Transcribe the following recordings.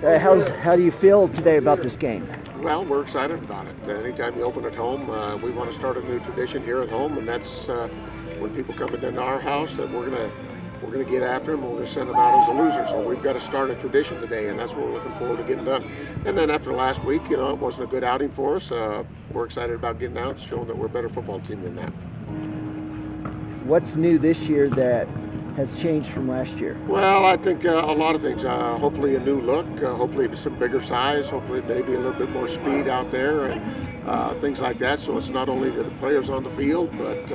How do you feel today about this game? Well, we're excited about it. Anytime you open at home, we want to start a new tradition here at home, and that's when people come into our house that we're gonna get after them. We're gonna send them out as a loser. So we've got to start a tradition today, and that's what we're looking forward to getting done. And then after last week, it wasn't a good outing for us. We're excited about getting out, showing that we're a better football team than that. What's new this year that has changed from last year? Well, I think a lot of things. Hopefully a new look, hopefully some bigger size, hopefully maybe a little bit more speed out there and things like that. So it's not only the players on the field, but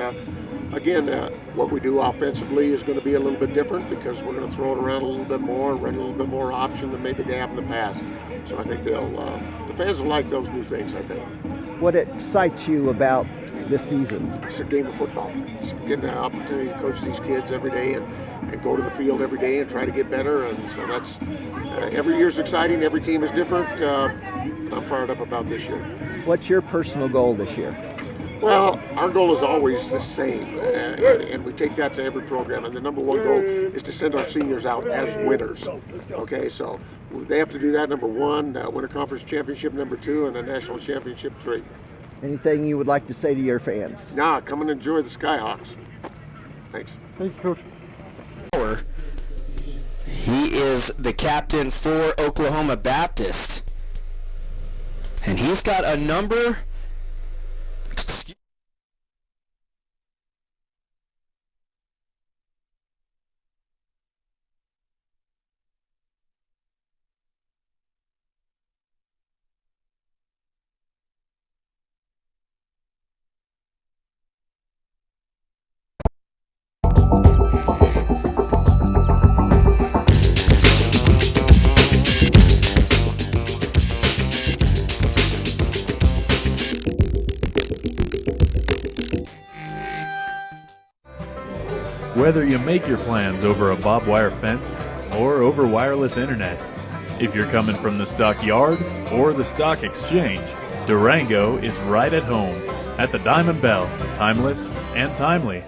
again, what we do offensively is going to be a little bit different because we're going to throw it around a little bit more, run a little bit more option than maybe they have in the past. So I think the fans will like those new things, I think. What excites you about this season? It's a game of football. It's getting the opportunity to coach these kids every day and go to the field every day and try to get better. And so that's every year's exciting. Every team is different. I'm fired up about this year. What's your personal goal this year? Well, our goal is always the same, and we take that to every program. And the number one goal is to send our seniors out as winners. Okay, so they have to do that, number one, win a conference championship, number two, and a national championship, 3. Anything you would like to say to your fans? Nah, come and enjoy the Skyhawks. Thanks. Thank you, Coach. He is the captain for Oklahoma Baptist. And he's got a number. Whether you make your plans over a barbed wire fence or over wireless internet, if you're coming from the stockyard or the stock exchange, Durango is right at home at the Diamond Bell, timeless and timely.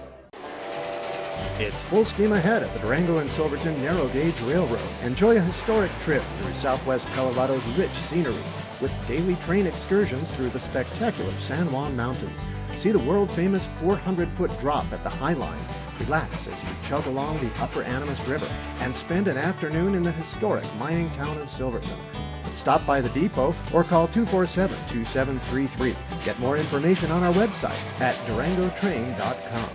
It's full steam ahead at the Durango and Silverton Narrow Gauge Railroad. Enjoy a historic trip through southwest Colorado's rich scenery with daily train excursions through the spectacular San Juan Mountains. See the world-famous 400-foot drop at the High Line. Relax as you chug along the Upper Animas River and spend an afternoon in the historic mining town of Silverton. Stop by the depot or call 247-2733. Get more information on our website at durangotrain.com.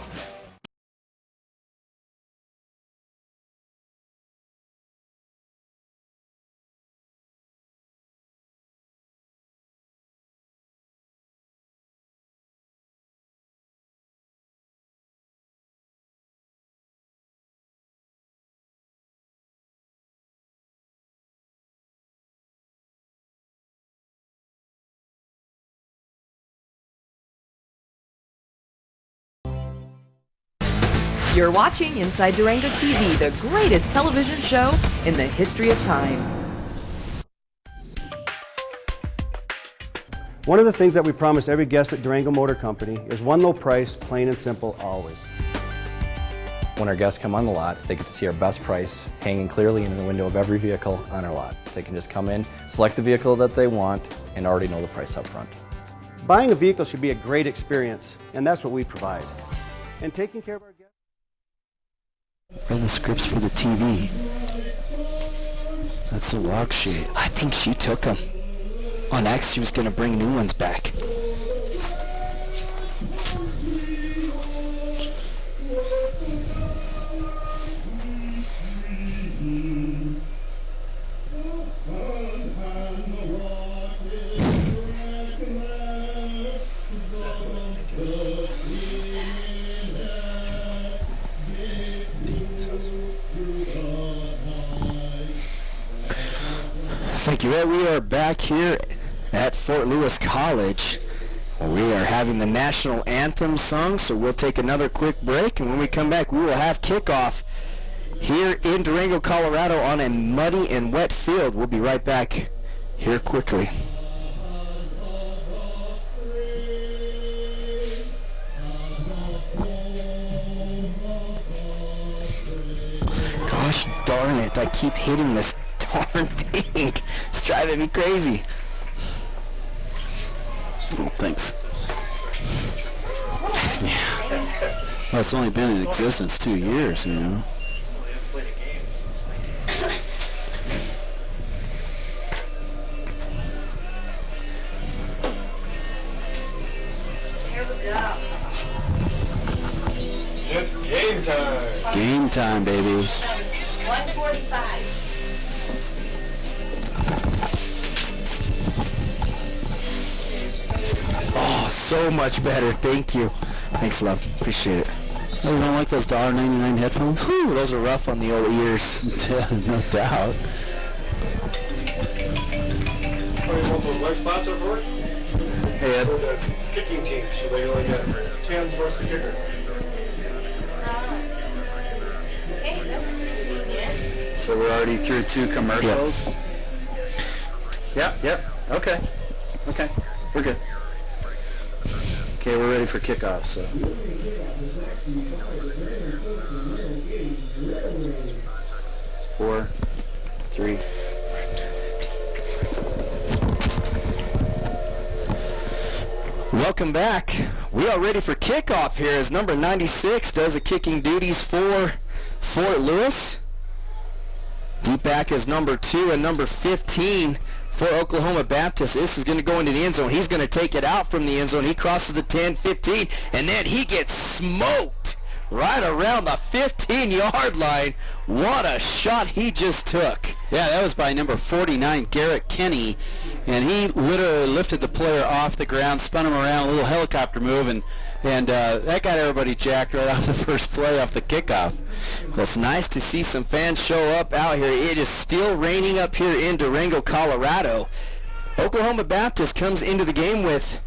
You're watching Inside Durango TV, the greatest television show in the history of time. One of the things that we promise every guest at Durango Motor Company is one low price, plain and simple, always. When our guests come on the lot, they get to see our best price hanging clearly in the window of every vehicle on our lot. They can just come in, select the vehicle that they want, and already know the price up front. Buying a vehicle should be a great experience, and that's what we provide. And taking care of our guests. Read the scripts for the TV. That's the rock sheet. I think she took them. On X, she was going to bring new ones back. Thank you. Well, we are back here at Fort Lewis College. We are having the national anthem sung, so we'll take another quick break, and when we come back, we will have kickoff here in Durango, Colorado on a muddy and wet field. We'll be right back here quickly. Gosh darn it, I keep hitting this darn thing. It's driving me crazy. Oh, thanks. Yeah. Well, it's only been in existence 2 years, you know. It's game time. Game time, baby. 145. Oh, so much better. Thank you. Thanks, love. Appreciate it. Oh, you don't like those $1.99 headphones? Whew, those are rough on the old ears. Yeah, no doubt. Oh, you want those leg spots up for it? Hey, Ed. For the kicking team, so they only get 10 plus the kicker. Okay, that's convenient. So we're already through 2 commercials? Yep. Okay. We're good. Okay, we're ready for kickoff, so. 4, 3. Welcome back. We are ready for kickoff here as number 96 does the kicking duties for Fort Lewis. Deep back is number 2 and number 15 for Oklahoma Baptist. This is going to go into the end zone. He's going to take it out from the end zone. He crosses the 10, 15, and then he gets smoked right around the 15-yard line. What a shot he just took. Yeah, that was by number 49, Garrett Kenny, and he literally lifted the player off the ground, spun him around, a little helicopter move, and that got everybody jacked right off the first play off the kickoff. Well, it's nice to see some fans show up out here. It is still raining up here in Durango, Colorado. Oklahoma Baptist comes into the game with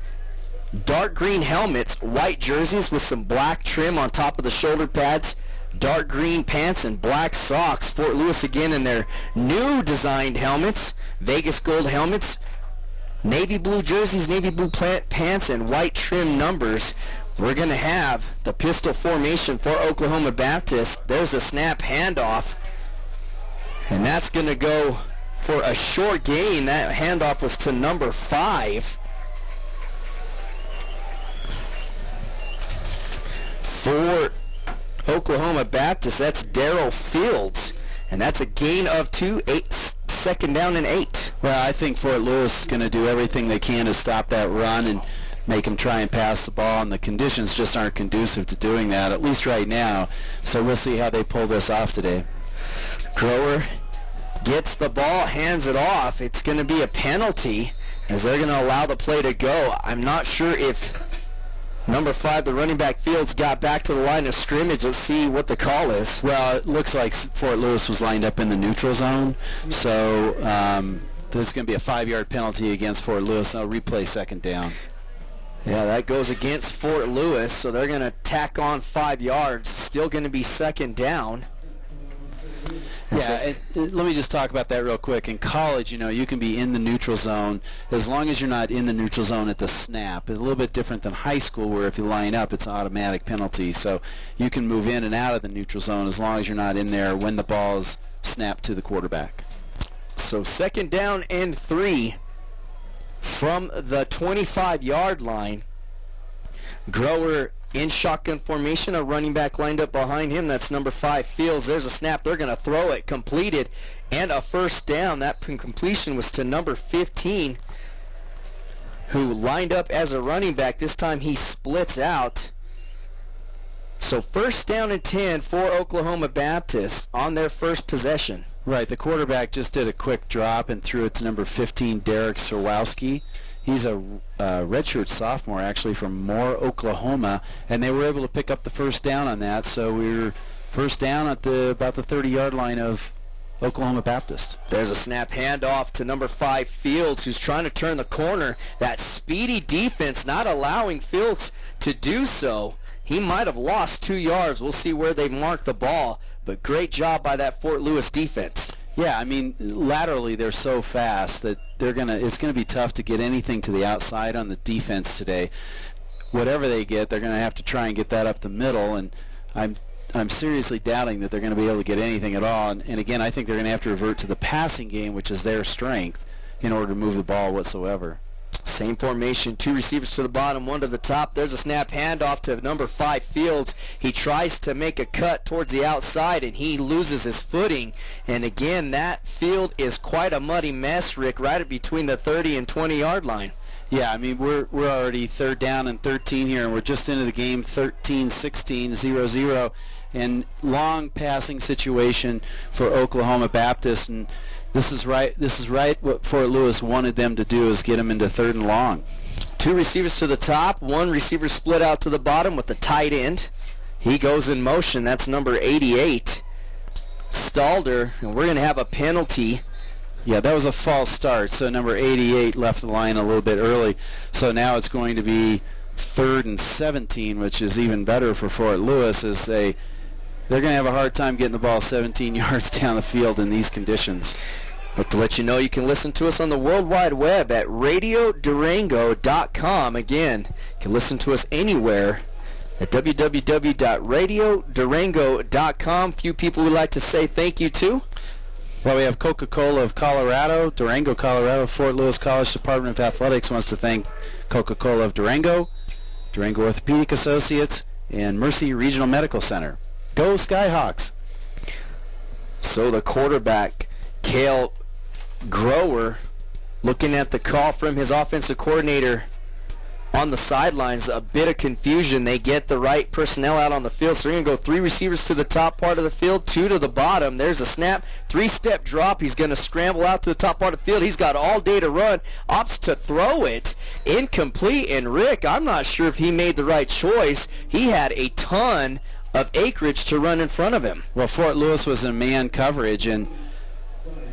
dark green helmets, white jerseys with some black trim on top of the shoulder pads, dark green pants, and black socks. Fort Lewis again in their new designed helmets, Vegas gold helmets, navy blue jerseys, navy blue pants, and white trim numbers. We're going to have the pistol formation for Oklahoma Baptist. There's a snap handoff, and that's going to go for a short gain. That handoff was to number 5. For Oklahoma Baptist, that's Darrell Fields, and that's a gain of 2, 2nd down and 8. Well, I think Fort Lewis is going to do everything they can to stop that run and make them try and pass the ball, and the conditions just aren't conducive to doing that, at least right now. So we'll see how they pull this off today. Grower gets the ball, hands it off. It's going to be a penalty as they're going to allow the play to go. I'm not sure if number 5, the running back Fields, got back to the line of scrimmage. Let's see what the call is. Well, it looks like Fort Lewis was lined up in the neutral zone, so there's going to be a 5-yard penalty against Fort Lewis. They'll replay 2nd down. Yeah, that goes against Fort Lewis, so they're going to tack on 5 yards. Still going to be 2nd down. Yeah, let me just talk about that real quick. In college, you can be in the neutral zone as long as you're not in the neutral zone at the snap. It's a little bit different than high school where if you line up, it's an automatic penalty. So you can move in and out of the neutral zone as long as you're not in there when the ball is snapped to the quarterback. So 2nd down and 3 from the 25-yard line. Grower in shotgun formation, a running back lined up behind him. That's number 5, Fields. There's a snap. They're going to throw it. Completed. And a 1st down. That completion was to number 15, who lined up as a running back. This time he splits out. So 1st down and 10 for Oklahoma Baptist on their first possession. Right, the quarterback just did a quick drop and threw it to number 15, Derek Serwowski. He's a redshirt sophomore, actually, from Moore, Oklahoma, and they were able to pick up the 1st down on that. So we're 1st down at about the 30-yard line of Oklahoma Baptist. There's a snap handoff to number 5, Fields, who's trying to turn the corner. That speedy defense not allowing Fields to do so. He might have lost 2 yards. We'll see where they mark the ball, but great job by that Fort Lewis defense. Yeah, I mean, laterally they're so fast that it's gonna be tough to get anything to the outside on the defense today. Whatever they get, they're gonna have to try and get that up the middle, and I'm seriously doubting that they're going to be able to get anything at all. And again, I think they're going to have to revert to the passing game, which is their strength, in order to move the ball whatsoever. Same formation, 2 receivers to the bottom, 1 to the top. There's a snap handoff to number 5, Fields. He tries to make a cut towards the outside, and he loses his footing. And again, that field is quite a muddy mess, Rick, right between the 30 and 20-yard line. Yeah, I mean, we're already 3rd down and 13 here, and we're just into the game 13-16, 0-0. And long passing situation for Oklahoma Baptist, and this is right what Fort Lewis wanted them to do, is get them into 3rd and long. 2 receivers to the top, 1 receiver split out to the bottom with the tight end. He goes in motion. That's number 88, Stalder, and we're going to have a penalty. Yeah, that was a false start, so number 88 left the line a little bit early. So now it's going to be 3rd and 17, which is even better for Fort Lewis, as they're going to have a hard time getting the ball 17 yards down the field in these conditions. But to let you know, you can listen to us on the World Wide Web at radiodurango.com. Again, you can listen to us anywhere at www.radiodurango.com. Few people would like to say thank you to. Well, we have Coca-Cola of Colorado, Durango, Colorado. Fort Lewis College Department of Athletics wants to thank Coca-Cola of Durango, Durango Orthopedic Associates, and Mercy Regional Medical Center. Go Skyhawks! So the quarterback, Cale Grower, looking at the call from his offensive coordinator on the sidelines, a bit of confusion. They get the right personnel out on the field, so they're going to go 3 receivers to the top part of the field, 2 to the bottom. There's a snap, 3-step drop. He's going to scramble out to the top part of the field. He's got all day to run, opts to throw it, incomplete. And Rick, I'm not sure if he made the right choice. He had a ton of acreage to run in front of him. Well, Fort Lewis was in man coverage, and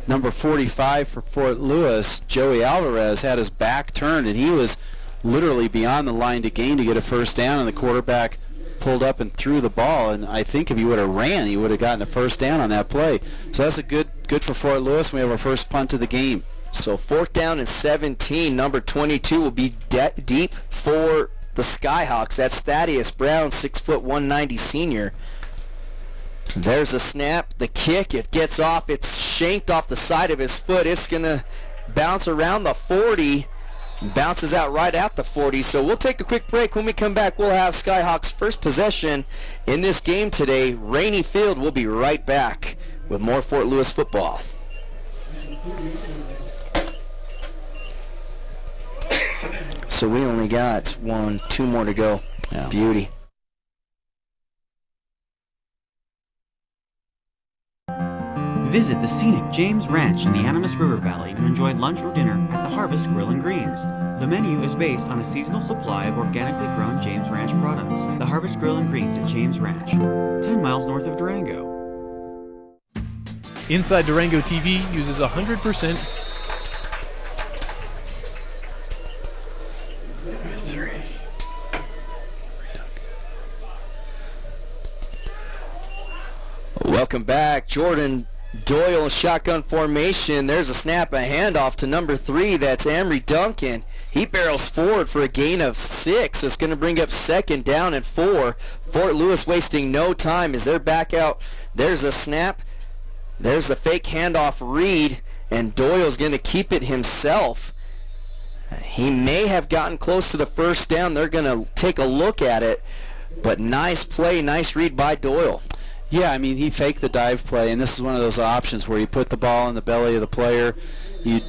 number 45 for Fort Lewis, Joey Alvarez, had his back turned, and he was literally beyond the line to gain to get a first down, and the quarterback pulled up and threw the ball. And I think if he would have ran, he would have gotten a first down on that play. So that's a good for Fort Lewis. We have our first punt of the game. So 4th down and 17. Number 22 will be deep for the Skyhawks. That's Thaddeus Brown, 6'1", 190 senior. There's a snap, the kick, it gets off, it's shanked off the side of his foot. It's going to bounce around the 40, bounces out right at the 40. So we'll take a quick break. When we come back, we'll have Skyhawks' first possession in this game today. Rainy field. We'll be right back with more Fort Lewis football. So we only got 2 more to go. Yeah. Beauty. Visit the scenic James Ranch in the Animas River Valley to enjoy lunch or dinner at the Harvest Grill and Greens. The menu is based on a seasonal supply of organically grown James Ranch products. The Harvest Grill and Greens at James Ranch, 10 miles north of Durango. Inside Durango TV uses 100% Welcome back. Jordan Doyle, shotgun formation. There's a snap, a handoff to number 3. That's Amory Duncan. He barrels forward for a gain of 6. So it's going to bring up 2nd down and 4. Fort Lewis wasting no time as they're back out. There's a snap. There's the fake handoff read, and Doyle's going to keep it himself. He may have gotten close to the first down. They're going to take a look at it. But nice play, nice read by Doyle. Yeah, I mean, he faked the dive play, and this is one of those options where you put the ball in the belly of the player, you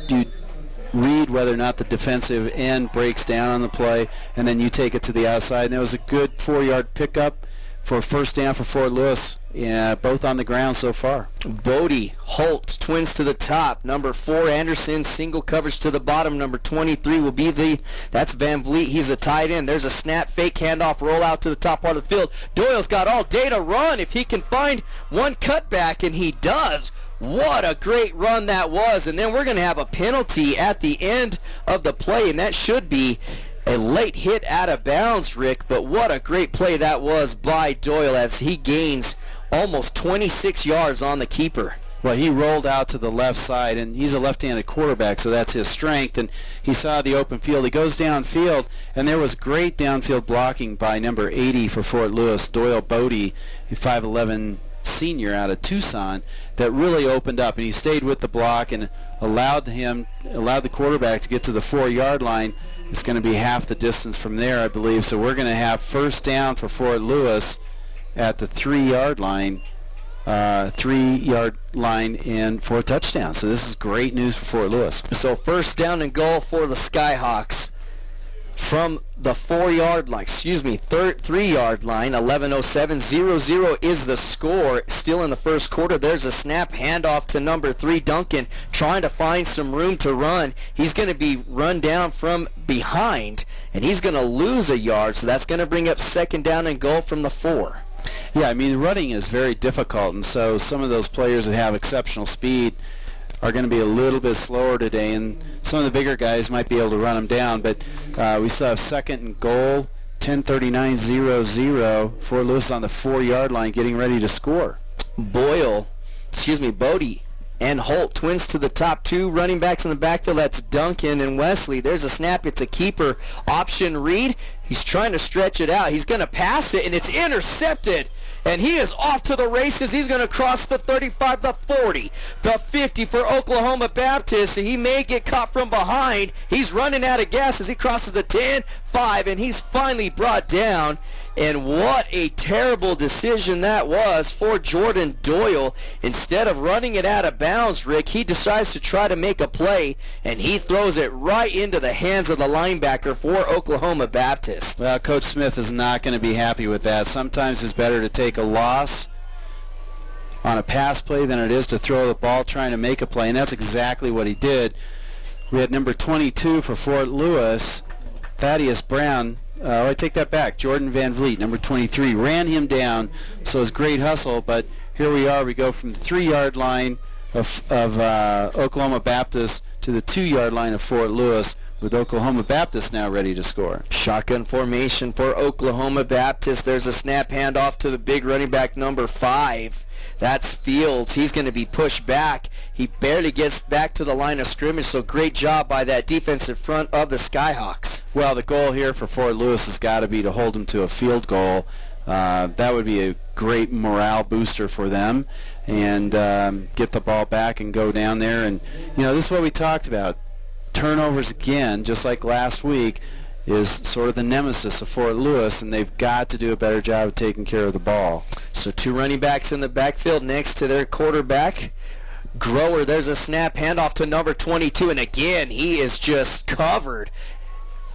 read whether or not the defensive end breaks down on the play, and then you take it to the outside. And it was a good 4-yard pickup for a first down for Fort Lewis, both on the ground so far. Bodie, Holt, twins to the top. Number 4, Anderson, single coverage to the bottom. Number 23 will be that's Van Vliet. He's a tight end. There's a snap, fake handoff, roll out to the top part of the field. Doyle's got all day to run if he can find one cutback, and he does. What a great run that was. And then we're going to have a penalty at the end of the play, and that should be a late hit out of bounds, Rick, but what a great play that was by Doyle as he gains almost 26 yards on the keeper. Well, he rolled out to the left side, and he's a left-handed quarterback, so that's his strength. And he saw the open field. He goes downfield, and there was great downfield blocking by number 80 for Fort Lewis, Doyle Bodie, a 5'11" senior out of Tucson, that really opened up. And he stayed with the block and allowed the quarterback to get to the 4-yard line. It's going to be half the distance from there, I believe. So we're going to have first down for Fort Lewis at the 3-yard line. 3-yard line and for a touchdown. So this is great news for Fort Lewis. So first down and goal for the Skyhawks from the 3-yard line. 11:07, 0-0 is the score. Still in the first quarter. There's a snap, handoff to number 3, Duncan, trying to find some room to run. He's going to be run down from behind, and he's going to lose a yard. So that's going to bring up second down and goal from the 4. Yeah, I mean, running is very difficult, and so some of those players that have exceptional speed are going to be a little bit slower today, and some of the bigger guys might be able to run them down. But we still have second and goal, 10:39, 0-0. Fort Lewis on the 4-yard line getting ready to score. Bodie and Holt, twins to the top, 2 running backs in the backfield. That's Duncan and Wesley. There's a snap. It's a keeper option read. He's trying to stretch it out. He's going to pass it, and it's intercepted. And he is off to the races. He's going to cross the 35, the 40, the 50 for Oklahoma Baptist. He may get caught from behind. He's running out of gas as he crosses the 10, 5, and he's finally brought down. And what a terrible decision that was for Jordan Doyle. Instead of running it out of bounds, Rick, he decides to try to make a play, and he throws it right into the hands of the linebacker for Oklahoma Baptist. Well, Coach Smith is not going to be happy with that. Sometimes it's better to take a loss on a pass play than it is to throw the ball trying to make a play, and that's exactly what he did. We had number 22 for Fort Lewis, Thaddeus Brown. I take that back. Jordan Van Vliet, number 23, ran him down. So it was great hustle, but here we are. We go from the 3-yard line of Oklahoma Baptist to the 2-yard line of Fort Lewis, with Oklahoma Baptist now ready to score. Shotgun formation for Oklahoma Baptist. There's a snap handoff to the big running back, number 5. That's Fields. He's going to be pushed back. He barely gets back to the line of scrimmage, so great job by that defensive front of the Skyhawks. Well, the goal here for Fort Lewis has got to be to hold them to a field goal. That would be a great morale booster for them, and get the ball back and go down there. And, this is what we talked about. Turnovers, again, just like last week, is sort of the nemesis of Fort Lewis, and they've got to do a better job of taking care of the ball. So 2 running backs in the backfield next to their quarterback. Grower, there's a snap, handoff to number 22, and again, he is just covered.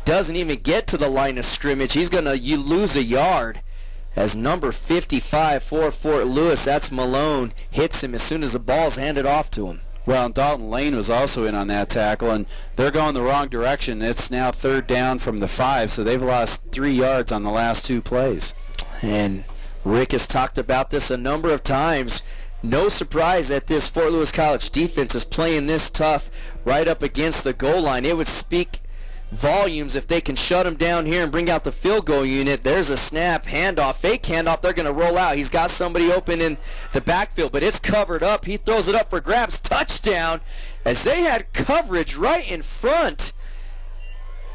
Doesn't even get to the line of scrimmage. He's going to lose a yard as number 55 for Fort Lewis, that's Malone, hits him as soon as the ball's handed off to him. Well, Dalton Lane was also in on that tackle, and they're going the wrong direction. It's now 3rd down from the 5, so they've lost 3 yards on the last 2 plays. And Rick has talked about this a number of times. No surprise that this Fort Lewis College defense is playing this tough right up against the goal line. It would speak volumes if they can shut him down here and bring out the field goal unit. There's a snap, handoff, fake handoff. They're going to roll out. He's got somebody open in the backfield, but it's covered up. He throws it up for grabs. Touchdown, as they had coverage right in front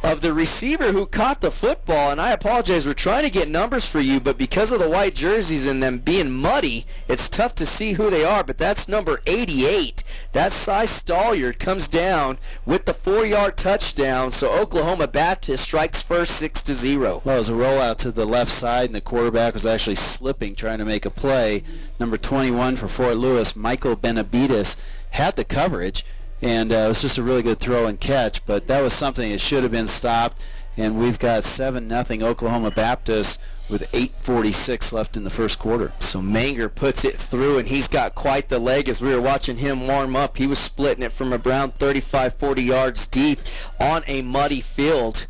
of the receiver who caught the football. And I apologize, we're trying to get numbers for you, but because of the white jerseys and them being muddy, it's tough to see who they are. But that's number 88. That's Cy Stalliard, comes down with the 4-yard touchdown. So Oklahoma Baptist strikes first, 6-0. Well, it was a rollout to the left side, and the quarterback was actually slipping, trying to make a play. Number 21 for Fort Lewis, Michael Benavides, had the coverage, and it was just a really good throw and catch, but that was something that should have been stopped. And we've got 7-0 Oklahoma Baptist with 8:46 left in the first quarter. So Manger puts it through, and he's got quite the leg. As we were watching him warm up, he was splitting it from around 35, 40 yards deep on a muddy field.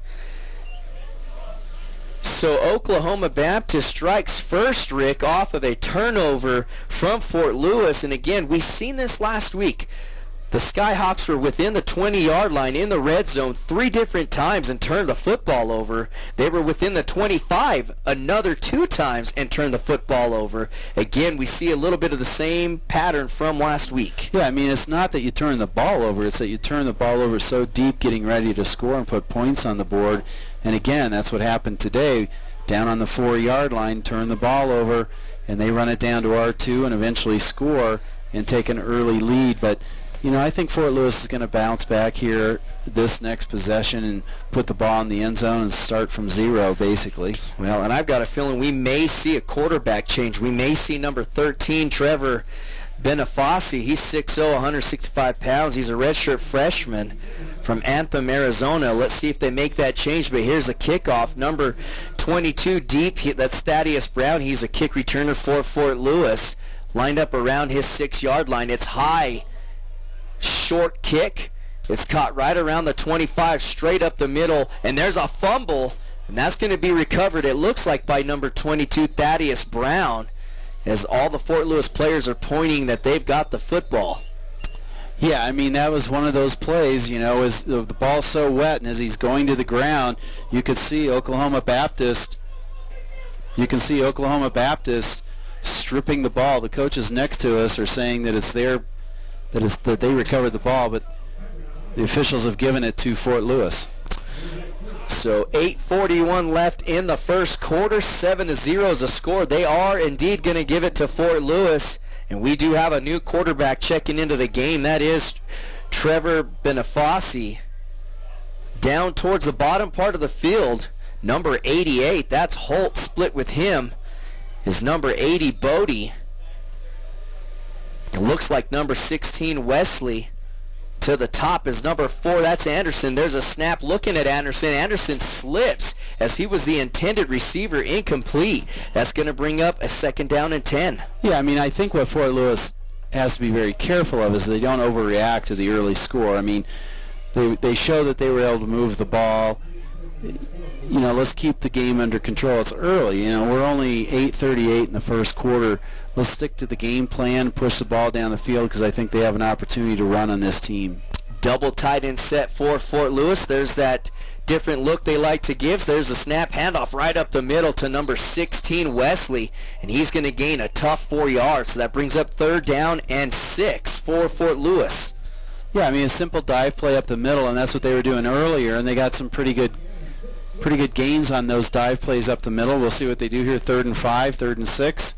So Oklahoma Baptist strikes first, Rick, off of a turnover from Fort Lewis. And again, we've seen this last week. The Skyhawks were within the 20-yard line in the red zone 3 different times and turned the football over. They were within the 25 another 2 times and turned the football over. Again, we see a little bit of the same pattern from last week. Yeah, I mean, it's not that you turn the ball over. It's that you turn the ball over so deep getting ready to score and put points on the board. And again, that's what happened today. Down on the 4-yard line, turn the ball over, and they run it down to R2 and eventually score and take an early lead. But I think Fort Lewis is going to bounce back here this next possession and put the ball in the end zone and start from 0, basically. Well, and I've got a feeling we may see a quarterback change. We may see number 13, Trevor Boniface. He's 6'0", 165 pounds. He's a redshirt freshman from Anthem, Arizona. Let's see if they make that change. But here's a kickoff. Number 22 deep, that's Thaddeus Brown. He's a kick returner for Fort Lewis. Lined up around his 6-yard line. It's high. Short kick. It's caught right around the 25, straight up the middle, and there's a fumble, and that's going to be recovered, it looks like, by number 22, Thaddeus Brown, as all the Fort Lewis players are pointing that they've got the football. Yeah, I mean, that was one of those plays, as the ball's so wet, and as he's going to the ground, you could see Oklahoma Baptist stripping the ball. The coaches next to us are saying that it's their that they recovered the ball, but the officials have given it to Fort Lewis. So 8:41 left in the first quarter. 7-0 is the score. They are indeed going to give it to Fort Lewis, and we do have a new quarterback checking into the game. That is Trevor Boniface. Down towards the bottom part of the field, number 88, that's Holt. Split with him is number 80, Bodie. It looks like number 16, Wesley. To the top is number 4, that's Anderson. There's a snap looking at Anderson. Anderson slips as he was the intended receiver, incomplete. That's going to bring up a 2nd down and 10. Yeah, I mean, I think what Fort Lewis has to be very careful of is they don't overreact to the early score. I mean, they show that they were able to move the ball. Let's keep the game under control. It's early. We're only 8:38 in the first quarter. Let's stick to the game plan, push the ball down the field, because I think they have an opportunity to run on this team. Double tight end set for Fort Lewis. There's that different look they like to give. There's a snap handoff right up the middle to number 16, Wesley, and he's going to gain a tough 4 yards. So that brings up 3rd down and 6 for Fort Lewis. Yeah, I mean, a simple dive play up the middle, and that's what they were doing earlier, and they got some pretty good gains on those dive plays up the middle. We'll see what they do here. 3rd and 5, 3rd and 6.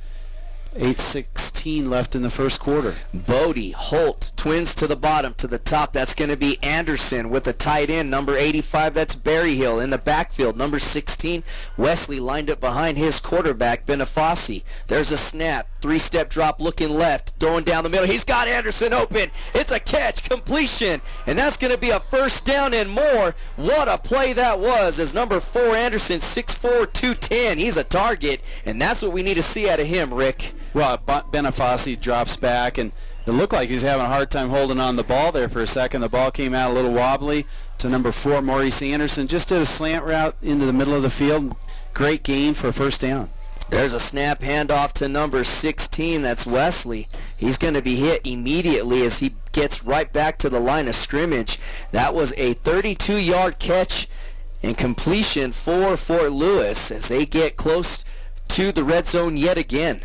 8:16 left in the first quarter. Bodie, Holt, twins to the bottom, to the top. That's going to be Anderson with a tight end. Number 85, that's Berryhill. In the backfield, number 16, Wesley lined up behind his quarterback, Boniface. There's a snap. 3-step drop looking left, throwing down the middle. He's got Anderson open. It's a catch, completion, and that's going to be a 1st down and more. What a play that was, as number 4, Anderson, 6'4", 210. He's a target, and that's what we need to see out of him, Rick. Well, Boniface drops back, and it looked like he's having a hard time holding on the ball there for a second. The ball came out a little wobbly to number 4, Maurice Anderson. Just did a slant route into the middle of the field. Great gain for a 1st down. There's a snap handoff to number 16. That's Wesley. He's going to be hit immediately as he gets right back to the line of scrimmage. That was a 32-yard catch and completion for Fort Lewis as they get close to the red zone yet again.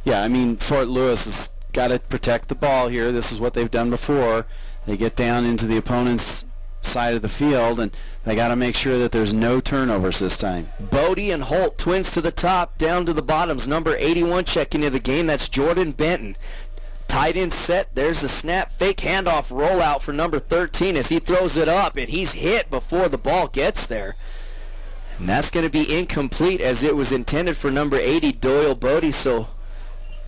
Yeah, I mean, Fort Lewis has got to protect the ball here. This is what they've done before. They get down into the opponent's side of the field, and they got to make sure that there's no turnovers this time. Bodie and Holt, twins to the top, down to the bottoms. Number 81 checking into the game. That's Jordan Benton. Tight end set. There's the snap, fake handoff, rollout for number 13 as he throws it up, and he's hit before the ball gets there. And that's going to be incomplete as it was intended for number 80, Doyle Bodie. So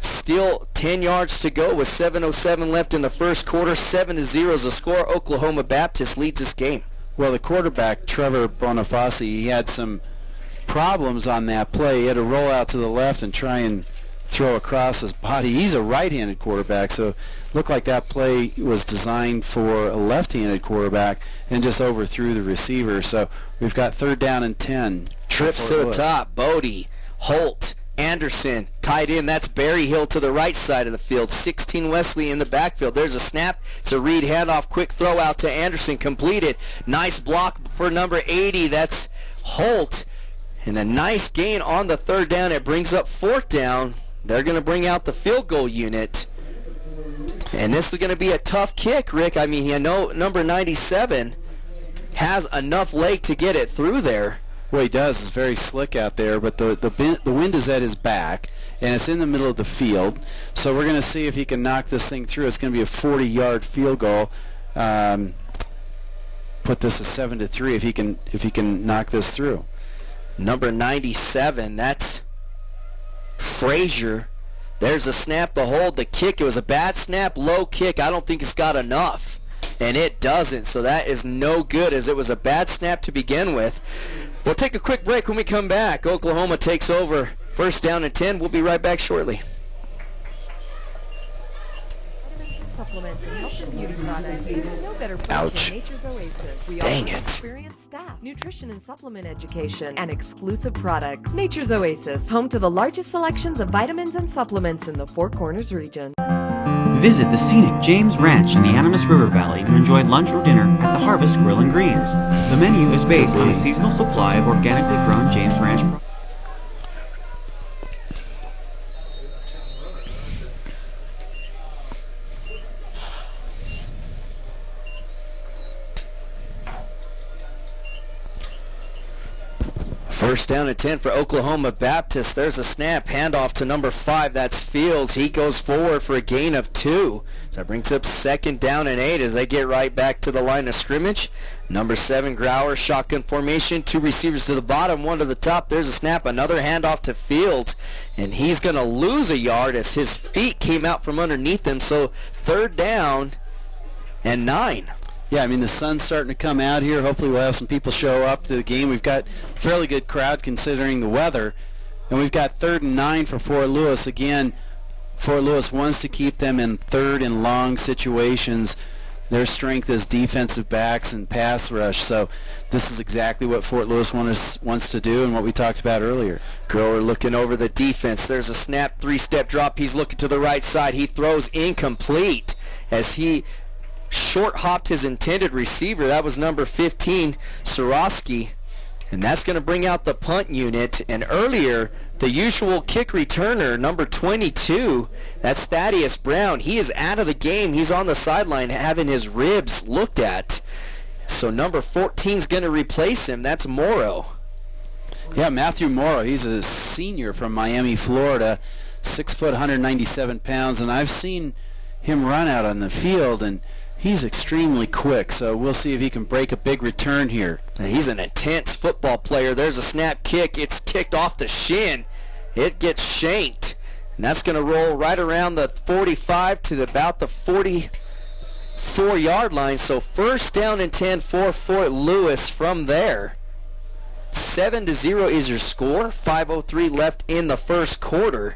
still 10 yards to go with 7:07 left in the first quarter. 7-0 is the score. Oklahoma Baptist leads this game. Well, the quarterback, Trevor Boniface, he had some problems on that play. He had to roll out to the left and try and throw across his body. He's a right-handed quarterback, so it looked like that play was designed for a left-handed quarterback and just overthrew the receiver. So we've got 3rd down and 10. Trips to the top. Bodie, Holt, Anderson, tight end. That's Berryhill to the right side of the field. 16 Wesley in the backfield. There's a snap. It's a read handoff. Quick throw out to Anderson. Completed. Nice block for number 80. That's Holt. And a nice gain on the third down. It brings up fourth down. They're going to bring out the field goal unit. And this is going to be a tough kick, Rick. I mean, I know number 97 has enough leg to get it through there. Well, he does. It's very slick out there, but the wind is at his back, and it's in the middle of the field. So we're going to see if he can knock this thing through. It's going to be a 40-yard field goal. Put this at 7-3 if he can knock this through. Number 97, that's Frazier. There's a snap, the hold, the kick. It was a bad snap, low kick. I don't think it's got enough, and it doesn't. So that is no good, as it was a bad snap to begin with. We'll take a quick break. When we come back, Oklahoma takes over. First down and 10. We'll be right back shortly. Supplements and health and beauty products. There's no better place Ouch. than Nature's Oasis. We Dang offer it. experienced staff, nutrition and supplement education, and exclusive products. Nature's Oasis, home to the largest selections of vitamins and supplements in the Four Corners region. Visit the scenic James Ranch in the Animas River Valley and enjoy lunch or dinner at the Harvest Grill and Greens. The menu is based on a seasonal supply of organically grown James Ranch products. First down and 10 for Oklahoma Baptist. There's a snap. Handoff to number 5. That's Fields. He goes forward for a gain of 2. So that brings up second down and 8 as they get right back to the line of scrimmage. Number 7, Grauer, shotgun formation. 2 receivers to the bottom, 1 to the top. There's a snap. Another handoff to Fields. And he's going to lose a yard as his feet came out from underneath him. So third down and 9. Yeah, I mean, the sun's starting to come out here. Hopefully we'll have some people show up to the game. We've got a fairly good crowd considering the weather. And we've got 3rd and 9 for Fort Lewis. Again, Fort Lewis wants to keep them in third and long situations. Their strength is defensive backs and pass rush. So this is exactly what Fort Lewis wants to do and what we talked about earlier. Grower looking over the defense. There's a snap, 3-step drop. He's looking to the right side. He throws incomplete as he short-hopped his intended receiver. That was number 15, Sorosky. And that's going to bring out the punt unit. And earlier, the usual kick returner, number 22, that's Thaddeus Brown. He is out of the game. He's on the sideline having his ribs looked at. So number 14 is going to replace him. That's Morrow. Yeah, Matthew Morrow. He's a senior from Miami, Florida, 6 foot, 197 pounds. And I've seen him run out on the field, and he's extremely quick, so we'll see if he can break a big return here. And he's an intense football player. There's a snap kick. It's kicked off the shin. It gets shanked. And that's going to roll right around the 45 to about the 44-yard line. So first down and 10 for Fort Lewis from there. 7-0 is your score. 5:03 left in the first quarter.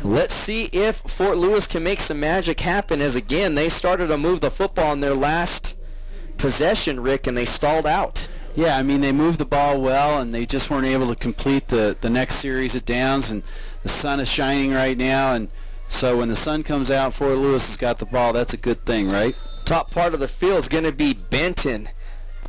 Let's see if Fort Lewis can make some magic happen, as again they started to move the football in their last possession, Rick, and they stalled out. Yeah, I mean, they moved the ball well, and they just weren't able to complete the next series of downs, and the sun is shining right now, and so when the sun comes out, Fort Lewis has got the ball. That's a good thing, right? Top part of the field is going to be Benton.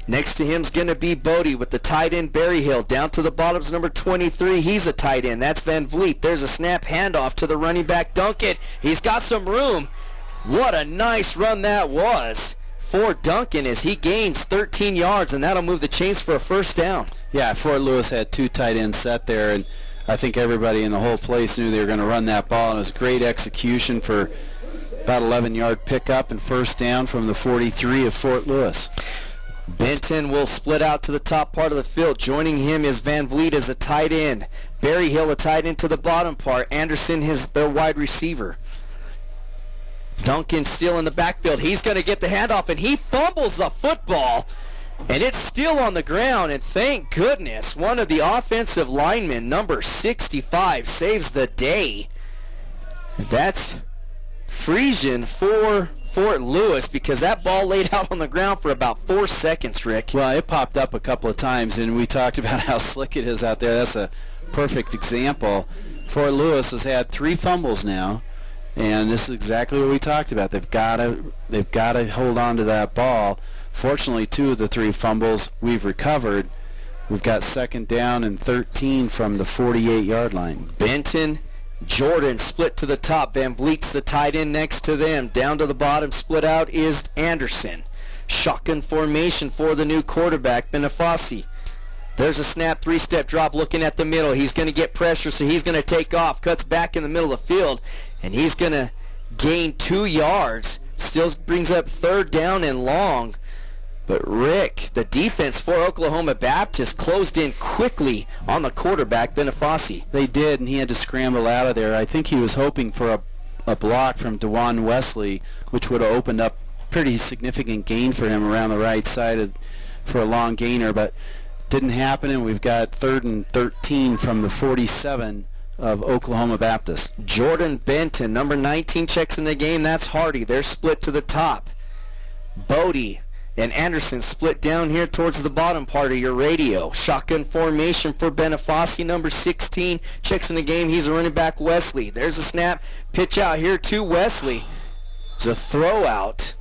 Next to him is going to be Bodie with the tight end Berryhill. Down to the bottom is number 23. He's a tight end. That's Van Vliet. There's a snap handoff to the running back Duncan. He's got some room. What a nice run that was for Duncan as he gains 13 yards, and that'll move the chains for a first down. Yeah, Fort Lewis had 2 tight ends set there, and I think everybody in the whole place knew they were going to run that ball, and it was great execution for about 11-yard pickup and first down from the 43 of Fort Lewis. Benton will split out to the top part of the field. Joining him is Van Vliet as a tight end. Berryhill a tight end to the bottom part. Anderson is their wide receiver. Duncan still in the backfield. He's going to get the handoff, and he fumbles the football, and it's still on the ground, and thank goodness one of the offensive linemen, number 65, saves the day. That's Friesian for Fort Lewis, because that ball laid out on the ground for about 4 seconds, Rick. Well, it popped up a couple of times, and we talked about how slick it is out there. That's a perfect example. Fort Lewis has had 3 fumbles now, and this is exactly what we talked about. They've got to hold on to that ball. Fortunately, 2 of the 3 fumbles we've recovered. We've got 2nd down and 13 from the 48-yard line. Benton, Jordan split to the top. Van Vliet's the tight end next to them. Down to the bottom, split out is Anderson. Shotgun formation for the new quarterback, Bonifaci. There's a snap, 3-step drop, looking at the middle. He's going to get pressure, so he's going to take off. Cuts back in the middle of the field, and he's going to gain 2 yards. Still brings up 3rd down and long. But Rick, the defense for Oklahoma Baptist, closed in quickly on the quarterback, Bonifaci. They did, and he had to scramble out of there. I think he was hoping for a block from DeJuan Wesley, which would have opened up pretty significant gain for him around the right side for a long gainer, but didn't happen, and we've got 3rd and 13 from the 47 of Oklahoma Baptist. Jordan Benton, number 19, checks in the game. That's Hardy. They're split to the top. Bodie and Anderson split down here towards the bottom part of your radio. Shotgun formation for Bonifaci, number 16, checks in the game. He's a running back, Wesley. There's a snap. Pitch out here to Wesley. There's a throw out,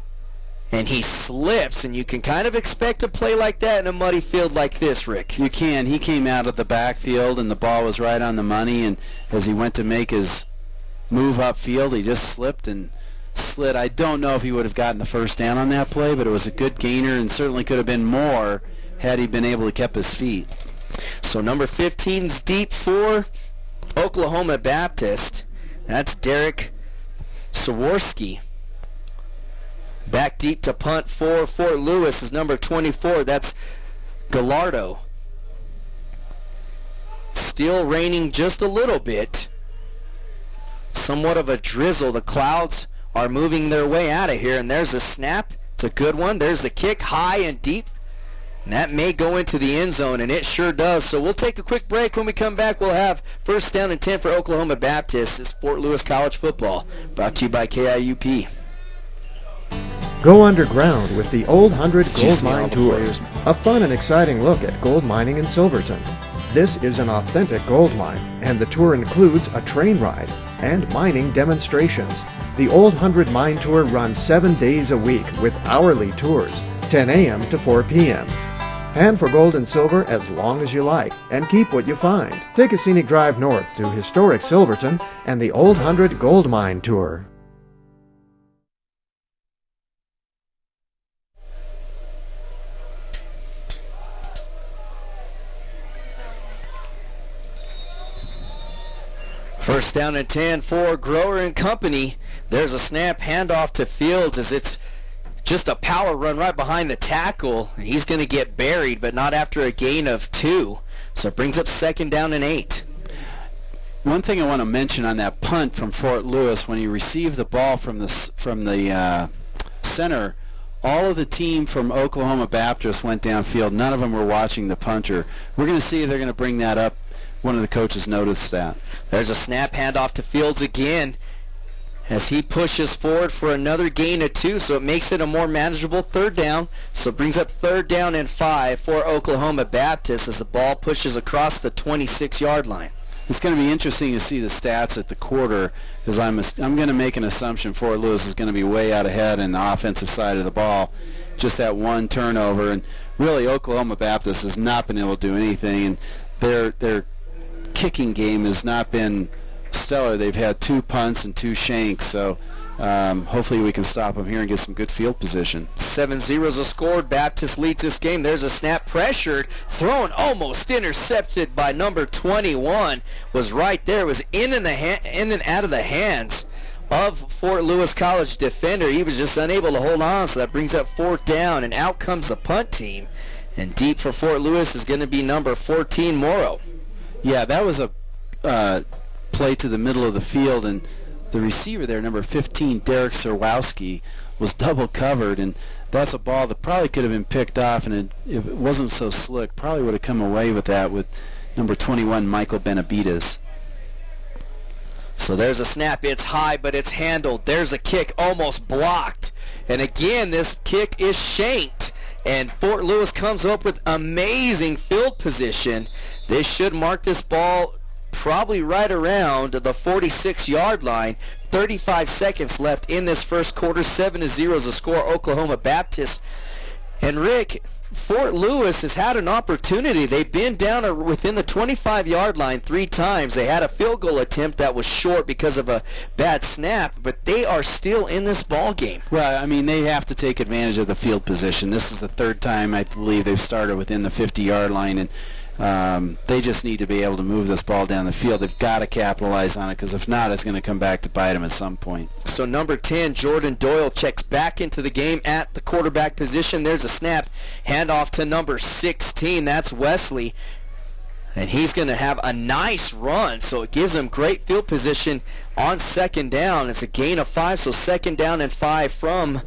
and he slips, and you can kind of expect a play like that in a muddy field like this, Rick. You can. He came out of the backfield, and the ball was right on the money, and as he went to make his move upfield, he just slipped and slid. I don't know if he would have gotten the 1st down on that play, but it was a good gainer and certainly could have been more had he been able to keep his feet. So number 15's deep for Oklahoma Baptist. That's Derek Sawarski. Back deep to punt for Fort Lewis is number 24. That's Gallardo. Still raining just a little bit. Somewhat of a drizzle. The clouds are moving their way out of here, and there's a snap. It's a good one. There's the kick, high and deep, and that may go into the end zone, and it sure does. So we'll take a quick break. When we come back, we'll have 1st down and 10 for Oklahoma Baptist. It's Fort Lewis College football, brought to you by KIUP. Go underground with the Old 100 Gold Mine Tour, a fun and exciting look at gold mining in Silverton. This is an authentic gold mine, and the tour includes a train ride and mining demonstrations. The Old 100 Mine Tour runs 7 days a week with hourly tours, 10 a.m. to 4 p.m. Pan for gold and silver as long as you like, and keep what you find. Take a scenic drive north to historic Silverton and the Old 100 Gold Mine Tour. First down and 10 for Grower and Company. There's a snap, handoff to Fields as it's just a power run right behind the tackle. He's going to get buried, but not after a gain of 2. So it brings up 2nd down and 8. One thing I want to mention on that punt from Fort Lewis, when he received the ball from the center, all of the team from Oklahoma Baptist went downfield. None of them were watching the punter. We're going to see if they're going to bring that up. One of the coaches noticed that. There's a snap, handoff to Fields again as he pushes forward for another gain of 2, so it makes it a more manageable 3rd down. So it brings up 3rd down and 5 for Oklahoma Baptist as the ball pushes across the 26-yard line. It's going to be interesting to see the stats at the quarter, because I'm going to make an assumption Fort Lewis is going to be way out ahead in the offensive side of the ball. Just that one turnover, and really Oklahoma Baptist has not been able to do anything, and their kicking game has not been stellar. They've had 2 punts and 2 shanks, so hopefully we can stop them here and get some good field position. 7-0's a score. Baptist leads this game. There's a snap, pressured, thrown, almost intercepted by number 21. Was right there. It was in and out of the hands of Fort Lewis College defender. He was just unable to hold on, so that brings up 4th down, and out comes the punt team. And deep for Fort Lewis is going to be number 14, Morrow. Yeah, that was a play to the middle of the field, and the receiver there, number 15, Derek Serwowski, was double covered, and that's a ball that probably could have been picked off, and if it wasn't so slick, probably would have come away with that with number 21, Michael Benavides. So there's a snap. It's high, but it's handled. There's a kick, almost blocked. And again, this kick is shanked. And Fort Lewis comes up with amazing field position. They should mark this ball probably right around the 46-yard line. 35 seconds left in this first quarter. 7-0 is the score, Oklahoma Baptist. And Rick, Fort Lewis has had an opportunity. They've been down within the 25-yard line 3 times. They had a field goal attempt that was short because of a bad snap, but they are still in this ball game. Well, I mean, they have to take advantage of the field position. This is the 3rd time, I believe, they've started within the 50-yard line, and they just need to be able to move this ball down the field. They've got to capitalize on it, because if not, it's going to come back to bite them at some point. So number 10, Jordan Doyle, checks back into the game at the quarterback position. There's a snap. Handoff to number 16. That's Wesley. And he's going to have a nice run, so it gives him great field position on 2nd down. It's a gain of 5, so 2nd down and 5 from the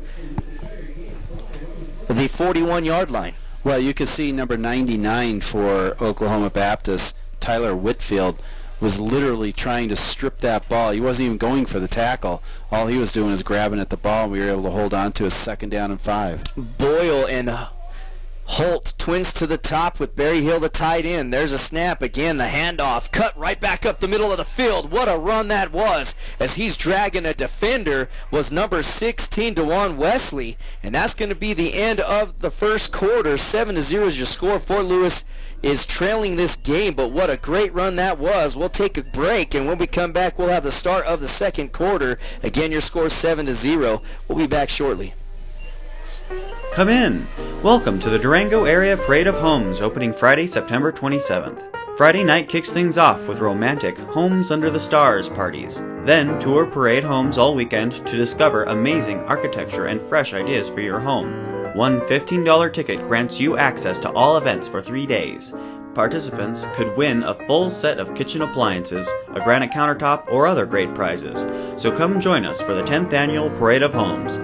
41-yard line. Well, you can see number 99 for Oklahoma Baptist, Tyler Whitfield, was literally trying to strip that ball. He wasn't even going for the tackle. All he was doing is grabbing at the ball, and we were able to hold on to a 2nd down and 5. Boyle and Holt twins to the top with Barry Hill the tight end. There's a snap again, the handoff, cut right back up the middle of the field. What a run that was, as he's dragging a defender, was number 16, DeJuan Wesley, and that's going to be the end of the first quarter. 7-0 is your score. Fort Lewis is trailing this game, but what a great run that was. We'll take a break, and when we come back, we'll have the start of the second quarter. Again, your score is 7-0. We'll be back shortly. Come in! Welcome to the Durango Area Parade of Homes, opening Friday, September 27th. Friday night kicks things off with romantic Homes Under the Stars parties. Then tour parade homes all weekend to discover amazing architecture and fresh ideas for your home. One $15 ticket grants you access to all events for 3 days. Participants could win a full set of kitchen appliances, a granite countertop, or other great prizes. So come join us for the 10th Annual Parade of Homes.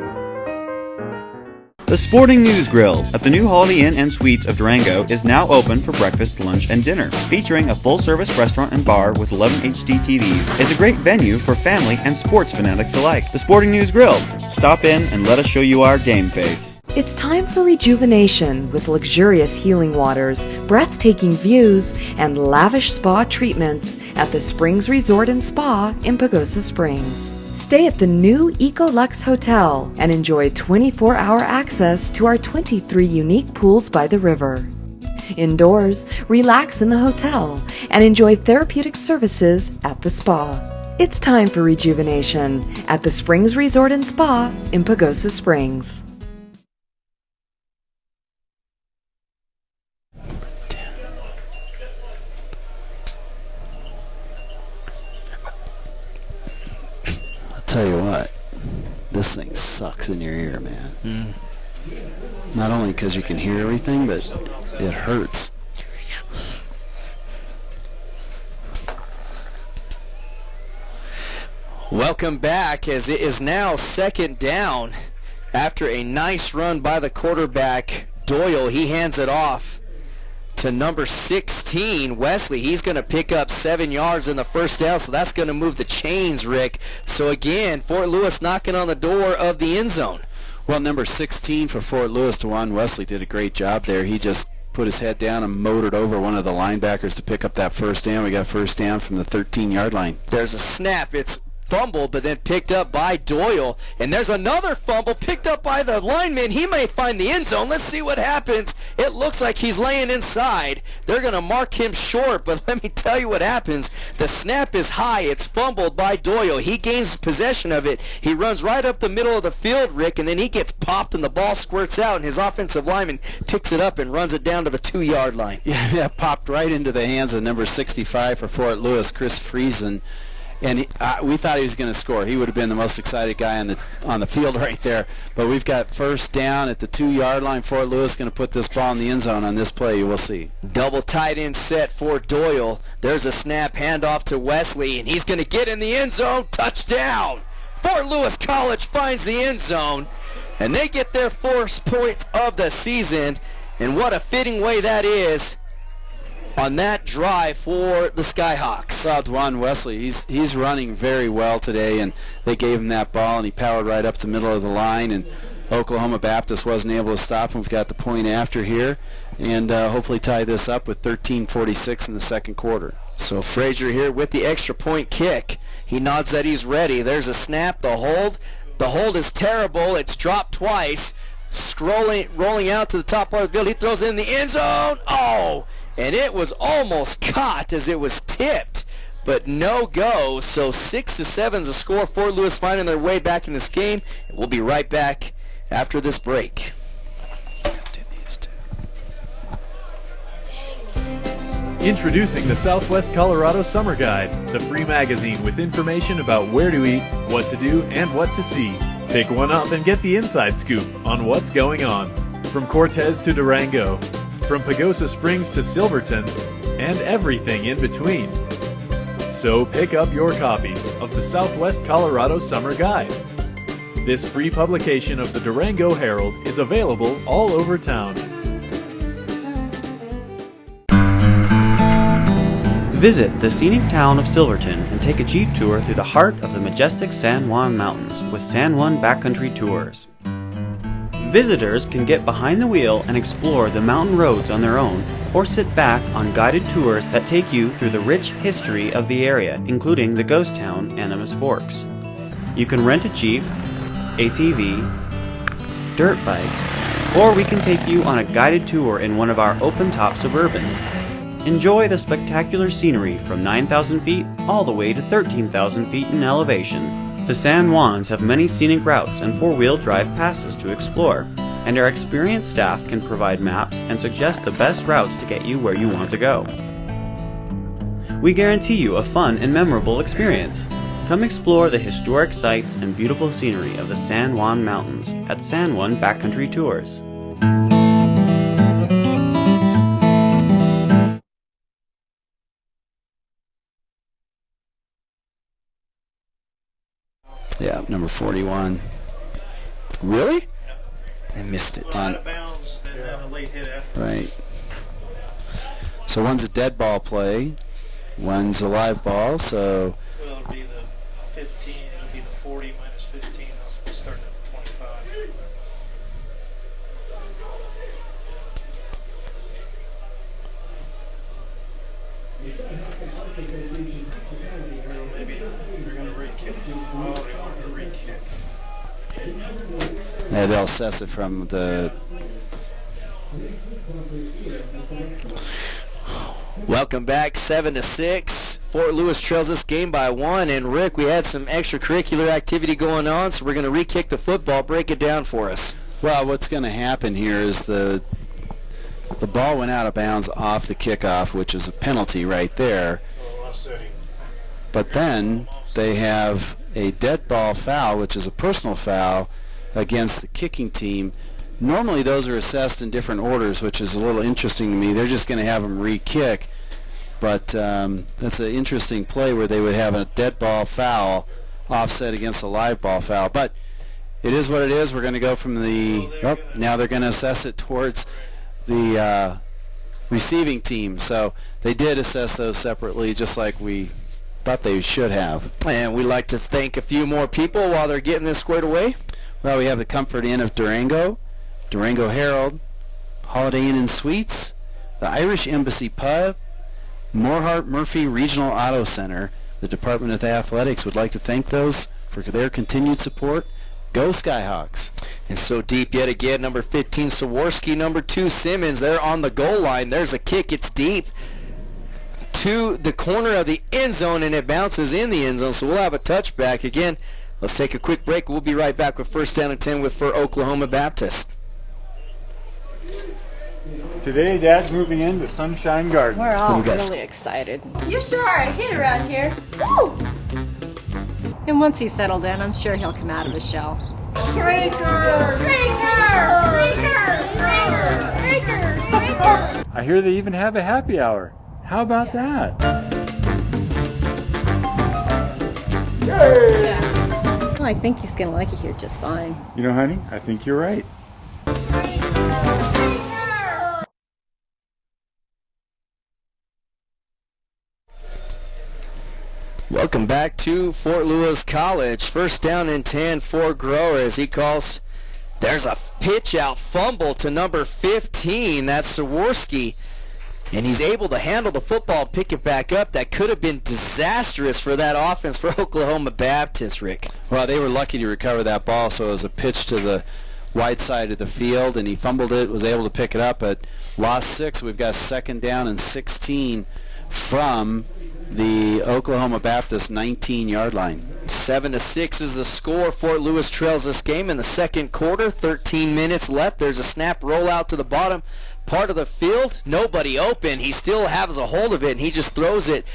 The Sporting News Grill at the new Holiday Inn and Suites of Durango is now open for breakfast, lunch, and dinner. Featuring a full-service restaurant and bar with 11 HD TVs, it's a great venue for family and sports fanatics alike. The Sporting News Grill. Stop in and let us show you our game face. It's time for rejuvenation with luxurious healing waters, breathtaking views, and lavish spa treatments at the Springs Resort and Spa in Pagosa Springs. Stay at the new Ecolux Hotel and enjoy 24-hour access to our 23 unique pools by the river. Indoors, relax in the hotel and enjoy therapeutic services at the spa. It's time for rejuvenation at the Springs Resort and Spa in Pagosa Springs. Tell you what, this thing sucks in your ear, man. Not only because you can hear everything, but it hurts. Welcome back, as it is now 2nd down after a nice run by the quarterback, Doyle. He hands it off to number 16, Wesley. He's going to pick up 7 yards in the first down, so that's going to move the chains, Rick. So again, Fort Lewis knocking on the door of the end zone. Well, number 16 for Fort Lewis, DeJuan Wesley, did a great job there. He just put his head down and motored over one of the linebackers to pick up that first down. We got first down from the 13-yard line. There's a snap. It's fumbled, but then picked up by Doyle. And there's another fumble picked up by the lineman. He may find the end zone. Let's see what happens. It looks like he's laying inside. They're going to mark him short, but let me tell you what happens. The snap is high. It's fumbled by Doyle. He gains possession of it. He runs right up the middle of the field, Rick, and then he gets popped and the ball squirts out, and his offensive lineman picks it up and runs it down to the 2-yard line. Yeah, popped right into the hands of number 65 for Fort Lewis, Chris Friesen. And we thought he was going to score. He would have been the most excited guy on the field right there. But we've got first down at the 2-yard line. Fort Lewis going to put this ball in the end zone on this play. We'll see. Double tight end set for Doyle. There's a snap, handoff to Wesley, and he's going to get in the end zone. Touchdown! Fort Lewis College finds the end zone, and they get their 4 points of the season. And what a fitting way that is on that drive for the Skyhawks. Well, DeJuan Wesley, he's running very well today, and they gave him that ball, and he powered right up the middle of the line and Oklahoma Baptist wasn't able to stop him. We've got the point after here, and hopefully tie this up with 13:46 in the second quarter. So Frazier here with the extra point kick. He nods that he's ready. There's a snap, the hold. The hold is terrible. It's dropped twice. Rolling out to the top part of the field. He throws it in the end zone. Oh, and it was almost caught as it was tipped, but no go. So 6-7 is the score. Fort Lewis finding their way back in this game. We'll be right back after this break. Introducing the Southwest Colorado Summer Guide, the free magazine with information about where to eat, what to do, and what to see. Pick one up and get the inside scoop on what's going on. From Cortez to Durango, from Pagosa Springs to Silverton, and everything in between. So pick up your copy of the Southwest Colorado Summer Guide. This free publication of the Durango Herald is available all over town. Visit the scenic town of Silverton and take a Jeep tour through the heart of the majestic San Juan Mountains with San Juan Backcountry Tours. Visitors can get behind the wheel and explore the mountain roads on their own, or sit back on guided tours that take you through the rich history of the area, including the ghost town Animas Forks. You can rent a Jeep, ATV, dirt bike, or we can take you on a guided tour in one of our open-top Suburbans. Enjoy the spectacular scenery from 9,000 feet all the way to 13,000 feet in elevation. The San Juans have many scenic routes and four-wheel drive passes to explore, and our experienced staff can provide maps and suggest the best routes to get you where you want to go. We guarantee you a fun and memorable experience. Come explore the historic sights and beautiful scenery of the San Juan Mountains at San Juan Backcountry Tours. Yeah, number 41. Really? I missed it. Out of bounds and then a late hit after. Right. So one's a dead ball play, one's a live ball, so... Well, it'll be the 15, it'll be the 40 minus 15, they'll start at 25. Maybe they're going to re-kick. Oh, they want to re-kick. Yeah, they'll assess it from the... Welcome back, 7-6. Fort Lewis trails this game by 1. And Rick, we had some extracurricular activity going on, so we're going to re-kick the football. Break it down for us. Well, what's going to happen here is the ball went out of bounds off the kickoff, which is a penalty right there. But then they have a dead ball foul, which is a personal foul, against the kicking team. Normally those are assessed in different orders, which is a little interesting to me. They're just going to have them re-kick. But that's an interesting play where they would have a dead ball foul offset against a live ball foul. But it is what it is. We're going to go from the... Oh, now they're going to assess it towards the receiving team. So they did assess those separately, just like we thought they should have. And we'd like to thank a few more people while they're getting this squared away. Well, we have the Comfort Inn of Durango, Durango Herald, Holiday Inn and Suites, the Irish Embassy Pub, Morehart Murphy Regional Auto Center. The Department of Athletics would like to thank those for their continued support. Go Skyhawks. And so deep yet again, number 15, Sawarski, number 2, Simmons. They're on the goal line. There's a kick. It's deep to the corner of the end zone, and it bounces in the end zone. So we'll have a touchback. Again, let's take a quick break. We'll be right back with First Down and 10 for Oklahoma Baptist. Today, Dad's moving into Sunshine Gardens. We're all really excited. You sure are a hit around here. Woo! And once he's settled in, I'm sure he'll come out of his shell. I hear they even have a happy hour. How about that? Well, I think he's going to like it here just fine. You know, honey, I think you're right. Welcome back to Fort Lewis College. First down and 10 for Grower as he calls There's a pitch out fumble to number 15. That's Saworski. And he's able to handle the football and pick it back up. That could have been disastrous for that offense for Oklahoma Baptist, Rick. Well, they were lucky to recover that ball, so it was a pitch to the wide side of the field, and he fumbled it, was able to pick it up, but lost 6. We've got 2nd down and 16 from the Oklahoma Baptist 19-yard line. 7-6 is the score. Fort Lewis trails this game in the second quarter. 13 minutes left. There's a snap rollout to the bottom part of the field. Nobody open. He still has a hold of it, and he just throws it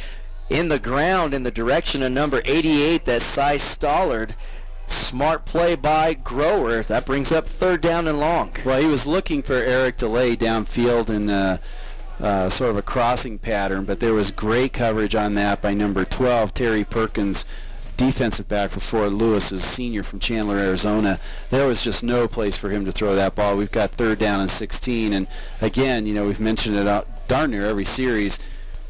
in the ground in the direction of number 88, that's Cy Stollard. Smart play by Grower. That brings up 3rd down and long. Well, he was looking for Eric DeLay downfield in sort of a crossing pattern, but there was great coverage on that by number 12, Terry Perkins, defensive back for Fort Lewis, is senior from Chandler, Arizona. There was just no place for him to throw that ball. We've got 3rd down and 16, and again, we've mentioned it darn near every series.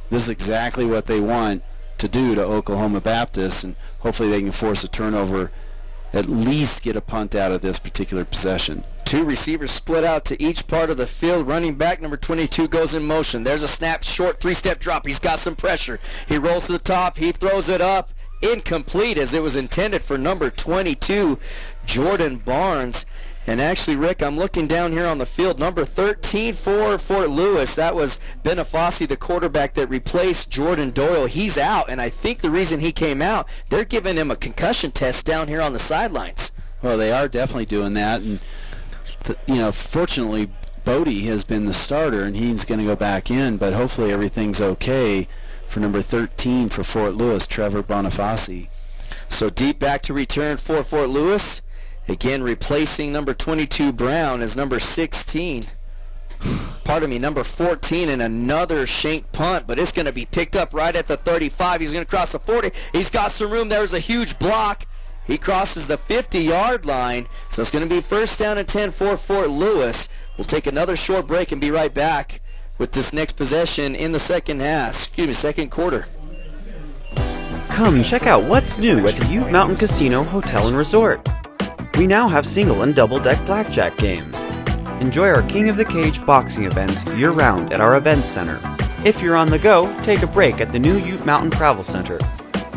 This is exactly what they want to do to Oklahoma Baptist, and hopefully they can force a turnover, at least get a punt out of this particular possession. 2 receivers split out to each part of the field. Running back number 22 goes in motion. There's a snap, short 3-step drop. He's got some pressure. He rolls to the top. He throws it up. Incomplete, as it was intended for number 22, Jordan Barnes. And actually, Rick, I'm looking down here on the field. Number 13 for Fort Lewis, that was Benifaci, the quarterback that replaced Jordan Doyle. He's out, and I think the reason he came out, they're giving him a concussion test down here on the sidelines. Well, they are definitely doing that, and fortunately, Bodie has been the starter, and he's going to go back in, but hopefully everything's okay for number 13 for Fort Lewis, Trevor Bonifaci. So deep back to return for Fort Lewis. Again, replacing number 22 Brown as number 16. Number 14, and another shank punt, but it's going to be picked up right at the 35. He's going to cross the 40. He's got some room. There's a huge block. He crosses the 50-yard line, so it's going to be 1st down and 10 for Fort Lewis. We'll take another short break and be right back with this next possession in the second quarter. Come check out what's new at the Ute Mountain Casino Hotel and Resort. We now have single and double deck blackjack games. Enjoy our King of the Cage boxing events year-round at our events center. If you're on the go, take a break at the new Ute Mountain Travel Center.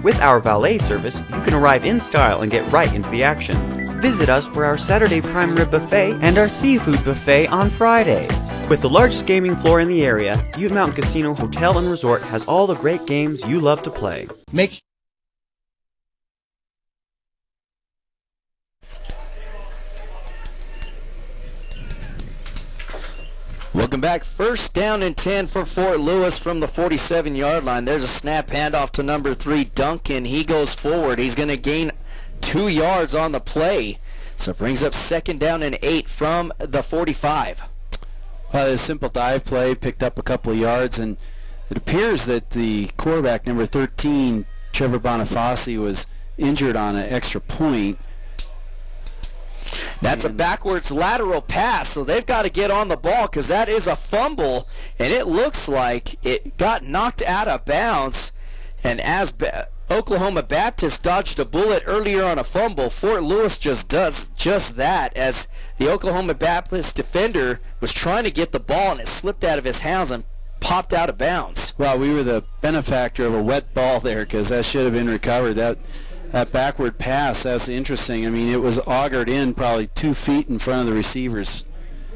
With our valet service, you can arrive in style and get right into the action. Visit us for our Saturday prime rib buffet and our seafood buffet on Fridays. With the largest gaming floor in the area, Ute Mountain Casino Hotel and Resort has all the great games you love to play. Welcome back. 1st down and 10 for Fort Lewis from the 47-yard line. There's a snap handoff to number 3, Duncan. He goes forward. He's going to gain 2 yards on the play. So it brings up 2nd down and 8 from the 45. A simple dive play, picked up a couple of yards, and it appears that the quarterback, number 13, Trevor Bonifaci, was injured on an extra point. That's a backwards lateral pass, so they've got to get on the ball because that is a fumble, and it looks like it got knocked out of bounds. And as Oklahoma Baptist dodged a bullet earlier on a fumble, Fort Lewis just does just that, as the Oklahoma Baptist defender was trying to get the ball, and it slipped out of his hands and popped out of bounds. Well, we were the benefactor of a wet ball there because that should have been recovered. That backward pass, that's interesting. I mean, it was augured in probably 2 feet in front of the receiver's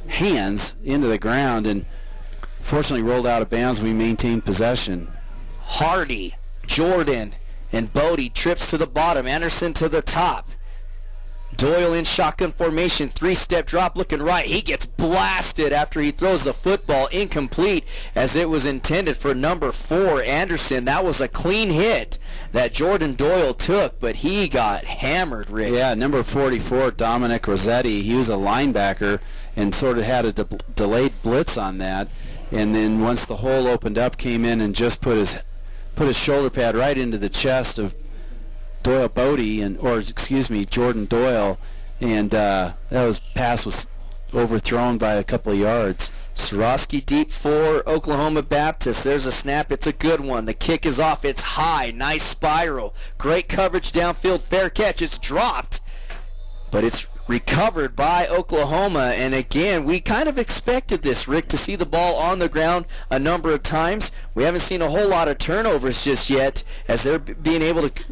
hands into the ground, and fortunately rolled out of bounds. We maintained possession. Hardy, Jordan, and Bodie trips to the bottom. Anderson to the top. Doyle in shotgun formation, 3-step drop looking right. He gets blasted after he throws the football incomplete as it was intended for number 4, Anderson. That was a clean hit that Jordan Doyle took, but he got hammered, Rick. Yeah, number 44, Dominic Rossetti, he was a linebacker and sort of had a delayed blitz on that. And then once the hole opened up, came in and just put his shoulder pad right into the chest of Doyle Bodie, Jordan Doyle, and that pass was overthrown by a couple of yards. Sorosky deep for Oklahoma Baptist. There's a snap. It's a good one. The kick is off. It's high. Nice spiral. Great coverage downfield. Fair catch. It's dropped, but it's recovered by Oklahoma. And again, we kind of expected this, Rick, to see the ball on the ground a number of times. We haven't seen a whole lot of turnovers just yet, as they're being able to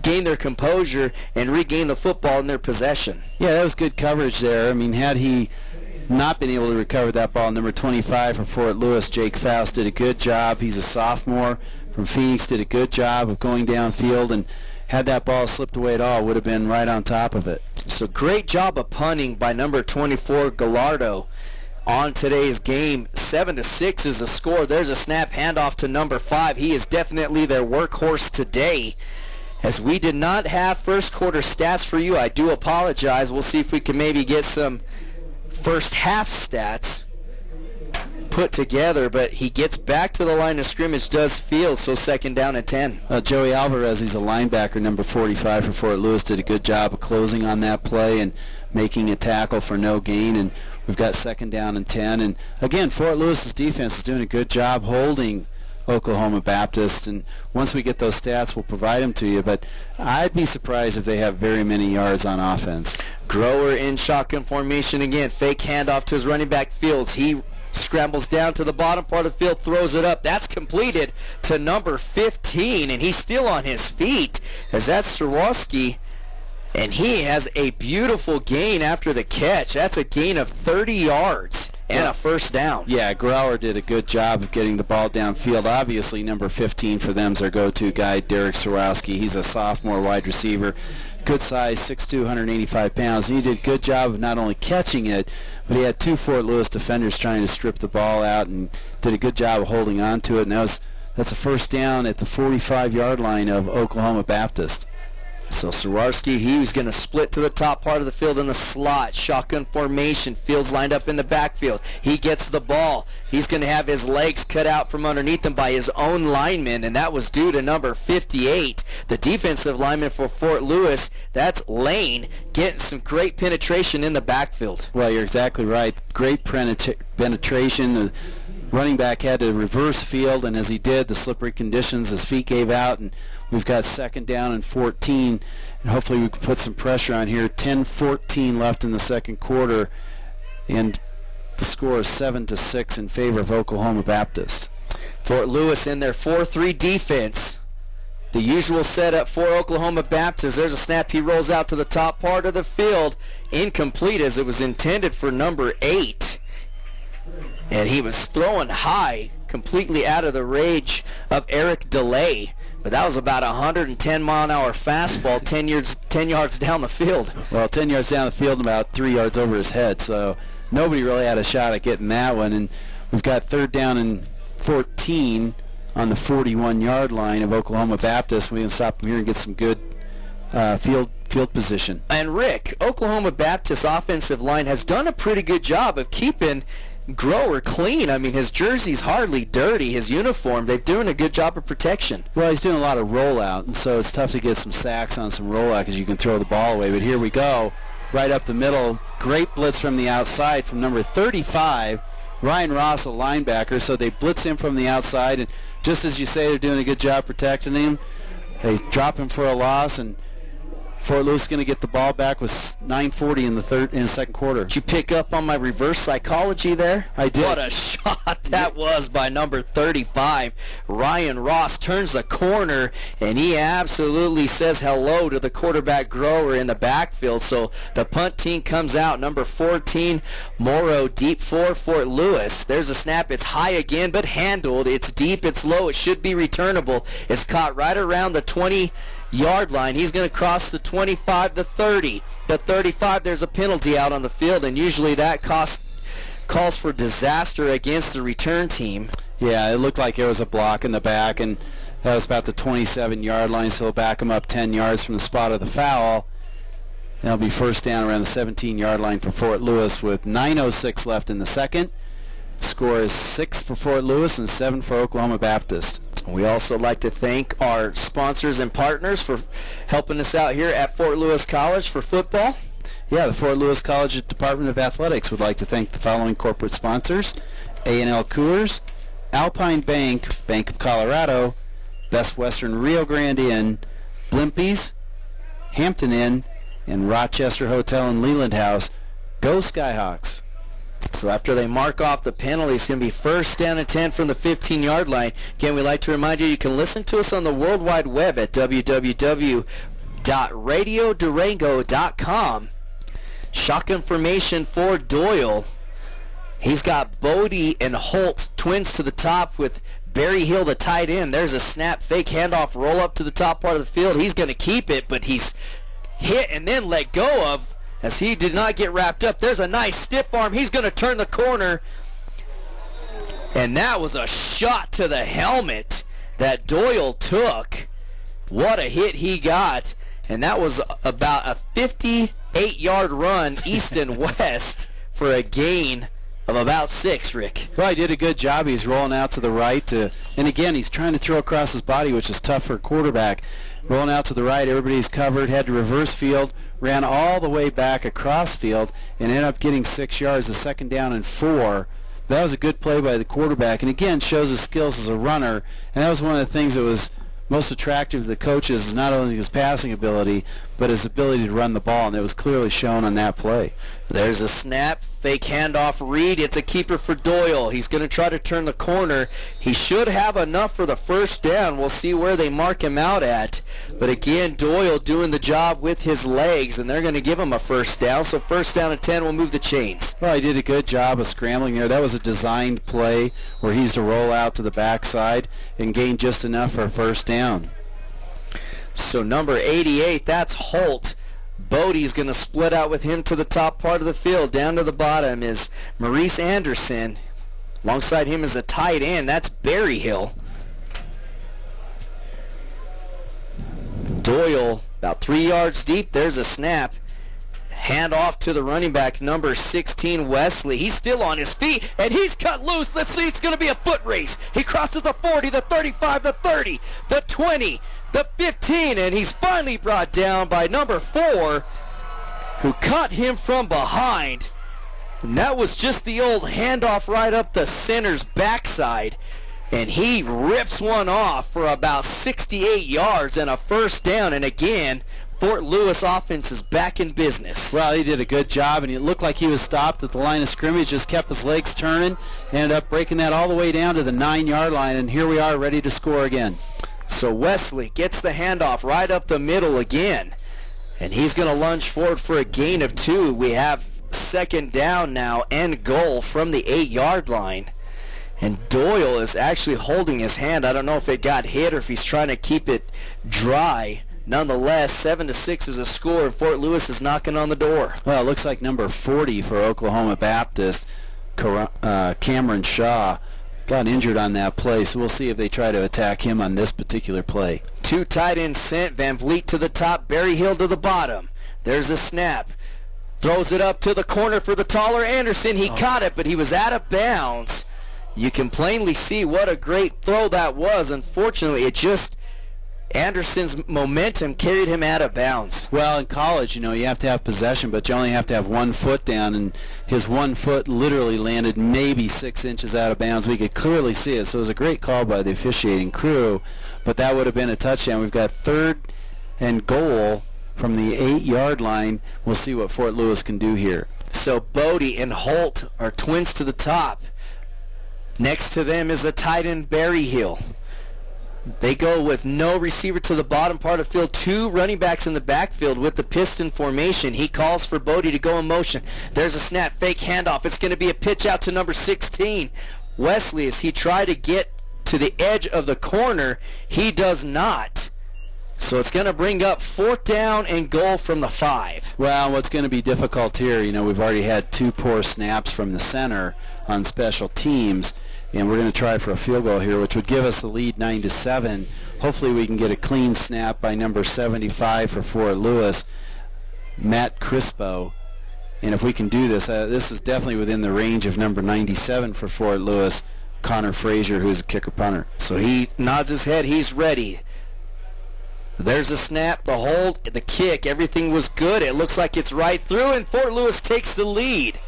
gain their composure and regain the football in their possession. Yeah, that was good coverage there. I mean, had he not been able to recover that ball, number 25 for Fort Lewis, Jake Faust, did a good job. He's a sophomore from Phoenix, did a good job of going downfield, and had that ball slipped away at all, would have been right on top of it. So great job of punting by number 24, Gallardo, on today's game. 7-6 is the score. There's a snap handoff to number 5. He is definitely their workhorse today. As we did not have first quarter stats for you, I do apologize. We'll see if we can maybe get some first half stats put together, but he gets back to the line of scrimmage, does field, so 2nd down and 10. Joey Alvarez, he's a linebacker, number 45 for Fort Lewis, did a good job of closing on that play and making a tackle for no gain, and we've got 2nd down and 10. And again, Fort Lewis's defense is doing a good job holding Oklahoma Baptist, and once we get those stats, we'll provide them to you, but I'd be surprised if they have very many yards on offense. Grower in shotgun formation again, fake handoff to his running back Fields. He scrambles down to the bottom part of the field, throws it up. That's completed to number 15, and he's still on his feet, as that's Swarovski, and he has a beautiful gain after the catch. That's a gain of 30 yards and a first down. Yeah, Grauer did a good job of getting the ball downfield. Obviously, number 15 for them is their go-to guy, Derek Swarovski. He's a sophomore wide receiver, good size, 6'2", 185 pounds. And he did a good job of not only catching it, but he had 2 Fort Lewis defenders trying to strip the ball out and did a good job of holding on to it. And that's a first down at the 45-yard line of Oklahoma Baptist. So Swarovski, he was going to split to the top part of the field in the slot. Shotgun formation. Fields lined up in the backfield. He gets the ball. He's going to have his legs cut out from underneath him by his own lineman, and that was due to number 58, the defensive lineman for Fort Lewis. That's Lane, getting some great penetration in the backfield. Well, you're exactly right. Great penetration. The running back had to reverse field, and as he did, the slippery conditions, his feet gave out, and we've got 2nd down and 14, and hopefully we can put some pressure on here. 10-14 left in the second quarter, and the score is 7-6 in favor of Oklahoma Baptist. Fort Lewis in their 4-3 defense. The usual setup for Oklahoma Baptist. There's a snap. He rolls out to the top part of the field. Incomplete, as it was intended for number 8. And he was throwing high, completely out of the range of Eric DeLay. But that was about a 110-mile-an-hour fastball 10 yards down the field. Well, 10 yards down the field and about 3 yards over his head. So nobody really had a shot at getting that one. And we've got 3rd down and 14 on the 41-yard line of Oklahoma Baptist. We can stop them here and get some good field position. And Rick, Oklahoma Baptist offensive line has done a pretty good job of keeping Grower clean. I mean, his jersey's hardly dirty. His uniform, they're doing a good job of protection. Well, he's doing a lot of rollout, and so it's tough to get some sacks on some rollout because you can throw the ball away. But here we go, right up the middle. Great blitz from the outside from number 35, Ryan Ross, a linebacker. So they blitz him from the outside, and just as you say, they're doing a good job protecting him. They drop him for a loss, and Fort Lewis is going to get the ball back with 9:40 in the second quarter. Did you pick up on my reverse psychology there? I did. What a shot that was by number 35. Ryan Ross turns the corner, and he absolutely says hello to the quarterback Grower in the backfield. So the punt team comes out. Number 14, Morrow, deep for Fort Lewis. There's a snap. It's high again, but handled. It's deep. It's low. It should be returnable. It's caught right around the 20-yard line. He's going to cross the 25 to 30. The 35, there's a penalty out on the field, and usually that calls for disaster against the return team. Yeah, it looked like there was a block in the back, and that was about the 27-yard line, so they'll back him up 10 yards from the spot of the foul. That'll be first down around the 17-yard line for Fort Lewis with 9:06 left in the second. Score is 6 for Fort Lewis and 7 for Oklahoma Baptist. We also like to thank our sponsors and partners for helping us out here at Fort Lewis College for football. Yeah, the Fort Lewis College Department of Athletics would like to thank the following corporate sponsors: A&L Coolers, Alpine Bank, Bank of Colorado, Best Western Rio Grande Inn, Blimpies, Hampton Inn, and Rochester Hotel and Leland House. Go Skyhawks. So after they mark off the penalty, it's going to be first down and 10 from the 15-yard line. Again, we'd like to remind you can listen to us on the World Wide Web at www.radiodurango.com. Shotgun formation for Doyle. He's got Bodie and Holt, twins to the top with Barry Hill, the tight end. There's a snap, fake handoff, roll up to the top part of the field. He's going to keep it, but he's hit and then let go of as he did not get wrapped up. There's a nice stiff arm. He's going to turn the corner. And that was a shot to the helmet that Doyle took. What a hit he got. And that was about a 58-yard run east and west for a gain of about 6, Rick. Well, he did a good job. He's rolling out to the right. And again, he's trying to throw across his body, which is tough for a quarterback. Rolling out to the right, everybody's covered, had to reverse field, ran all the way back across field, and ended up getting 6 yards, a second down and 4. That was a good play by the quarterback, and again, shows his skills as a runner. And that was one of the things that was most attractive to the coaches, is not only his passing ability, but his ability to run the ball, and it was clearly shown on that play. There's a snap, fake handoff, Reed. It's a keeper for Doyle. He's going to try to turn the corner. He should have enough for the first down. We'll see where they mark him out at. But again, Doyle doing the job with his legs, and they're going to give him a first down. So first down and 10 will move the chains. Well, he did a good job of scrambling there. That was a designed play where he's to roll out to the backside and gain just enough for a first down. So number 88, that's Holt. Bodie's going to split out with him to the top part of the field. Down to the bottom is Maurice Anderson. Alongside him is the tight end. That's Barry Hill. Doyle about 3 yards deep. There's a snap. Hand off to the running back, number 16, Wesley. He's still on his feet, and he's cut loose. Let's see, it's going to be a foot race. He crosses the 40, the 35, the 30, the 20, the 15, and he's finally brought down by number 4, who caught him from behind. And that was just the old handoff right up the center's backside. And he rips one off for about 68 yards and a first down. And again, Fort Lewis offense is back in business. Well, he did a good job, and it looked like he was stopped at the line of scrimmage, just kept his legs turning, ended up breaking that all the way down to the 9-yard line, and here we are ready to score again. So Wesley gets the handoff right up the middle again, and he's going to lunge forward for a gain of 2. We have second down now and goal from the 8-yard line. And Doyle is actually holding his hand. I don't know if it got hit or if he's trying to keep it dry. Nonetheless, 7-6 is a score, and Fort Lewis is knocking on the door. Well, it looks like number 40 for Oklahoma Baptist, Cameron Shaw, got injured on that play, so we'll see if they try to attack him on this particular play. 2 tight ends sent, Van Vliet to the top, Barry Hill to the bottom. There's a snap. Throws it up to the corner for the taller Anderson. He caught it, but he was out of bounds. You can plainly see what a great throw that was. Unfortunately, Anderson's momentum carried him out of bounds. Well, in college, you have to have possession, but you only have to have 1 foot down, and his 1 foot literally landed maybe 6 inches out of bounds. We could clearly see it, so it was a great call by the officiating crew, but that would have been a touchdown. We've got 3rd and goal from the 8-yard line. We'll see what Fort Lewis can do here. So Bodie and Holt are twins to the top. Next to them is the tight end Barry Hill. They go with no receiver to the bottom part of the field. 2 running backs in the backfield with the piston formation. He calls for Bodie to go in motion. There's a snap, fake handoff. It's going to be a pitch out to number 16, Wesley, as he tried to get to the edge of the corner. He does not. So it's going to bring up 4th down and goal from the 5. Well, what's going to be difficult here, we've already had 2 poor snaps from the center on special teams, and we're going to try for a field goal here, which would give us the lead 9-7. Hopefully we can get a clean snap by number 75 for Fort Lewis, Matt Crispo. And if we can do this, this is definitely within the range of number 97 for Fort Lewis, Connor Frazier, who's a kicker punter. So he nods his head. He's ready. There's a snap, the hold, the kick. Everything was good. It looks like it's right through, and Fort Lewis takes the lead.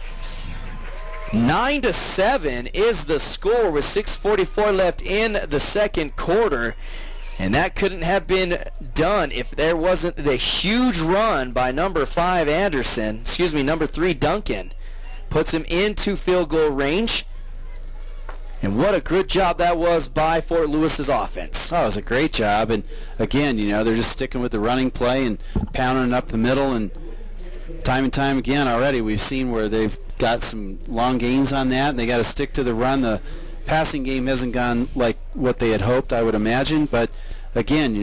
9-7 is the score with 6:44 left in the second quarter. And that couldn't have been done if there wasn't the huge run by number 5 Anderson, number 3 Duncan. Puts him into field goal range. And what a good job that was by Fort Lewis's offense. Oh, it was a great job. And again, they're just sticking with the running play and pounding it up the middle. And time again already, we've seen where they've got some long gains on that, and they got to stick to the run. The passing game hasn't gone like what they had hoped, I would imagine. But again,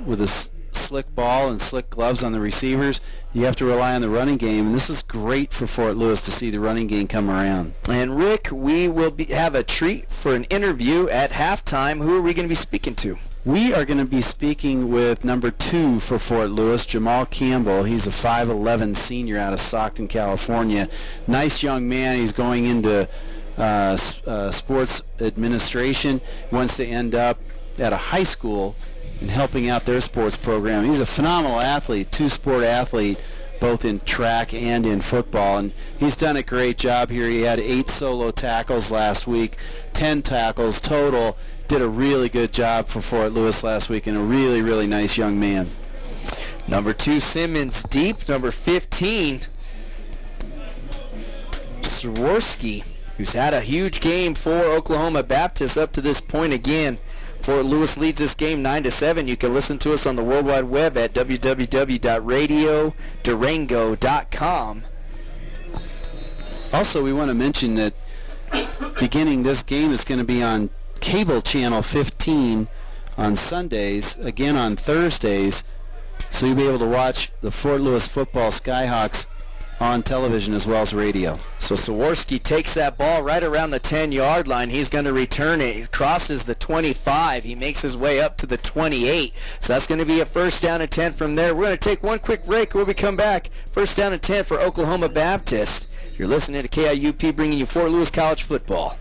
with a slick ball and slick gloves on the receivers, you have to rely on the running game, and this is great for Fort Lewis to see the running game come around. And Rick, we will have a treat for an interview at halftime. Who are we going to be speaking to? We are going to be speaking with number 2 for Fort Lewis, Jamal Campbell. He's a 5'11 senior out of Stockton, California. Nice young man. He's going into sports administration. Wants to end up at a high school and helping out their sports program. He's a phenomenal athlete, 2-sport athlete, both in track and in football, and he's done a great job here. He had 8 solo tackles last week, 10 tackles total. Did a really good job for Fort Lewis last week, and a really, really nice young man. Number 2 Simmons deep, number 15 Swarovski, who's had a huge game for Oklahoma Baptist up to this point. Again, Fort Lewis leads this game 9-7. You can listen to us on the World Wide Web at www.radiodurango.com. Also, we want to mention that beginning this game is going to be on cable channel 15 on Sundays, again on Thursdays, so you'll be able to watch the Fort Lewis football Skyhawks on television as well as radio. So Swarovski takes that ball right around the 10-yard line. He's going to return it. He crosses the 25. He makes his way up to the 28. So that's going to be a 1st down and 10 from there. We're going to take one quick break. When we come back, 1st down and 10 for Oklahoma Baptist. You're listening to KIUP bringing you Fort Lewis College football.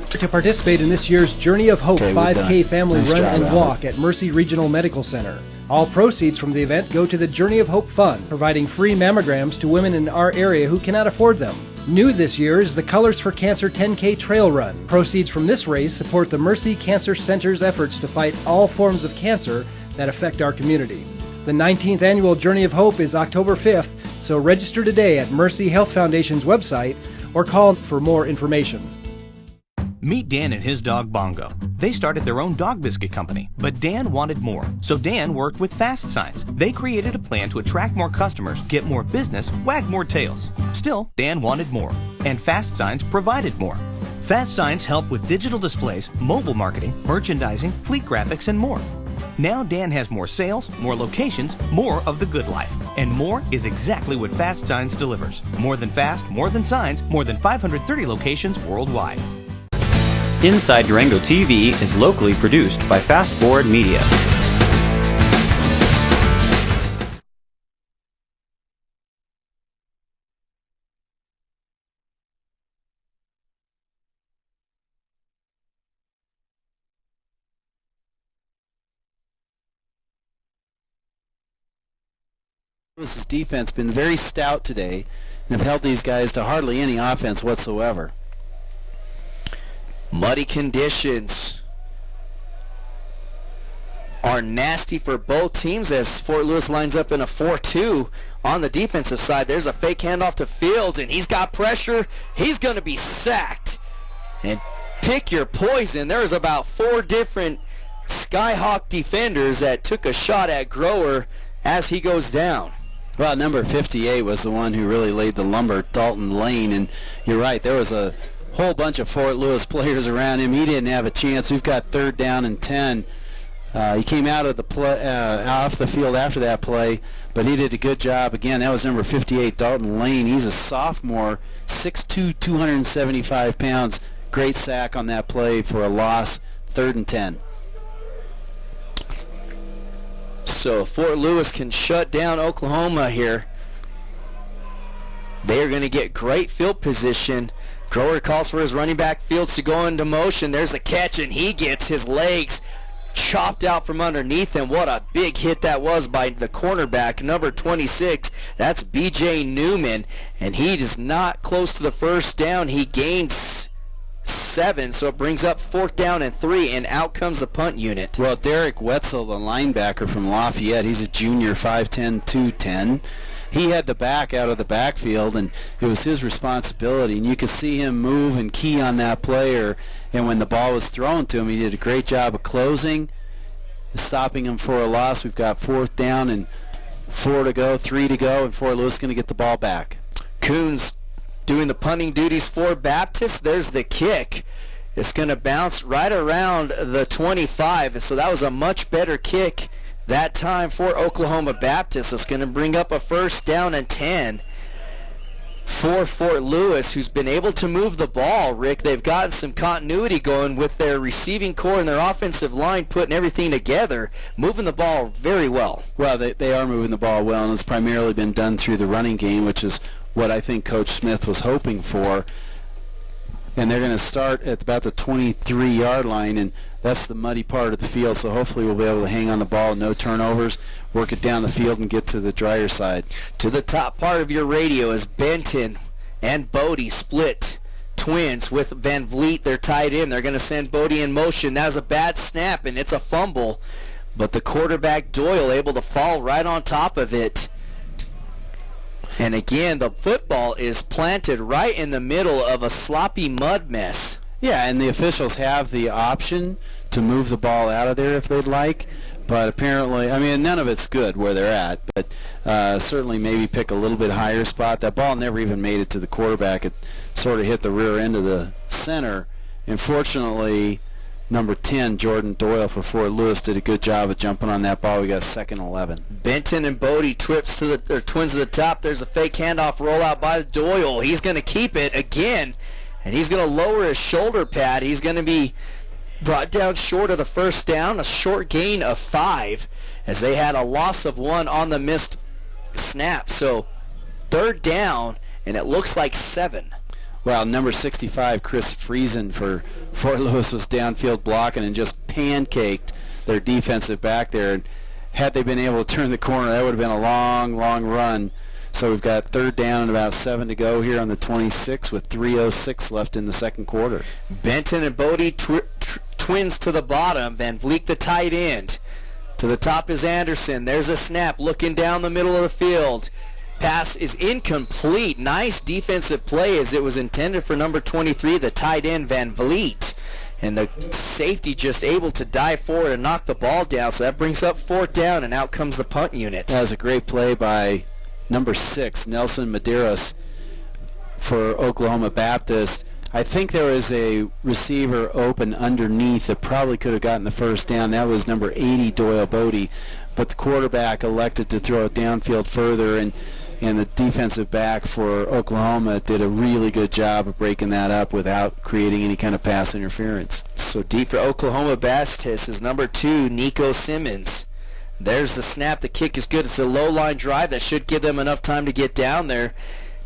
To participate in this year's Journey of Hope 5K family run and walk at Mercy Regional Medical Center. All proceeds from the event go to the Journey of Hope Fund, providing free mammograms to women in our area who cannot afford them. New this year is the Colors for Cancer 10K Trail Run. Proceeds from this race support the Mercy Cancer Center's efforts to fight all forms of cancer that affect our community. The 19th annual Journey of Hope is October 5th, so register today at Mercy Health Foundation's website or call for more information. Meet Dan and his dog Bongo. They started their own dog biscuit company, but Dan wanted more. So Dan worked with Fast Signs. They created a plan to attract more customers, get more business, wag more tails. Still, Dan wanted more, and Fast Signs provided more. Fast Signs help with digital displays, mobile marketing, merchandising, fleet graphics, and more. Now Dan has more sales, more locations, more of the good life. And more is exactly what Fast Signs delivers. More than fast, more than signs, more than 530 locations worldwide. Inside Durango TV is locally produced by Fast Forward Media. Lewis's defense been very stout today and have held these guys to hardly any offense whatsoever. Muddy conditions are nasty for both teams as Fort Lewis lines up in a 4-2 on the defensive side. There's a fake handoff to Fields, and he's got pressure. He's going to be sacked. And pick your poison. There's about 4 different Skyhawk defenders that took a shot at Grower as he goes down. Well, number 58 was the one who really laid the lumber, Dalton Lane, and you're right, there was a whole bunch of Fort Lewis players around him. He didn't have a chance. We've got 3rd down and 10. He came out of the off the field after that play, but he did a good job. Again, that was number 58, Dalton Lane. He's a sophomore, 6'2", 275 pounds. Great sack on that play for a loss, 3rd and 10. So Fort Lewis can shut down Oklahoma here. They are going to get great field position. Grower calls for his running back Fields to go into motion. There's the catch, and he gets his legs chopped out from underneath him. What a big hit that was by the cornerback, number 26. That's B.J. Newman, and he is not close to the 1st down. He gains 7, so it brings up 4th down and 3, and out comes the punt unit. Well, Derek Wetzel, the linebacker from Lafayette, he's a junior, 5'10", 210. He had the back out of the backfield, and it was his responsibility. And you could see him move and key on that player. And when the ball was thrown to him, he did a great job of closing, stopping him for a loss. We've got 4th down and 4 to go, 3 to go, and Fort Lewis going to get the ball back. Coons doing the punting duties for Baptist. There's the kick. It's going to bounce right around the 25, so that was a much better kick that time for Oklahoma Baptist. It's going to bring up a 1st down and 10 for Fort Lewis, who's been able to move the ball, Rick. They've gotten some continuity going with their receiving core and their offensive line, putting everything together, moving the ball very well. Well, they are moving the ball well, and it's primarily been done through the running game, which is what I think Coach Smith was hoping for. And they're going to start at about the 23-yard line, and that's the muddy part of the field, so hopefully we'll be able to hang on the ball, no turnovers, work it down the field, and get to the drier side. To the top part of your radio is Benton and Bodie split twins with Van Vliet. They're tied in. They're going to send Bodie in motion. That was a bad snap, and it's a fumble, but the quarterback Doyle able to fall right on top of it. And again, the football is planted right in the middle of a sloppy mud mess. Yeah, and the officials have the option to move the ball out of there if they'd like, but apparently, I mean, none of it's good where they're at, but certainly maybe pick a little bit higher spot. That ball never even made it to the quarterback. It sort of hit the rear end of the center. Unfortunately, number 10, Jordan Doyle for Fort Lewis, did a good job of jumping on that ball. We got 2nd and 11. Benton and Bodie twins to the top. There's a fake handoff rollout by Doyle. He's going to keep it again, and he's going to lower his shoulder pad. He's going to be brought down short of the 1st down, a short gain of 5, as they had a loss of 1 on the missed snap. So 3rd down, and it looks like 7. Well, number 65, Chris Friesen for Fort Lewis, was downfield blocking and just pancaked their defensive back there. And had they been able to turn the corner, that would have been a long, long run. So we've got 3rd down and about 7 to go here on the 26 with 3:06 left in the 2nd quarter. Benton and Bodie twins to the bottom. Van Vliet the tight end. To the top is Anderson. There's a snap looking down the middle of the field. Pass is incomplete. Nice defensive play as it was intended for number 23, the tight end Van Vliet. And the safety just able to dive forward and knock the ball down. So that brings up 4th down, and out comes the punt unit. That was a great play by number 6, Nelson Medeiros for Oklahoma Baptist. I think there was a receiver open underneath that probably could have gotten the 1st down. That was number 80, Doyle Bodie. But the quarterback elected to throw it downfield further, and the defensive back for Oklahoma did a really good job of breaking that up without creating any kind of pass interference. So deep for Oklahoma Baptist is number 2, Nico Simmons. There's the snap. The kick is good. It's a low-line drive that should give them enough time to get down there.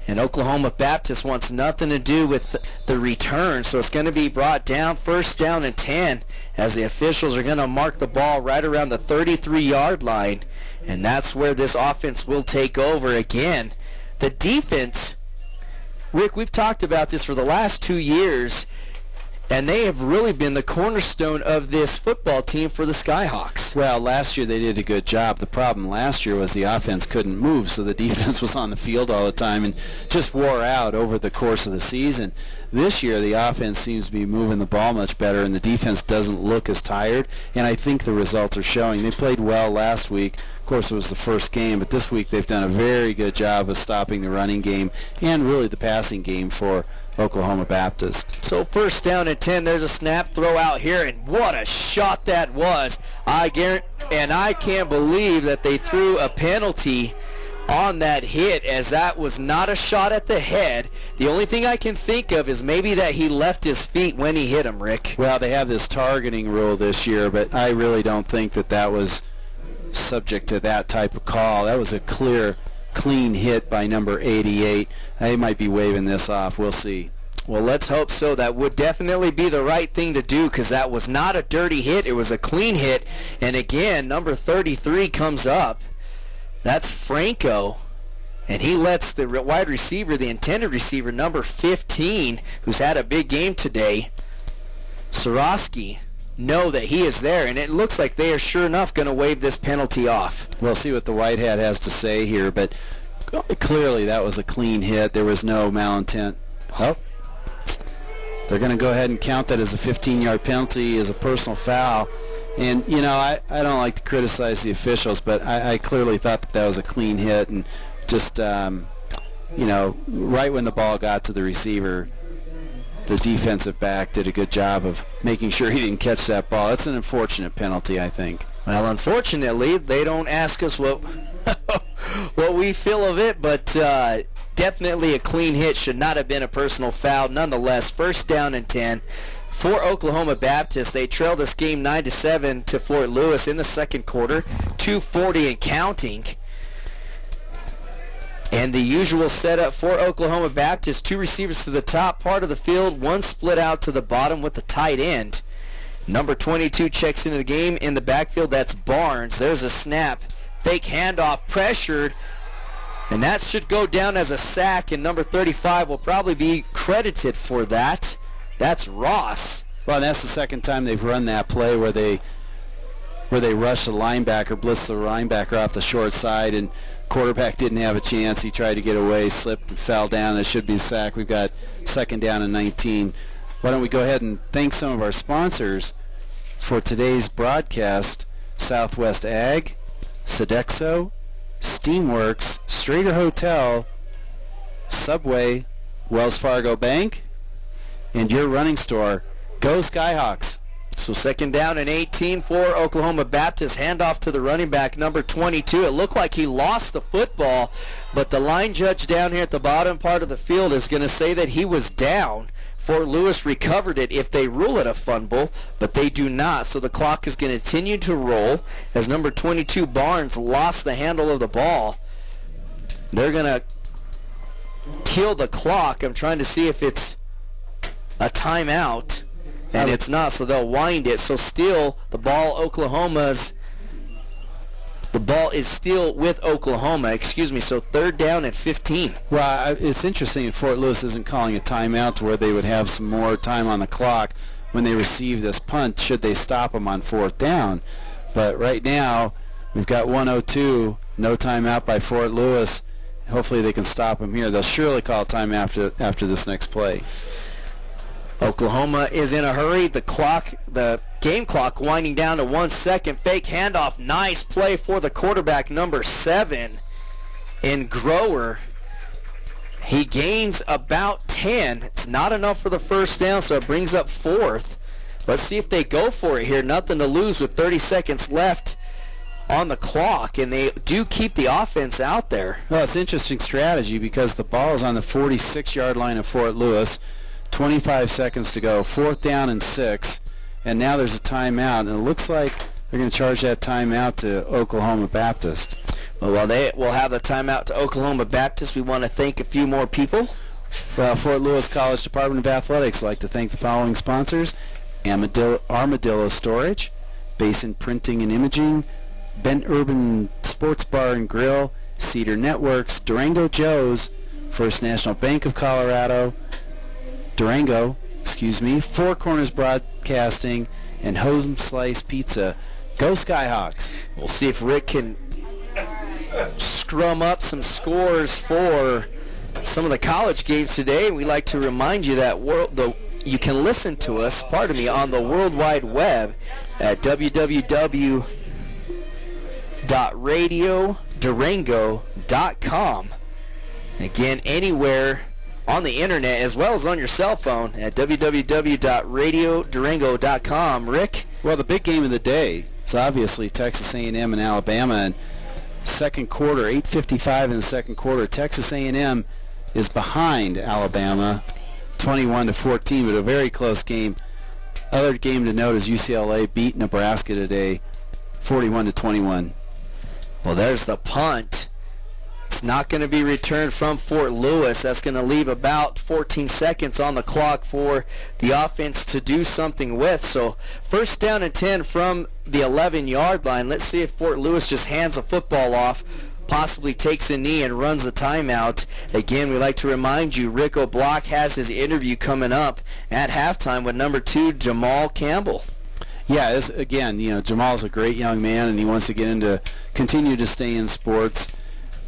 And Oklahoma Baptist wants nothing to do with the return, so it's going to be brought down, 1st down and 10, as the officials are going to mark the ball right around the 33-yard line. And that's where this offense will take over again. The defense, Rick, we've talked about this for the last 2 years, and they have really been the cornerstone of this football team for the Skyhawks. Well, last year they did a good job. The problem last year was the offense couldn't move, so the defense was on the field all the time and just wore out over the course of the season. This year the offense seems to be moving the ball much better, and the defense doesn't look as tired, and I think the results are showing. They played well last week. Of course, it was the first game, but this week they've done a very good job of stopping the running game and really the passing game for Oklahoma Baptist. So 1st down and 10, there's a snap throw out here, and what a shot that was. I can't believe that they threw a penalty on that hit, as that was not a shot at the head. The only thing I can think of is maybe that he left his feet when he hit him, Rick. Well, they have this targeting rule this year, but I really don't think that was subject to that type of call. That was a clean hit by number 88. They might be waving this off. We'll see. Well, let's hope so. That would definitely be the right thing to do, because that was not a dirty hit. It was a clean hit. And again, number 33 comes up. That's Franco. And he lets the wide receiver, the intended receiver, number 15, who's had a big game today, Sorosky, know that he is there. And it looks like they are sure enough going to waive this penalty off. We'll see what the white hat has to say here, but clearly that was a clean hit. There was no malintent. Oh. They're going to go ahead and count that as a 15-yard penalty, as a personal foul. And, you know, I don't like to criticize the officials, but I clearly thought that was a clean hit. And just, you know, right when the ball got to the receiver, the defensive back did a good job of making sure he didn't catch that ball. That's an unfortunate penalty, I think. Well, unfortunately, they don't ask us what what we feel of it, but definitely a clean hit. Should not have been a personal foul. Nonetheless, first down and 10 for Oklahoma Baptist. They trail this game 9-7 to Fort Lewis in the second quarter, 2:40 and counting. And the usual setup for Oklahoma Baptist, two receivers to the top part of the field, one split out to the bottom with the tight end. Number 22 checks into the game in the backfield. That's Barnes. There's a snap. Fake handoff, pressured. And that should go down as a sack, and number 35 will probably be credited for that. That's Ross. Well, that's the second time they've run that play where they rush the linebacker, blitz the linebacker off the short side, and quarterback didn't have a chance. He tried to get away, slipped and fell down. That should be a sack. We've got second down and 19. Why don't we go ahead and thank some of our sponsors for today's broadcast: Southwest Ag, Sodexo, Steamworks, Strader Hotel, Subway, Wells Fargo Bank, and your running store. Go Skyhawks. So second down and 18 for Oklahoma Baptist. Handoff to the running back, number 22. It looked like he lost the football, but the line judge down here at the bottom part of the field is going to say that he was down. Fort Lewis recovered it if they rule it a fumble, but they do not. So the clock is going to continue to roll as number 22 Barnes lost the handle of the ball. They're going to kill the clock. I'm trying to see if it's a timeout, and it's not, so they'll wind it. So still the ball is still with Oklahoma, so third down and 15. Well, it's interesting that Fort Lewis isn't calling a timeout to where they would have some more time on the clock when they receive this punt, should they stop them on fourth down. But right now, we've got 1:02, no timeout by Fort Lewis. Hopefully they can stop them here. They'll surely call a time after this next play. Oklahoma is in a hurry. The game clock winding down to 1 second. Fake handoff. Nice play for the quarterback, number 7, in Grower. He gains about 10. It's not enough for the first down, so it brings up fourth. Let's see if they go for it here. Nothing to lose with 30 seconds left on the clock, and they do keep the offense out there. Well, it's an interesting strategy because the ball is on the 46-yard line of Fort Lewis. 25 seconds to go, fourth down and 6, and now there's a timeout, and it looks like they're going to charge that timeout to Oklahoma Baptist. Well, they will have the timeout to Oklahoma Baptist. We want to thank a few more people. Well, Fort Lewis College Department of Athletics would like to thank the following sponsors: Armadillo Storage, Basin Printing and Imaging, Bent Urban Sports Bar and Grill, Cedar Networks, Durango Joe's, First National Bank of Colorado, Four Corners Broadcasting, and Home Slice Pizza. Go Skyhawks. We'll see if Rick can scrum up some scores for some of the college games today. We'd like to remind you that you can listen to us, on the World Wide Web at www.radiodurango.com. Again, anywhere on the internet as well as on your cell phone at www.radiodurango.com. Rick? Well, the big game of the day is obviously Texas A&M and Alabama. And second quarter, 8:55 in the second quarter, Texas A&M is behind Alabama 21-14, but a very close game. Other game to note is UCLA beat Nebraska today 41-21. Well, there's the punt. It's not going to be returned from Fort Lewis. That's going to leave about 14 seconds on the clock for the offense to do something with. So first down and 10 from the 11-yard line. Let's see if Fort Lewis just hands the football off possibly takes a knee and runs the timeout. Again, we'd like to remind you, Rick O'Block has his interview coming up at halftime with number 2, Jamal Campbell. Yeah, again, Jamal's a great young man, and he wants to continue to stay in sports.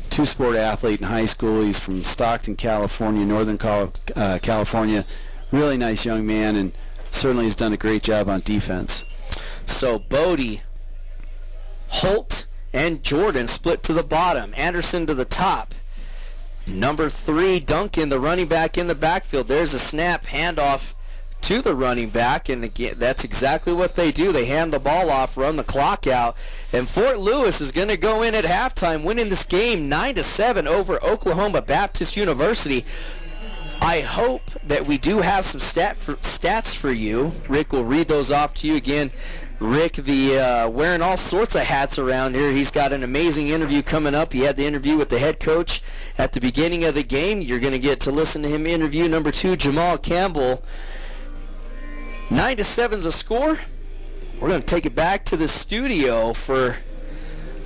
Two-sport athlete in high school. He's from Stockton, California, Northern California. Really nice young man, and certainly has done a great job on defense. So Bodie, Holt, and Jordan split to the bottom. Anderson to the top. Number 3, Duncan, the running back in the backfield. There's a snap, handoff to the running back, and again, that's exactly what they do. They hand the ball off, run the clock out, and Fort Lewis is going to go in at halftime, winning this game 9-7 over Oklahoma Baptist University. I hope that we do have some stats for you. Rick will read those off to you again. Rick, wearing all sorts of hats around here. He's got an amazing interview coming up. He had the interview with the head coach at the beginning of the game. You're going to get to listen to him interview number 2, Jamal Campbell. 9-7 is a score. We're going to take it back to the studio for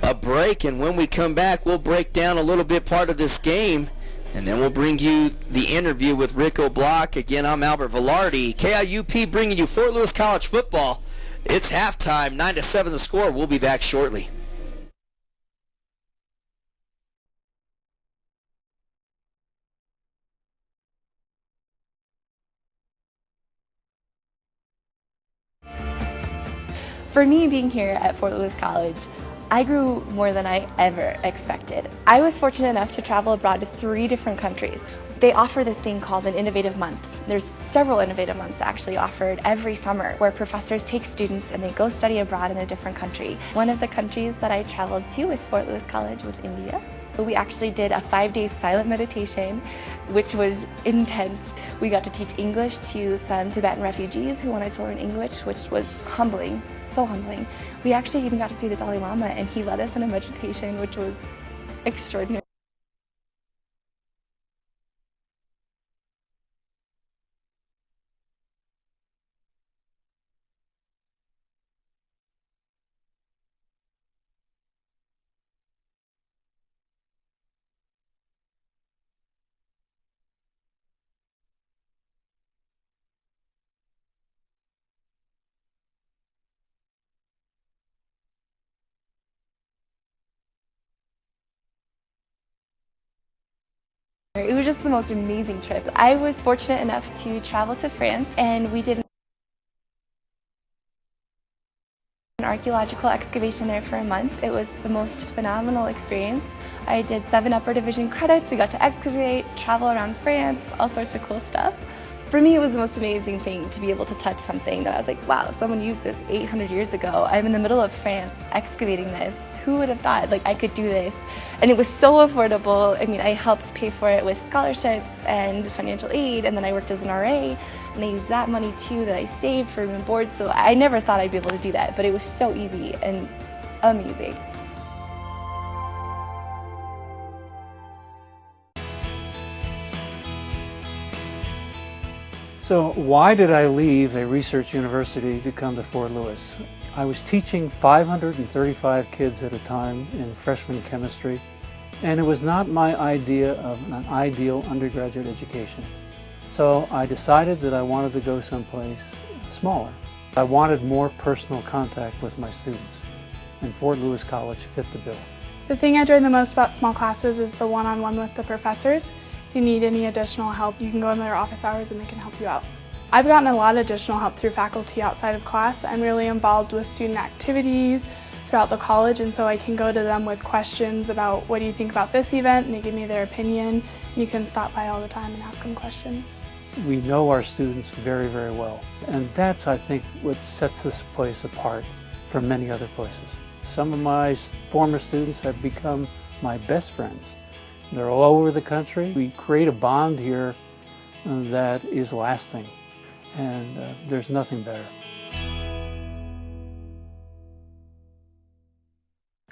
a break, and when we come back, we'll break down a little bit part of this game, and then we'll bring you the interview with Rick O'Block. Again, I'm Albert Velarde. KIUP bringing you Fort Lewis College football. It's halftime, 9-7 the score. We'll be back shortly. For me, being here at Fort Lewis College, I grew more than I ever expected. I was fortunate enough to travel abroad to 3 different countries. They offer this thing called an Innovative Month. There's several Innovative Months actually offered every summer where professors take students and they go study abroad in a different country. One of the countries that I traveled to with Fort Lewis College was India. We actually did a 5-day silent meditation, which was intense. We got to teach English to some Tibetan refugees who wanted to learn English, which was humbling, so humbling. We actually even got to see the Dalai Lama, and he led us in a meditation, which was extraordinary. It was just the most amazing trip. I was fortunate enough to travel to France, and we did an archaeological excavation there for a month. It was the most phenomenal experience. I did 7 upper division credits. We got to excavate, travel around France, all sorts of cool stuff. For me, it was the most amazing thing to be able to touch something that I was like, wow, someone used this 800 years ago. I'm in the middle of France excavating this. Who would have thought I could do this? And it was so affordable. I mean, I helped pay for it with scholarships and financial aid, and then I worked as an RA, and I used that money too that I saved for room and board. So I never thought I'd be able to do that, but it was so easy and amazing. So why did I leave a research university to come to Fort Lewis? I was teaching 535 kids at a time in freshman chemistry, and it was not my idea of an ideal undergraduate education. So I decided that I wanted to go someplace smaller. I wanted more personal contact with my students, and Fort Lewis College fit the bill. The thing I enjoy the most about small classes is the one-on-one with the professors. If you need any additional help, you can go in their office hours and they can help you out. I've gotten a lot of additional help through faculty outside of class. I'm really involved with student activities throughout the college, and so I can go to them with questions about what do you think about this event, and they give me their opinion. And you can stop by all the time and ask them questions. We know our students very, very well, and that's, I think, what sets this place apart from many other places. Some of my former students have become my best friends. They're all over the country. We create a bond here that is lasting, and there's nothing better.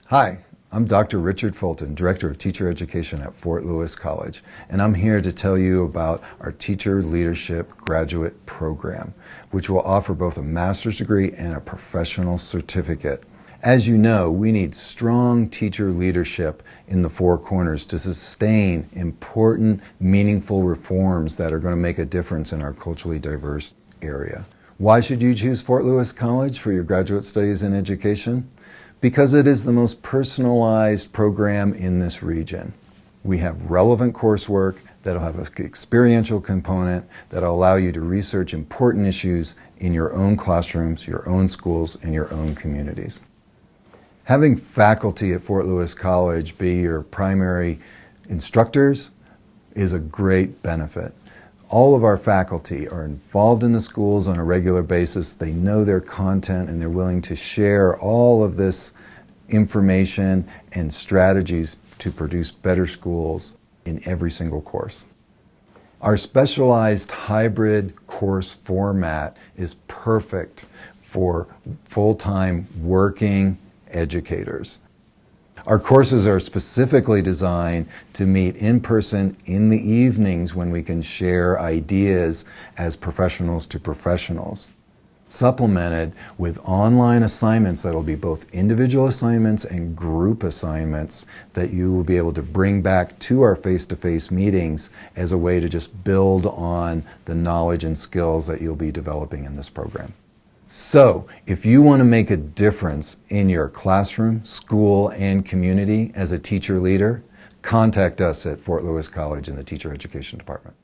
Hi, I'm Dr. Richard Fulton, Director of Teacher Education at Fort Lewis College, and I'm here to tell you about our Teacher Leadership Graduate Program, which will offer both a master's degree and a professional certificate. As you know, we need strong teacher leadership in the Four Corners to sustain important, meaningful reforms that are going to make a difference in our culturally diverse area. Why should you choose Fort Lewis College for your graduate studies in education? Because it is the most personalized program in this region. We have relevant coursework that'll have an experiential component that'll allow you to research important issues in your own classrooms, your own schools, and your own communities. Having faculty at Fort Lewis College be your primary instructors is a great benefit. All of our faculty are involved in the schools on a regular basis. They know their content and they're willing to share all of this information and strategies to produce better schools in every single course. Our specialized hybrid course format is perfect for full-time working educators. Our courses are specifically designed to meet in person in the evenings when we can share ideas as professionals to professionals, supplemented with online assignments that will be both individual assignments and group assignments that you will be able to bring back to our face-to-face meetings as a way to just build on the knowledge and skills that you'll be developing in this program. So, if you want to make a difference in your classroom, school, and community as a teacher leader, contact us at Fort Lewis College in the Teacher Education Department.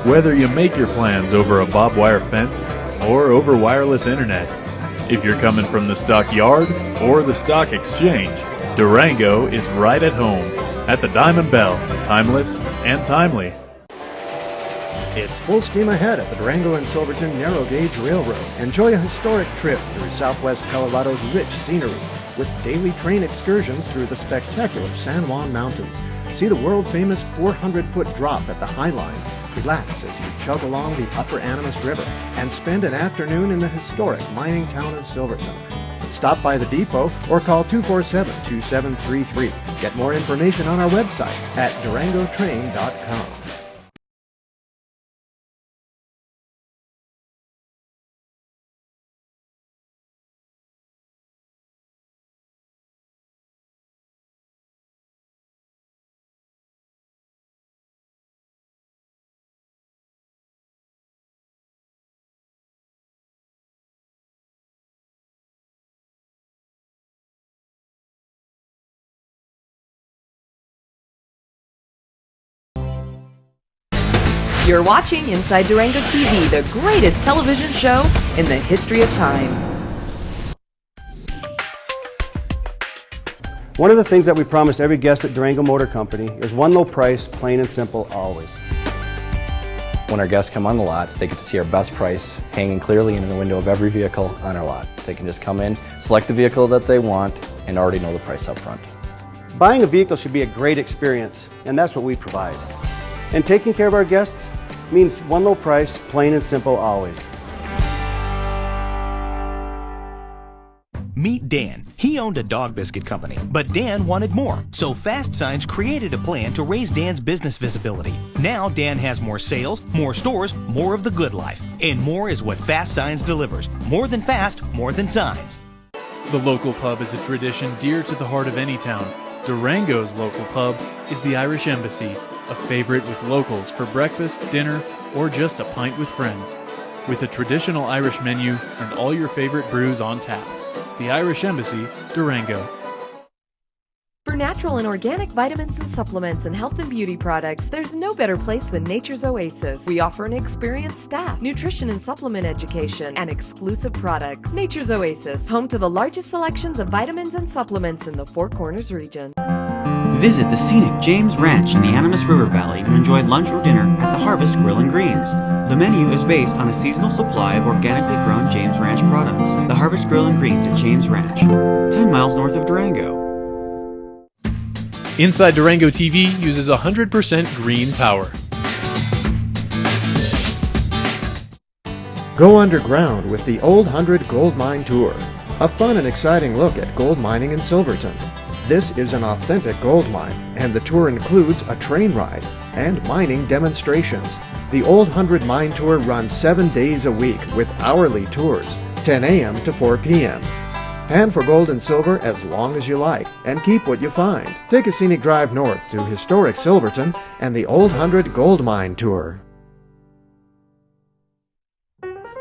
Whether you make your plans over a barbed wire fence or over wireless internet, if you're coming from the stockyard or the stock exchange, Durango is right at home at the Diamond Bell, timeless and timely. It's full steam ahead at the Durango and Silverton Narrow Gauge Railroad. Enjoy a historic trip through southwest Colorado's rich scenery with daily train excursions through the spectacular San Juan Mountains. See the world-famous 400-foot drop at the High Line. Relax as you chug along the Upper Animas River and spend an afternoon in the historic mining town of Silverton. Stop by the depot or call 247-2733. Get more information on our website at durangotrain.com. You're watching Inside Durango TV, the greatest television show in the history of time. One of the things that we promise every guest at Durango Motor Company is one low price, plain and simple, always. When our guests come on the lot, they get to see our best price hanging clearly in the window of every vehicle on our lot. They can just come in, select the vehicle that they want, and already know the price up front. Buying a vehicle should be a great experience, and that's what we provide. And taking care of our guests means one low price, plain and simple, always. Meet Dan. He owned a dog biscuit company, but Dan wanted more. So Fast Signs created a plan to raise Dan's business visibility. Now Dan has more sales, more stores, more of the good life. And more is what Fast Signs delivers. More than fast, more than signs. The local pub is a tradition dear to the heart of any town. Durango's local pub is the Irish Embassy, a favorite with locals for breakfast, dinner, or just a pint with friends. With a traditional Irish menu and all your favorite brews on tap. The Irish Embassy, Durango. For natural and organic vitamins and supplements and health and beauty products, there's no better place than Nature's Oasis. We offer an experienced staff, nutrition and supplement education, and exclusive products. Nature's Oasis, home to the largest selections of vitamins and supplements in the Four Corners region. Visit the scenic James Ranch in the Animas River Valley and enjoy lunch or dinner at the Harvest Grill and Greens. The menu is based on a seasonal supply of organically grown James Ranch products. The Harvest Grill and Greens at James Ranch, 10 miles north of Durango. Inside Durango TV uses 100% green power. Go underground with the Old 100 Gold Mine Tour, a fun and exciting look at gold mining in Silverton. This is an authentic gold mine, and the tour includes a train ride and mining demonstrations. The Old 100 Mine Tour runs 7 days a week with hourly tours, 10 a.m. to 4 p.m. Pan for gold and silver as long as you like, and keep what you find. Take a scenic drive north to historic Silverton and the Old 100 Gold Mine Tour.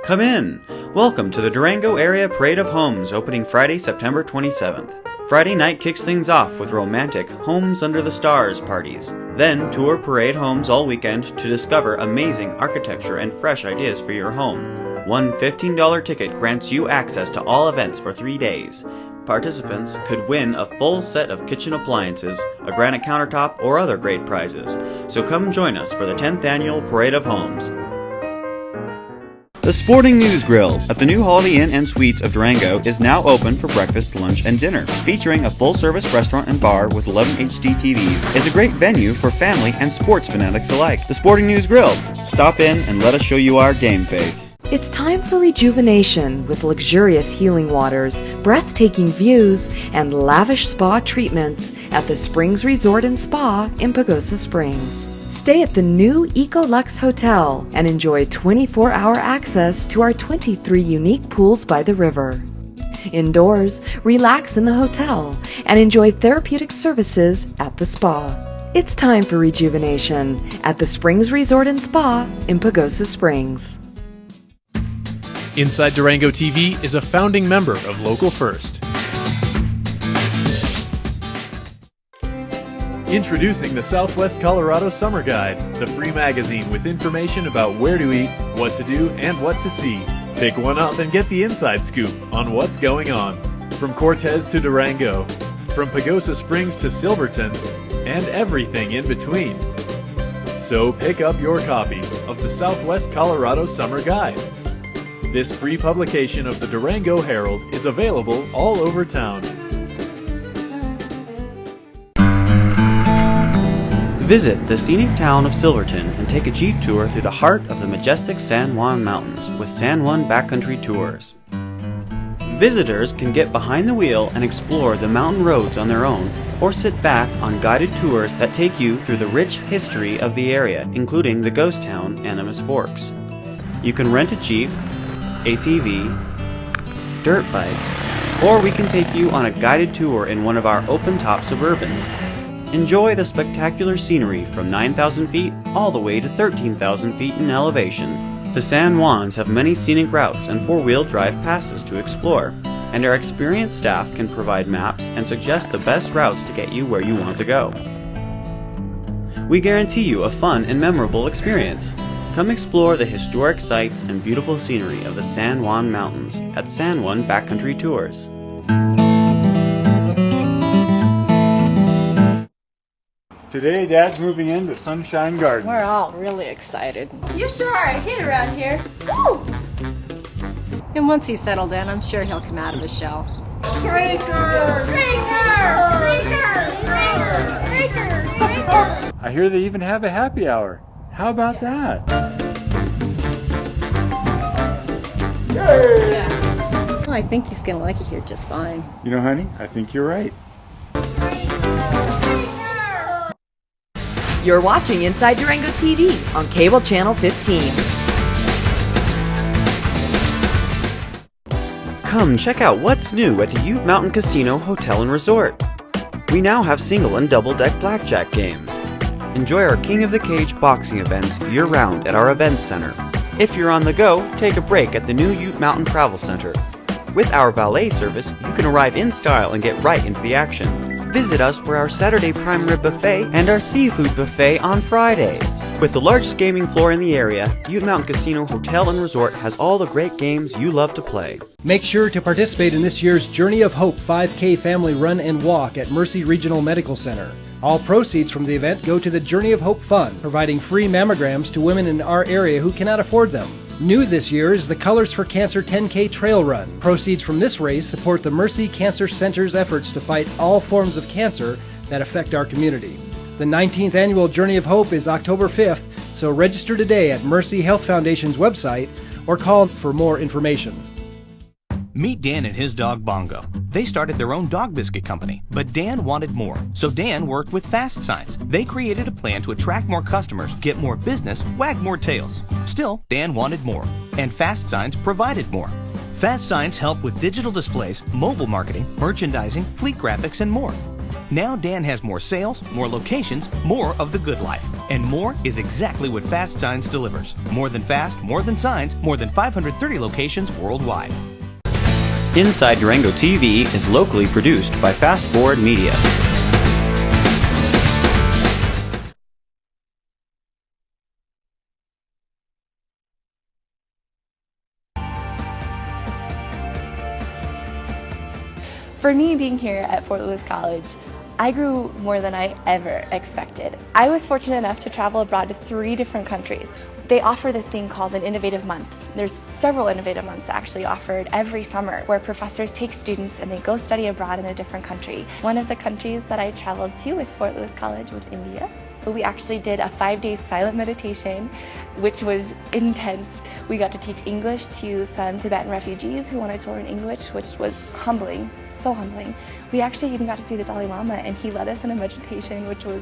Come in! Welcome to the Durango Area Parade of Homes, opening Friday, September 27th. Friday night kicks things off with romantic Homes Under the Stars parties. Then tour parade homes all weekend to discover amazing architecture and fresh ideas for your home. One $15 ticket grants you access to all events for 3 days. Participants could win a full set of kitchen appliances, a granite countertop, or other great prizes. So come join us for the 10th Annual Parade of Homes. The Sporting News Grill at the new Holiday Inn and Suites of Durango is now open for breakfast, lunch, and dinner. Featuring a full-service restaurant and bar with 11 HD TVs, it's a great venue for family and sports fanatics alike. The Sporting News Grill. Stop in and let us show you our game face. It's time for rejuvenation with luxurious healing waters, breathtaking views, and lavish spa treatments at the Springs Resort and Spa in Pagosa Springs. Stay at the new Ecolux Hotel and enjoy 24-hour access to our 23 unique pools by the river. Indoors, relax in the hotel and enjoy therapeutic services at the spa. It's time for rejuvenation at the Springs Resort and Spa in Pagosa Springs. Inside Durango TV is a founding member of Local First. Introducing the Southwest Colorado Summer Guide, the free magazine with information about where to eat, what to do, and what to see. Pick one up and get the inside scoop on what's going on. From Cortez to Durango, from Pagosa Springs to Silverton, and everything in between. So pick up your copy of the Southwest Colorado Summer Guide. This free publication of the Durango Herald is available all over town. Visit the scenic town of Silverton and take a Jeep tour through the heart of the majestic San Juan Mountains with San Juan Backcountry Tours. Visitors can get behind the wheel and explore the mountain roads on their own, or sit back on guided tours that take you through the rich history of the area, including the ghost town Animas Forks. You can rent a Jeep, ATV, dirt bike, or we can take you on a guided tour in one of our open-top Suburbans. Enjoy the spectacular scenery from 9,000 feet all the way to 13,000 feet in elevation. The San Juans have many scenic routes and four-wheel drive passes to explore, and our experienced staff can provide maps and suggest the best routes to get you where you want to go. We guarantee you a fun and memorable experience. Come explore the historic sites and beautiful scenery of the San Juan Mountains at San Juan Backcountry Tours. Today, Dad's moving into Sunshine Gardens. We're all really excited. You sure are a hit around here. Woo! And once he's settled in, I'm sure he'll come out of his shell. I hear they even have a happy hour. How about that? Yeah. Oh, I think he's going to like it here just fine. You know, honey, I think you're right. You're watching Inside Durango TV on Cable Channel 15. Come check out what's new at the Ute Mountain Casino Hotel and Resort. We now have single and double deck blackjack games. Enjoy our King of the Cage boxing events year-round at our events center. If you're on the go, take a break at the new Ute Mountain Travel Center. With our valet service, you can arrive in style and get right into the action. Visit us for our Saturday prime rib buffet and our seafood buffet on Fridays. With the largest gaming floor in the area, Ute Mountain Casino Hotel and Resort has all the great games you love to play. Make sure to participate in this year's Journey of Hope 5K Family Run and Walk at Mercy Regional Medical Center. All proceeds from the event go to the Journey of Hope Fund, providing free mammograms to women in our area who cannot afford them. New this year is the Colors for Cancer 10K Trail Run. Proceeds from this race support the Mercy Cancer Center's efforts to fight all forms of cancer that affect our community. The 19th annual Journey of Hope is October 5th, so register today at Mercy Health Foundation's website or call for more information. Meet Dan and his dog Bongo. They started their own dog biscuit company, but Dan wanted more. So Dan worked with Fast Signs. They created a plan to attract more customers, get more business, wag more tails. Still, Dan wanted more, and Fast Signs provided more. Fast Signs help with digital displays, mobile marketing, merchandising, fleet graphics, and more. Now Dan has more sales, more locations, more of the good life. And more is exactly what Fast Signs delivers. More than fast, more than signs, more than 530 locations worldwide. Inside Durango TV is locally produced by Fast Forward Media. For me, being here at Fort Lewis College, I grew more than I ever expected. I was fortunate enough to travel abroad to 3 different countries. They offer this thing called an Innovative Month. There's several Innovative Months actually offered every summer where professors take students and they go study abroad in a different country. One of the countries that I traveled to with Fort Lewis College was India. We actually did a 5-day silent meditation, which was intense. We got to teach English to some Tibetan refugees who wanted to learn English, which was humbling, so humbling. We actually even got to see the Dalai Lama, and he led us in a meditation, which was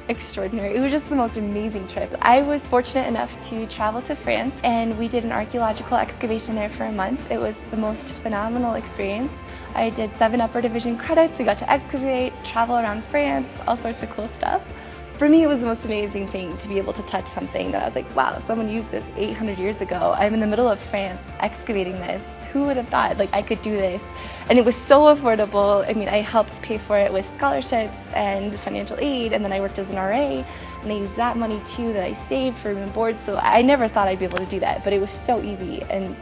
extraordinary. It was just the most amazing trip. I was fortunate enough to travel to France, and we did an archaeological excavation there for a month. It was the most phenomenal experience. I did 7 upper division credits. We got to excavate, travel around France, all sorts of cool stuff. For me, it was the most amazing thing to be able to touch something that I was like, wow, someone used this 800 years ago. I'm in the middle of France excavating this. Who would have thought like I could do this? And it was so affordable. I mean, I helped pay for it with scholarships and financial aid, and then I worked as an RA, and I used that money too that I saved for room and board. So I never thought I'd be able to do that, but it was so easy and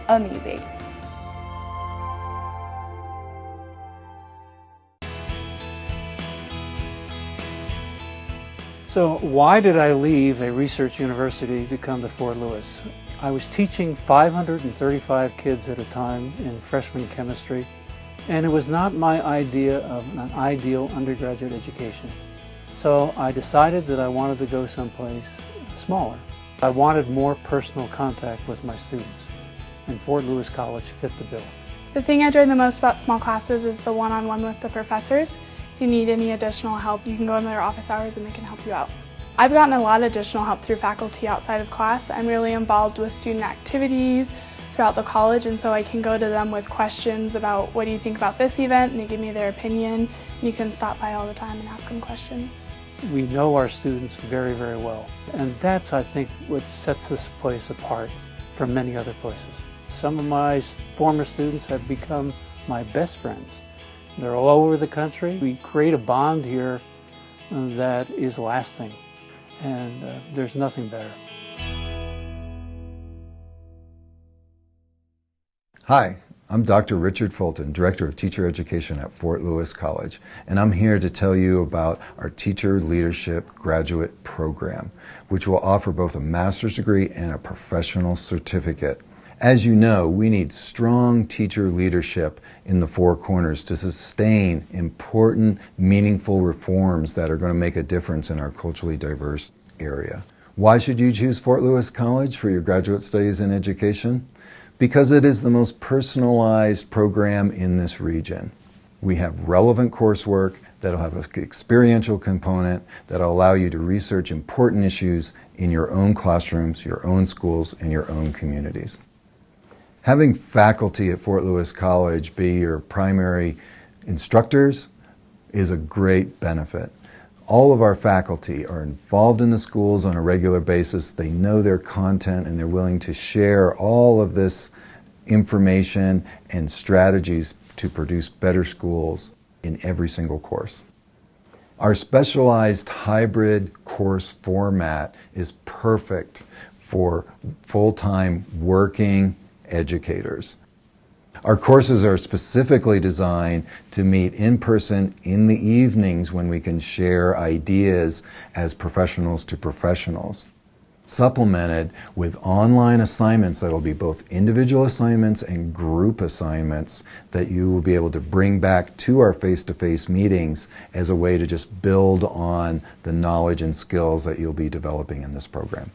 amazing. So why did I leave a research university to come to Fort Lewis? I was teaching 535 kids at a time in freshman chemistry, and it was not my idea of an ideal undergraduate education. So I decided that I wanted to go someplace smaller. I wanted more personal contact with my students, and Fort Lewis College fit the bill. The thing I enjoy the most about small classes is the one-on-one with the professors. If you need any additional help, you can go in their office hours and they can help you out. I've gotten a lot of additional help through faculty outside of class. I'm really involved with student activities throughout the college, and so I can go to them with questions about what do you think about this event, and they give me their opinion. And you can stop by all the time and ask them questions. We know our students very, very well, and that's, I think, what sets this place apart from many other places. Some of my former students have become my best friends. They're all over the country. We create a bond here that is lasting, and there's nothing better. Hi, I'm Dr. Richard Fulton, Director of Teacher Education at Fort Lewis College, and I'm here to tell you about our Teacher Leadership Graduate Program, which will offer both a master's degree and a professional certificate. As you know, we need strong teacher leadership in the Four Corners to sustain important, meaningful reforms that are going to make a difference in our culturally diverse area. Why should you choose Fort Lewis College for your graduate studies in education? Because it is the most personalized program in this region. We have relevant coursework that will have an experiential component that will allow you to research important issues in your own classrooms, your own schools, and your own communities. Having faculty at Fort Lewis College be your primary instructors is a great benefit. All of our faculty are involved in the schools on a regular basis. They know their content and they're willing to share all of this information and strategies to produce better schools in every single course. Our specialized hybrid course format is perfect for full-time working educators. Our courses are specifically designed to meet in person in the evenings when we can share ideas as professionals to professionals, supplemented with online assignments that will be both individual assignments and group assignments that you will be able to bring back to our face-to-face meetings as a way to just build on the knowledge and skills that you'll be developing in this program.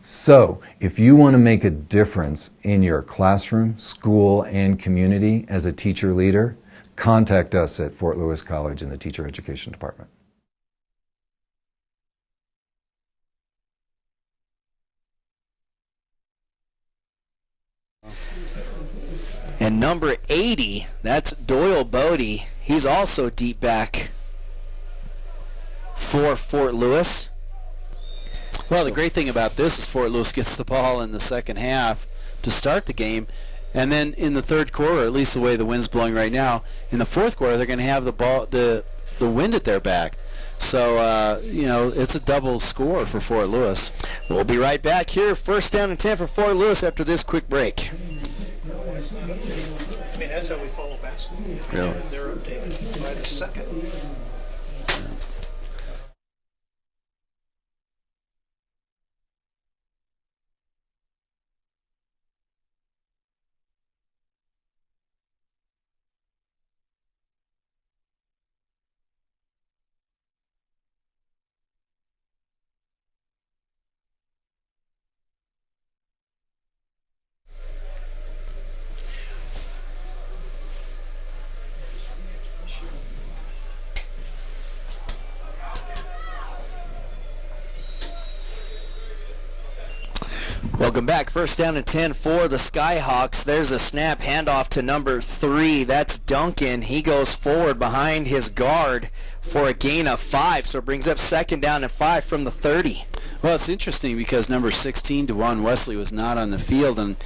So, if you want to make a difference in your classroom, school, and community as a teacher leader, contact us at Fort Lewis College in the Teacher Education Department. And number 80, that's Doyle Bodie. He's also deep back for Fort Lewis. Well, the great thing about this is Fort Lewis gets the ball in the second half to start the game, and then in the third quarter, at least the way the wind's blowing right now, in the fourth quarter they're going to have the wind at their back. So, it's a double score for Fort Lewis. We'll be right back here. First down and 10 for Fort Lewis after this quick break. I mean, that's how we follow basketball. Really? They're updated by the second. Welcome back. First down and 10 for the Skyhawks. There's a snap handoff to number 3. That's Duncan. He goes forward behind his guard for a gain of 5, so it brings up second down and 5 from the 30. Well, it's interesting because number 16, DeJuan Wesley, was not on the field, and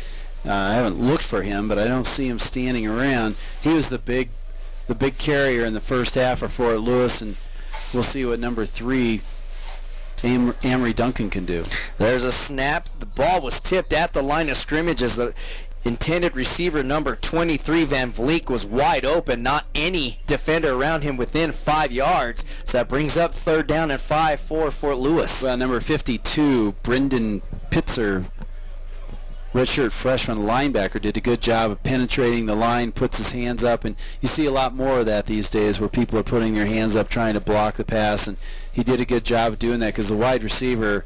I haven't looked for him, but I don't see him standing around. He was the big carrier in the first half for Fort Lewis, and we'll see what number 3, Amory Duncan, can do. There's a snap. The ball was tipped at the line of scrimmage as the intended receiver, number 23, Van Vliet, was wide open. Not any defender around him within 5 yards. So that brings up third down and 5 for Fort Lewis. Well, number 52, Brendan Pitzer, redshirt freshman linebacker, did a good job of penetrating the line, puts his hands up, and you see a lot more of that these days where people are putting their hands up trying to block the pass, and he did a good job of doing that because the wide receiver,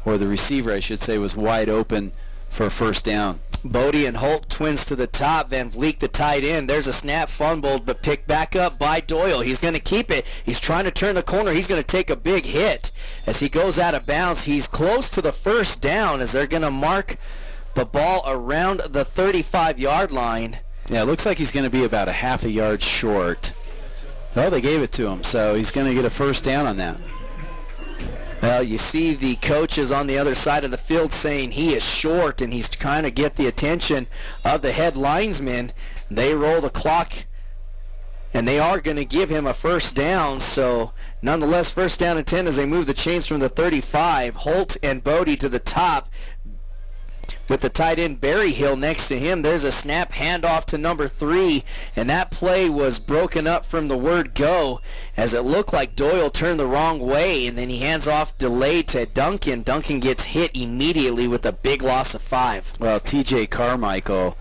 or the receiver I should say, was wide open for a first down. Bodie and Holt twins to the top. Van Vliet, the tight end. There's a snap fumbled, but picked back up by Doyle. He's going to keep it. He's trying to turn the corner. He's going to take a big hit as he goes out of bounds. He's close to the first down as they're going to mark the ball around the 35-yard line. Yeah, it looks like he's going to be about a half a yard short. Oh, they gave it to him, so he's going to get a first down on that. Well, you see the coaches on the other side of the field saying he is short, and he's trying to get the attention of the head linesman. They roll the clock, and they are going to give him a first down. So, nonetheless, first down and 10 as they move the chains from the 35. Holt and Bodie to the top. with the tight end Berryhill next to him. There's a snap handoff to number 3, and that play was broken up from the word go as it looked like Doyle turned the wrong way, and then he hands off delayed to Duncan. Duncan gets hit immediately with a big loss of 5. Well, TJ Carmichael,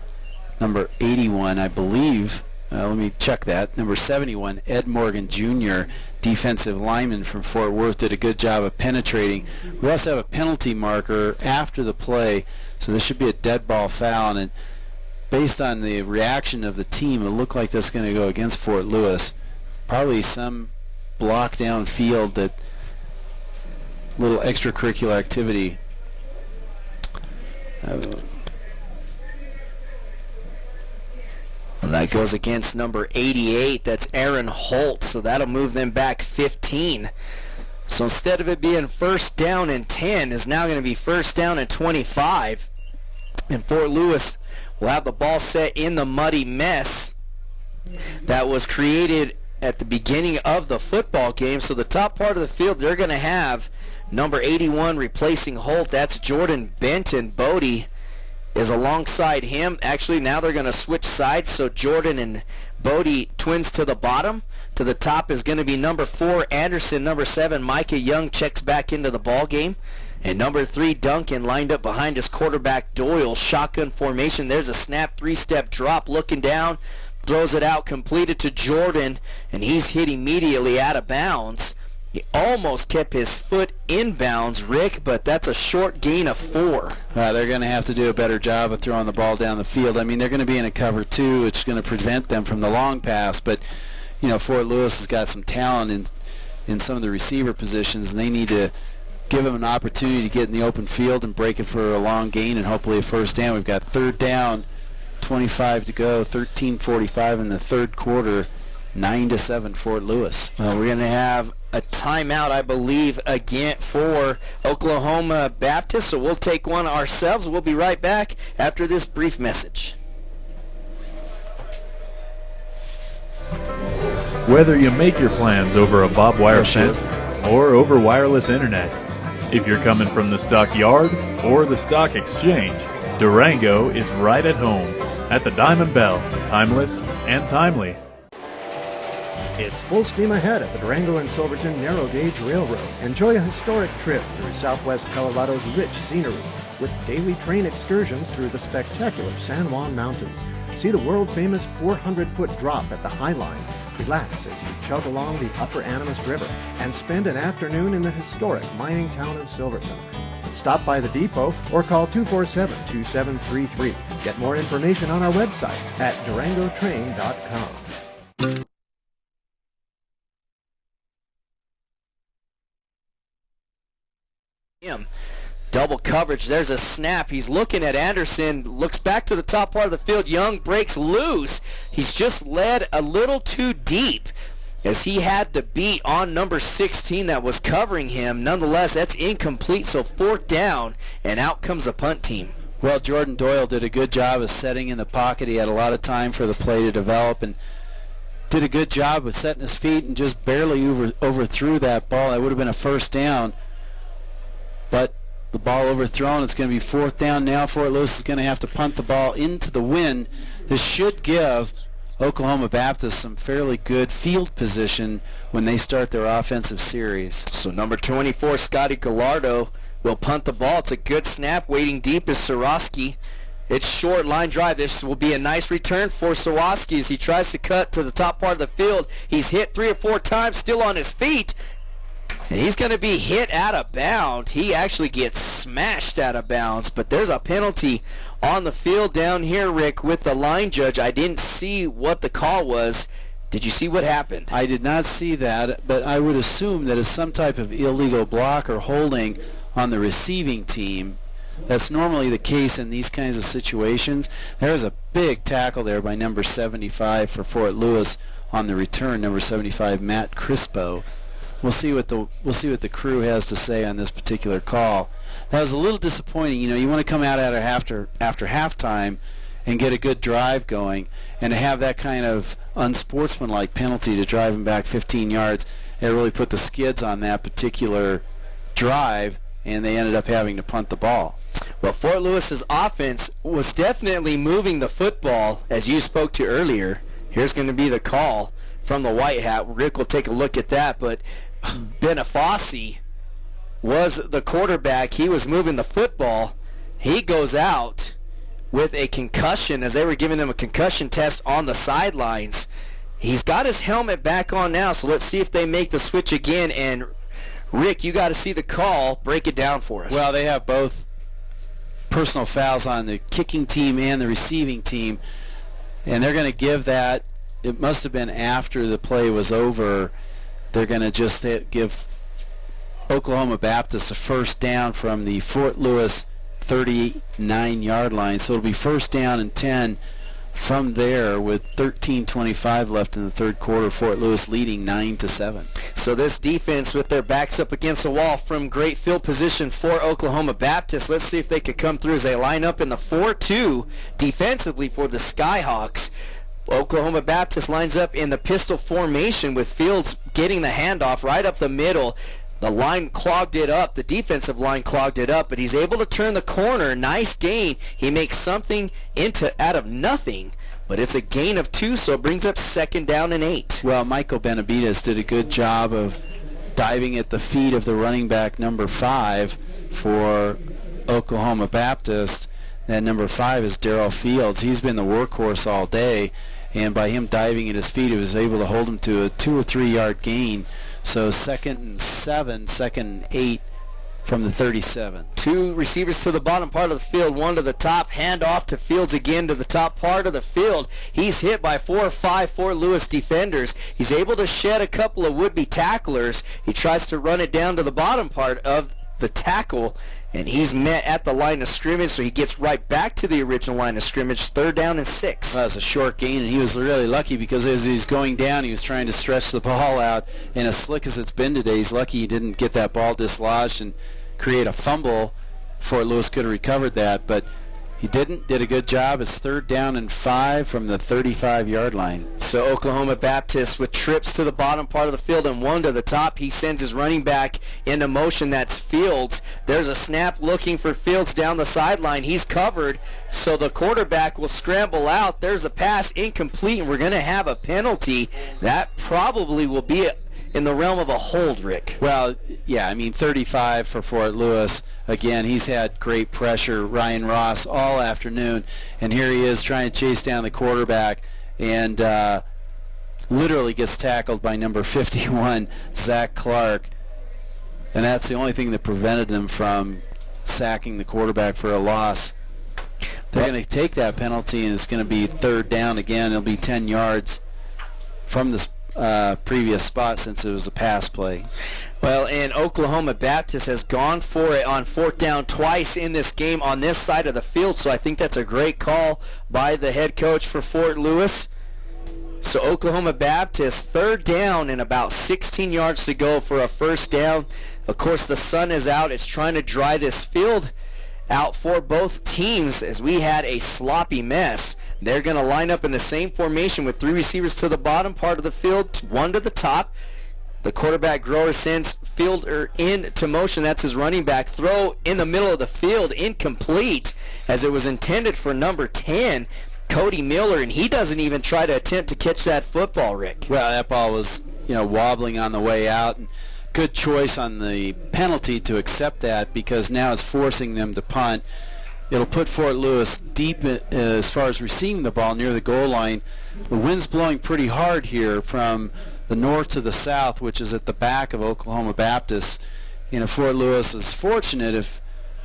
number 81, I believe. Let me check that. Number 71, Ed Morgan Jr., defensive lineman from Fort Worth, did a good job of penetrating. We also have a penalty marker after the play, so this should be a dead ball foul. And based on the reaction of the team, it looked like that's going to go against Fort Lewis. Probably some block down field, that little extracurricular activity. And that goes against number 88. That's Aaron Holt. So that'll move them back 15. So instead of it being first down and 10, it's now going to be first down and 25. And Fort Lewis will have the ball set in the muddy mess that was created at the beginning of the football game. So the top part of the field, they're going to have number 81 replacing Holt. That's Jordan Benton. Bodie is alongside him. Actually, now they're going to switch sides, so Jordan and Bodie twins to the bottom. To the top is going to be number 4, Anderson. Number 7, Micah Young checks back into the ball game. And number 3, Duncan, lined up behind his quarterback, Doyle. Shotgun formation. There's a snap, 3-step drop, looking down, throws it out, completed to Jordan, and he's hit immediately out of bounds. He almost kept his foot in bounds, Rick, but that's a short gain of 4. They're going to have to do a better job of throwing the ball down the field. I mean, they're going to be in a cover 2. It's going to prevent them from the long pass, but, you know, Fort Lewis has got some talent in some of the receiver positions, and they need to give them an opportunity to get in the open field and break it for a long gain and hopefully a first down. We've got third down, 25 to go, 13:45 in the third quarter, 9-7 Fort Lewis. We're going to have a timeout, I believe, again for Oklahoma Baptist, so we'll take one ourselves. We'll be right back after this brief message. Whether you make your plans over a barbed wire fence or over wireless internet, if you're coming from the stockyard or the stock exchange, Durango is right at home at the Diamond Bell, timeless and timely. It's full steam ahead at the Durango and Silverton Narrow Gauge Railroad. Enjoy a historic trip through southwest Colorado's rich scenery with daily train excursions through the spectacular San Juan Mountains. See the world-famous 400-foot drop at the High Line. Relax as you chug along the Upper Animas River and spend an afternoon in the historic mining town of Silverton. Stop by the depot or call 247-2733. Get more information on our website at durangotrain.com. Double coverage. There's a snap. He's looking at Anderson. Looks back to the top part of the field. Young breaks loose. He's just led a little too deep as he had the beat on number 16 that was covering him. Nonetheless, that's incomplete, so fourth down, and out comes the punt team. Well, Jordan Doyle did a good job of setting in the pocket. He had a lot of time for the play to develop and did a good job of setting his feet and just barely overthrew that ball. That would have been a first down, but the ball overthrown. It's going to be fourth down now. Fort Lewis is going to have to punt the ball into the wind. This should give Oklahoma Baptist some fairly good field position when they start their offensive series. So number 24, Scotty Gallardo, will punt the ball. It's a good snap. Waiting deep is Soroski. It's short line drive. This will be a nice return for Soroski as he tries to cut to the top part of the field. He's hit 3 or 4 times, still on his feet. And he's going to be hit out of bounds. He actually gets smashed out of bounds. But there's a penalty on the field down here, Rick, with the line judge. I didn't see what the call was. Did you see what happened? I did not see that, but I would assume that it's some type of illegal block or holding on the receiving team. That's normally the case in these kinds of situations. There's a big tackle there by number 75 for Fort Lewis on the return, number 75, Matt Crispo. We'll see what the crew has to say on this particular call. That was a little disappointing. You know, you want to come out after halftime and get a good drive going, and to have that kind of unsportsmanlike penalty to drive them back 15 yards, it really put the skids on that particular drive, and they ended up having to punt the ball. But Fort Lewis's offense was definitely moving the football, as you spoke to earlier. Here's going to be the call from the White Hat. Rick will take a look at that, but Benifaci was the quarterback. He was moving the football. He goes out with a concussion as they were giving him a concussion test on the sidelines. He's got his helmet back on now, so let's see if they make the switch again. And Rick, you got to see the call. Break it down for us. Well, they have both personal fouls on the kicking team and the receiving team, and they're going to give that. It must have been after the play was over. They're going to just give Oklahoma Baptist a first down from the Fort Lewis 39-yard line. So it'll be first down and 10 from there with 13:25 left in the third quarter. Fort Lewis leading 9-7. So this defense with their backs up against the wall from great field position for Oklahoma Baptist. Let's see if they could come through as they line up in the 4-2 defensively for the Skyhawks. Oklahoma Baptist lines up in the pistol formation with Fields getting the handoff right up the middle. The line clogged it up. The defensive line clogged it up, but he's able to turn the corner. Nice gain. He makes something out of nothing, but it's a gain of 2, so it brings up second down and 8. Well, Michael Benavides did a good job of diving at the feet of the running back number 5 for Oklahoma Baptist. That number 5 is Darrell Fields. He's been the workhorse all day, and by him diving at his feet, he was able to hold him to a 2 or 3 yard gain. So second and 7, second and 8 from the 37. 2 receivers to the bottom part of the field, 1 to the top, hand off to Fields again to the top part of the field. He's hit by 4 or 5 Fort Lewis defenders. He's able to shed a couple of would-be tacklers. He tries to run it down to the bottom part of the tackle, and he's met at the line of scrimmage, so he gets right back to the original line of scrimmage, third down and 6. That was a short gain, and he was really lucky because as he was going down, he was trying to stretch the ball out, and as slick as it's been today, he's lucky he didn't get that ball dislodged and create a fumble. Fort Lewis could have recovered that, but he didn't. Did a good job. It's third down and 5 from the 35-yard line. So Oklahoma Baptist with trips to the bottom part of the field and 1 to the top. He sends his running back into motion. That's Fields. There's a snap looking for Fields down the sideline. He's covered, so the quarterback will scramble out. There's a pass incomplete, and we're going to have a penalty. That probably will be in the realm of a hold, Rick. Well, yeah, I mean 35 for Fort Lewis. Again, he's had great pressure, Ryan Ross, all afternoon, and here he is trying to chase down the quarterback and literally gets tackled by number 51, Zach Clark, and that's the only thing that prevented them from sacking the quarterback for a loss. They're going to take that penalty, and it's going to be third down again. It'll be 10 yards from the previous spot since it was a pass play. Well, and Oklahoma Baptist has gone for it on fourth down twice in this game on this side of the field, so I think that's a great call by the head coach for Fort Lewis. So Oklahoma Baptist, third down and about 16 yards to go for a first down. Of course, the sun is out. It's trying to dry this field out for both teams as we had a sloppy mess. They're going to line up in the same formation with 3 receivers to the bottom part of the field, 1 to the top. The quarterback Grower sends Fielder into motion. That's his running back. Throw in the middle of the field, incomplete, as it was intended for number 10, Cody Miller, and he doesn't even try to attempt to catch that football, Rick. Well, that ball was, wobbling on the way out, and good choice on the penalty to accept that because now it's forcing them to punt. It'll put Fort Lewis deep as far as receiving the ball near the goal line. The wind's blowing pretty hard here from the north to the south, which is at the back of Oklahoma Baptist. Fort Lewis is fortunate if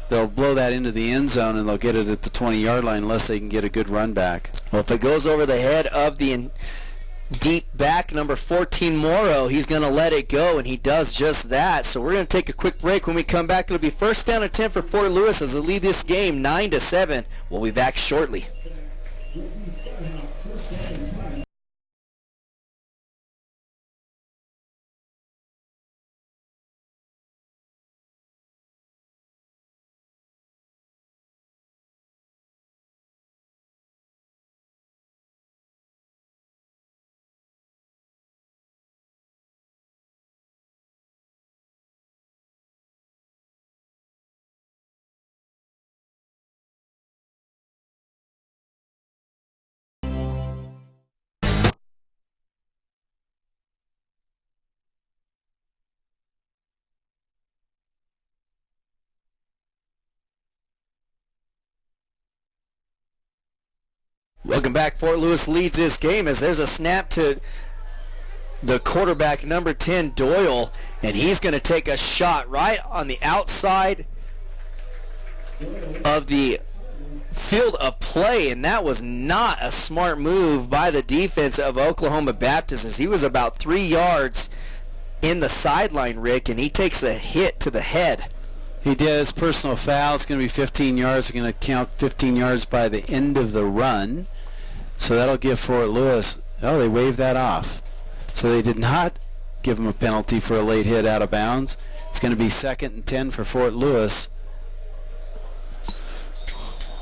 they'll blow that into the end zone and they'll get it at the 20-yard line unless they can get a good run back. Well, if it goes over the head of the deep back, number 14, Morrow, he's going to let it go, and he does just that. So we're going to take a quick break. When we come back, it'll be first down and 10 for Fort Lewis as they lead this game 9-7. We'll be back shortly. Welcome back. Fort Lewis leads this game as there's a snap to the quarterback, number 10, Doyle, and he's going to take a shot right on the outside of the field of play, and that was not a smart move by the defense of Oklahoma Baptist, as he was about 3 yards in the sideline, Rick, and he takes a hit to the head. He did his personal foul. It's going to be 15 yards. They're going to count 15 yards by the end of the run. So that'll give Fort Lewis, oh, they waved that off. So they did not give him a penalty for a late hit out of bounds. It's going to be 2nd and 10 for Fort Lewis.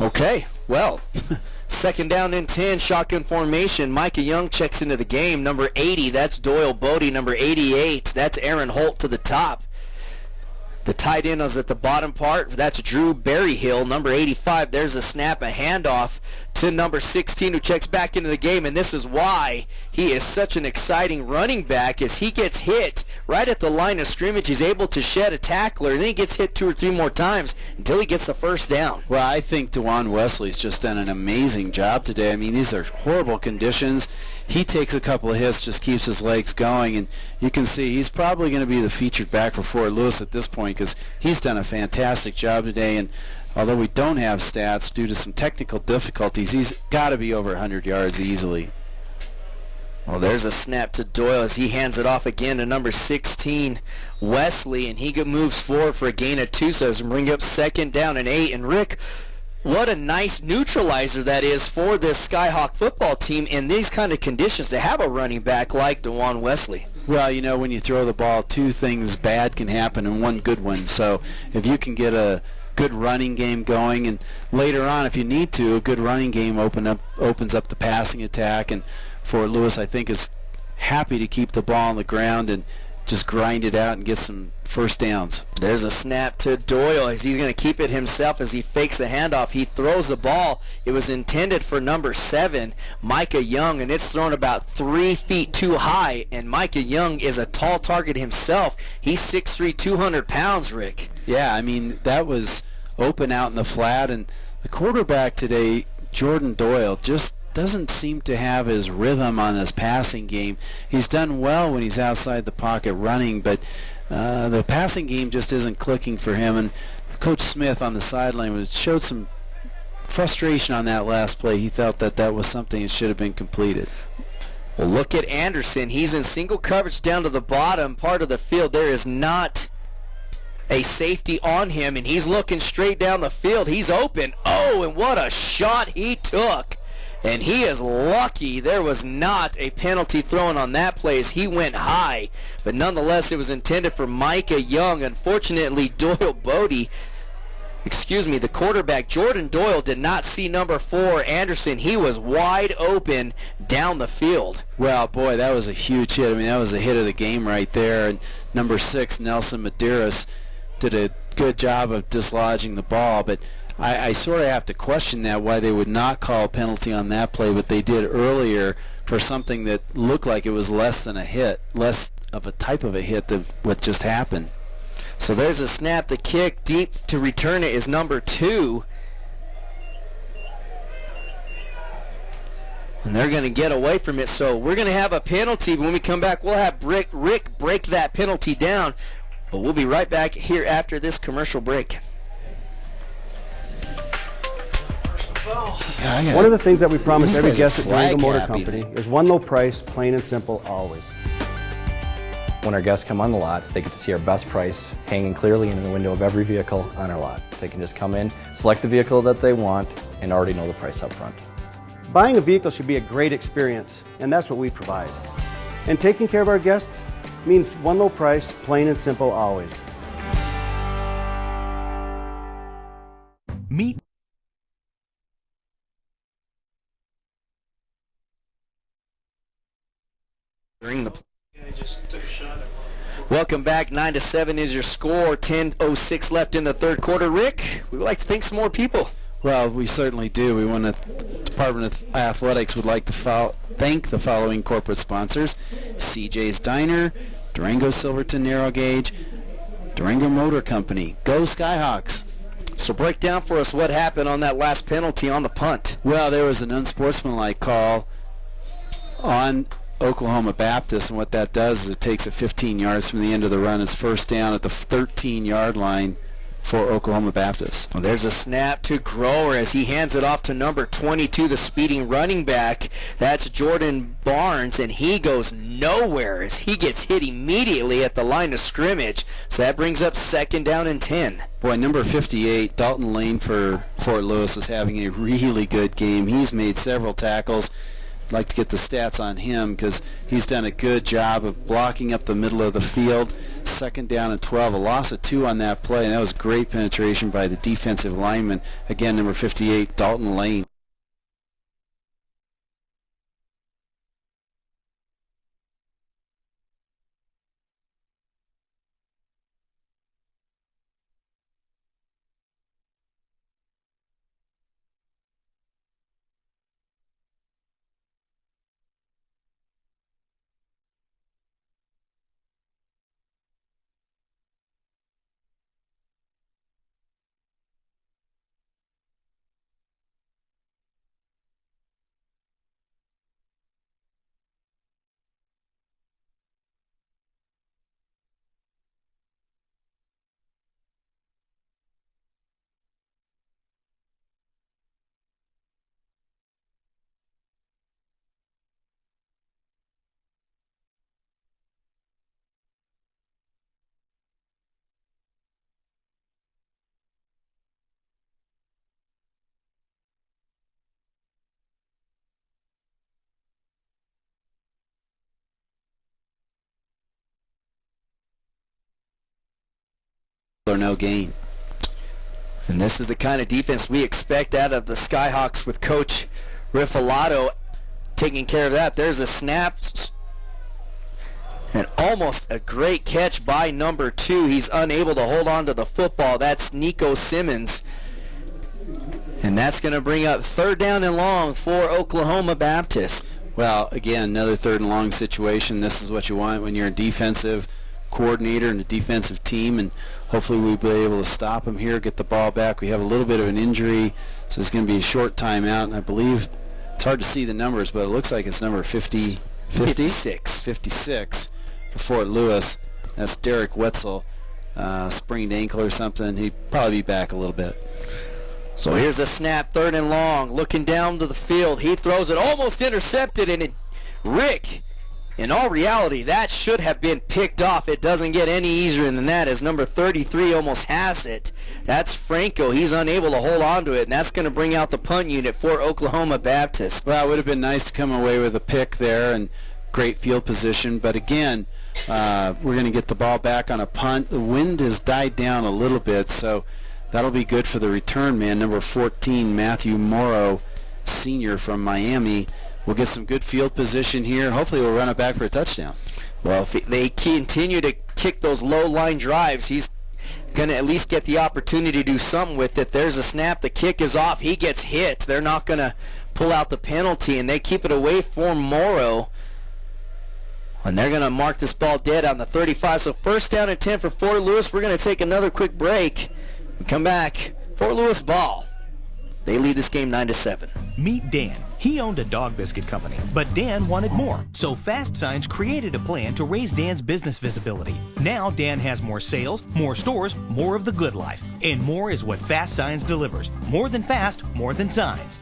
Okay, well, 2nd down and 10, shotgun formation. Micah Young checks into the game. Number 80, that's Doyle Bodie. Number 88, that's Aaron Holt to the top. The tight end is at the bottom part. That's Drew Berryhill, number 85. There's a snap, a handoff to number 16, who checks back into the game, and this is why he is such an exciting running back, as he gets hit right at the line of scrimmage. He's able to shed a tackler, and then he gets hit 2 or 3 more times until he gets the first down. Well, I think DeJuan Wesley's just done an amazing job today. I mean, these are horrible conditions. He takes a couple of hits, just keeps his legs going, and you can see he's probably going to be the featured back for Fort Lewis at this point, because he's done a fantastic job today. And although we don't have stats due to some technical difficulties, he's got to be over 100 yards easily. Well, there's a snap to Doyle as he hands it off again to number 16, Wesley, and he moves forward for a gain of 2, so it's bring up 2nd down and 8. And Rick, what a nice neutralizer that is for this Skyhawk football team in these kind of conditions to have a running back like DeJuan Wesley. Well, you know, when you throw the ball, 2 things bad can happen and 1 good one. So if you can get a good running game going, and later on, if you need to, a good running game opens up the passing attack, and Fort Lewis, I think, is happy to keep the ball on the ground and just grind it out and get some first downs. There's a snap to Doyle as he's going to keep it himself as he fakes the handoff. He throws the ball. It was intended for number 7, Micah Young, and it's thrown about 3 feet too high, and Micah Young is a tall target himself. He's 6'3", 200 pounds, Rick. Yeah, I mean, that was open out in the flat, and the quarterback today, Jordan Doyle, just doesn't seem to have his rhythm on his passing game. He's done well when he's outside the pocket running, but the passing game just isn't clicking for him. And Coach Smith on the sideline showed some frustration on that last play. He felt that was something that should have been completed. Well, look at Anderson. He's in single coverage down to the bottom part of the field. There is not a safety on him, and he's looking straight down the field. He's open. Oh, and what a shot he took. And he is lucky there was not a penalty thrown on that play as he went high. But nonetheless, it was intended for Micah Young. Unfortunately, the quarterback, Jordan Doyle, did not see number 4, Anderson. He was wide open down the field. Well, boy, that was a huge hit. I mean, that was a hit of the game right there. And number 6, Nelson Medeiros, did a good job of dislodging the ball. But I sort of have to question that, why they would not call a penalty on that play, but they did earlier for something that looked like it was less than a hit, less of a type of a hit than what just happened. So there's a snap. The kick deep to return it is number 2. And they're going to get away from it. So we're going to have a penalty. When we come back, we'll have Rick break that penalty down. But we'll be right back here after this commercial break. One of the things that we promise every guest at Durango Motor Company is one low price, plain and simple, always. When our guests come on the lot, they get to see our best price hanging clearly in the window of every vehicle on our lot. They can just come in, select the vehicle that they want, and already know the price up front. Buying a vehicle should be a great experience, and that's what we provide. And taking care of our guests means one low price, plain and simple, always. Meet Welcome back. 9-7 is your score. 10:06 left in the third quarter. Rick, we would like to thank some more people. Well, we certainly do. We want to, Department of Athletics would like to thank the following corporate sponsors: CJ's Diner, Durango Silverton Narrow Gauge, Durango Motor Company, Go Skyhawks, So break down for us what happened on that last penalty on the punt. Well, there was an unsportsmanlike call on Oklahoma Baptist, and what that does is it takes it 15 yards from the end of the run. It's first down at the 13-yard line for Oklahoma Baptist. Well, there's a snap to Grower as he hands it off to number 22, the speeding running back. That's Jordan Barnes, and he goes nowhere as he gets hit immediately at the line of scrimmage. So that brings up 2nd down and 10. Boy, number 58, Dalton Lane for Fort Lewis, is having a really good game. He's made several tackles. I'd like to get the stats on him because he's done a good job of blocking up the middle of the field. 2nd down and 12, a loss of 2 on that play, and that was great penetration by the defensive lineman. Again, number 58, Dalton Lane. Or no gain. And this is the kind of defense we expect out of the Skyhawks with Coach Riffalato taking care of that. There's a snap and almost a great catch by number 2. He's unable to hold on to the football. That's Nico Simmons. And that's going to bring up 3rd down and long for Oklahoma Baptist. Well, again, another 3rd and long situation. This is what you want when you're a defensive coordinator and a defensive team, and hopefully we'll be able to stop him here, get the ball back. We have a little bit of an injury, so it's going to be a short timeout, and I believe it's hard to see the numbers, but it looks like it's number 56 for Fort Lewis. That's Derek Wetzel, sprained ankle or something. He'd probably be back a little bit. So here's the snap, 3rd and long, looking down to the field. He throws it, almost intercepted, and Rick, in all reality, that should have been picked off. It doesn't get any easier than that as number 33 almost has it. That's Franco. He's unable to hold on to it, and that's going to bring out the punt unit for Oklahoma Baptist. Well, it would have been nice to come away with a pick there and great field position, but again, we're going to get the ball back on a punt. The wind has died down a little bit, so that'll be good for the return man, number 14, Matthew Morrow, senior from Miami. We'll get some good field position here. Hopefully we'll run it back for a touchdown. Well, if they continue to kick those low-line drives, he's going to at least get the opportunity to do something with it. There's a snap. The kick is off. He gets hit. They're not going to pull out the penalty, and they keep it away for Morrow. And they're going to mark this ball dead on the 35. So 1st down and 10 for Fort Lewis. We're going to take another quick break. We come back. Fort Lewis ball. They lead this game 9-7. Meet Dan. He owned a dog biscuit company, but Dan wanted more. So Fast Signs created a plan to raise Dan's business visibility. Now Dan has more sales, more stores, more of the good life. And more is what Fast Signs delivers. More than fast, more than signs.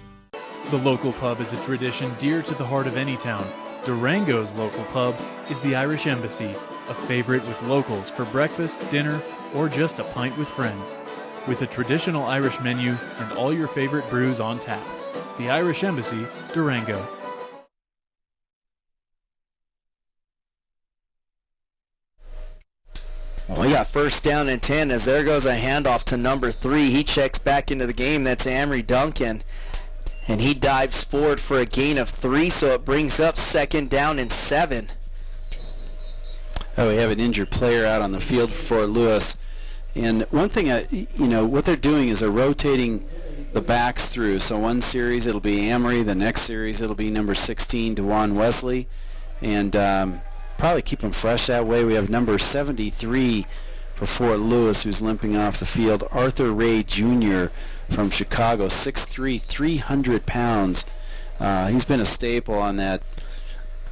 The local pub is a tradition dear to the heart of any town. Durango's local pub is the Irish Embassy, a favorite with locals for breakfast, dinner, or just a pint with friends. With a traditional Irish menu and all your favorite brews on tap. The Irish Embassy, Durango. Well, we got 1st down and 10 as there goes a handoff to number 3. He checks back into the game. That's Amory Duncan. And he dives forward for a gain of 3, so it brings up 2nd down and 7. Oh, we have an injured player out on the field for Lewis. And one thing, what they're doing is they're rotating the backs through. So one series it'll be Amory, the next series it'll be number 16, DeJuan Wesley, and probably keep them fresh that way. We have number 73, for Fort Lewis, who's limping off the field. Arthur Ray Jr. from Chicago, 6'3", 300 pounds. He's been a staple on that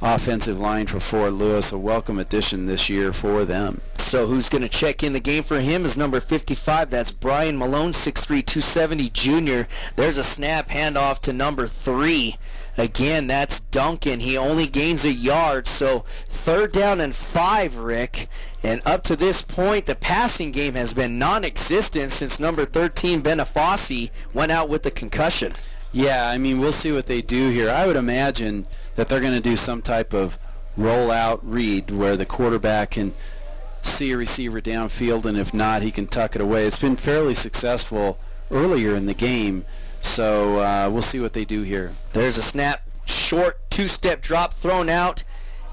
offensive line for Fort Lewis, a welcome addition this year for them. So who's going to check in the game for him is number 55. That's Brian Malone, 6'3", 270 junior. There's a snap handoff to number 3. Again, that's Duncan. He only gains a yard, so 3rd down and 5, Rick. And up to this point, the passing game has been non-existent since number 13, Benafossi, went out with the concussion. Yeah, I mean, we'll see what they do here. I would imagine that they're going to do some type of rollout read where the quarterback can see a receiver downfield, and if not, he can tuck it away. It's been fairly successful earlier in the game, so we'll see what they do here. There's a snap, short 2-step drop thrown out,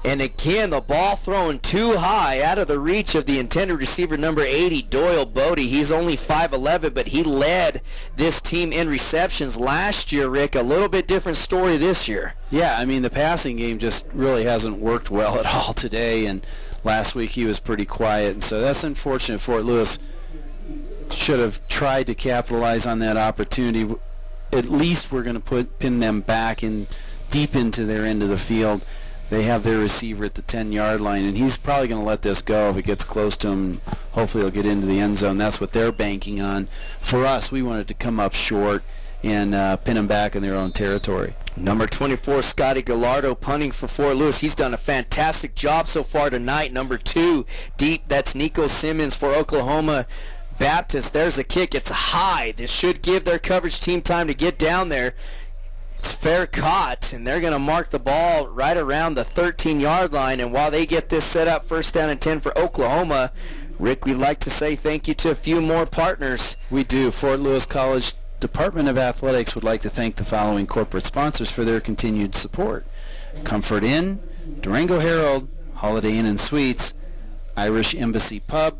and again the ball thrown too high out of the reach of the intended receiver, number 80, Doyle Bodie. He's only 5'11", but he led this team in receptions last year, Rick. A little bit different story this year. Yeah, I mean, the passing game just really hasn't worked well at all today, and last week he was pretty quiet, and so that's unfortunate. Fort Lewis should have tried to capitalize on that opportunity. At least we're going to pin them back in deep into their end of the field. They have their receiver at the 10-yard line, and he's probably going to let this go if it gets close to him. Hopefully he'll get into the end zone. That's what they're banking on. For us, we wanted to come up short and pin them back in their own territory. Number 24, Scotty Gallardo, punting for Fort Lewis. He's done a fantastic job so far tonight. Number 2, deep, that's Nico Simmons for Oklahoma Baptist. There's the kick. It's high. This should give their coverage team time to get down there. It's fair caught, and they're going to mark the ball right around the 13-yard line. And while they get this set up, 1st down and 10 for Oklahoma, Rick, we'd like to say thank you to a few more partners. We do. Fort Lewis College Department of Athletics would like to thank the following corporate sponsors for their continued support: Comfort Inn, Durango Herald, Holiday Inn and Suites, Irish Embassy Pub,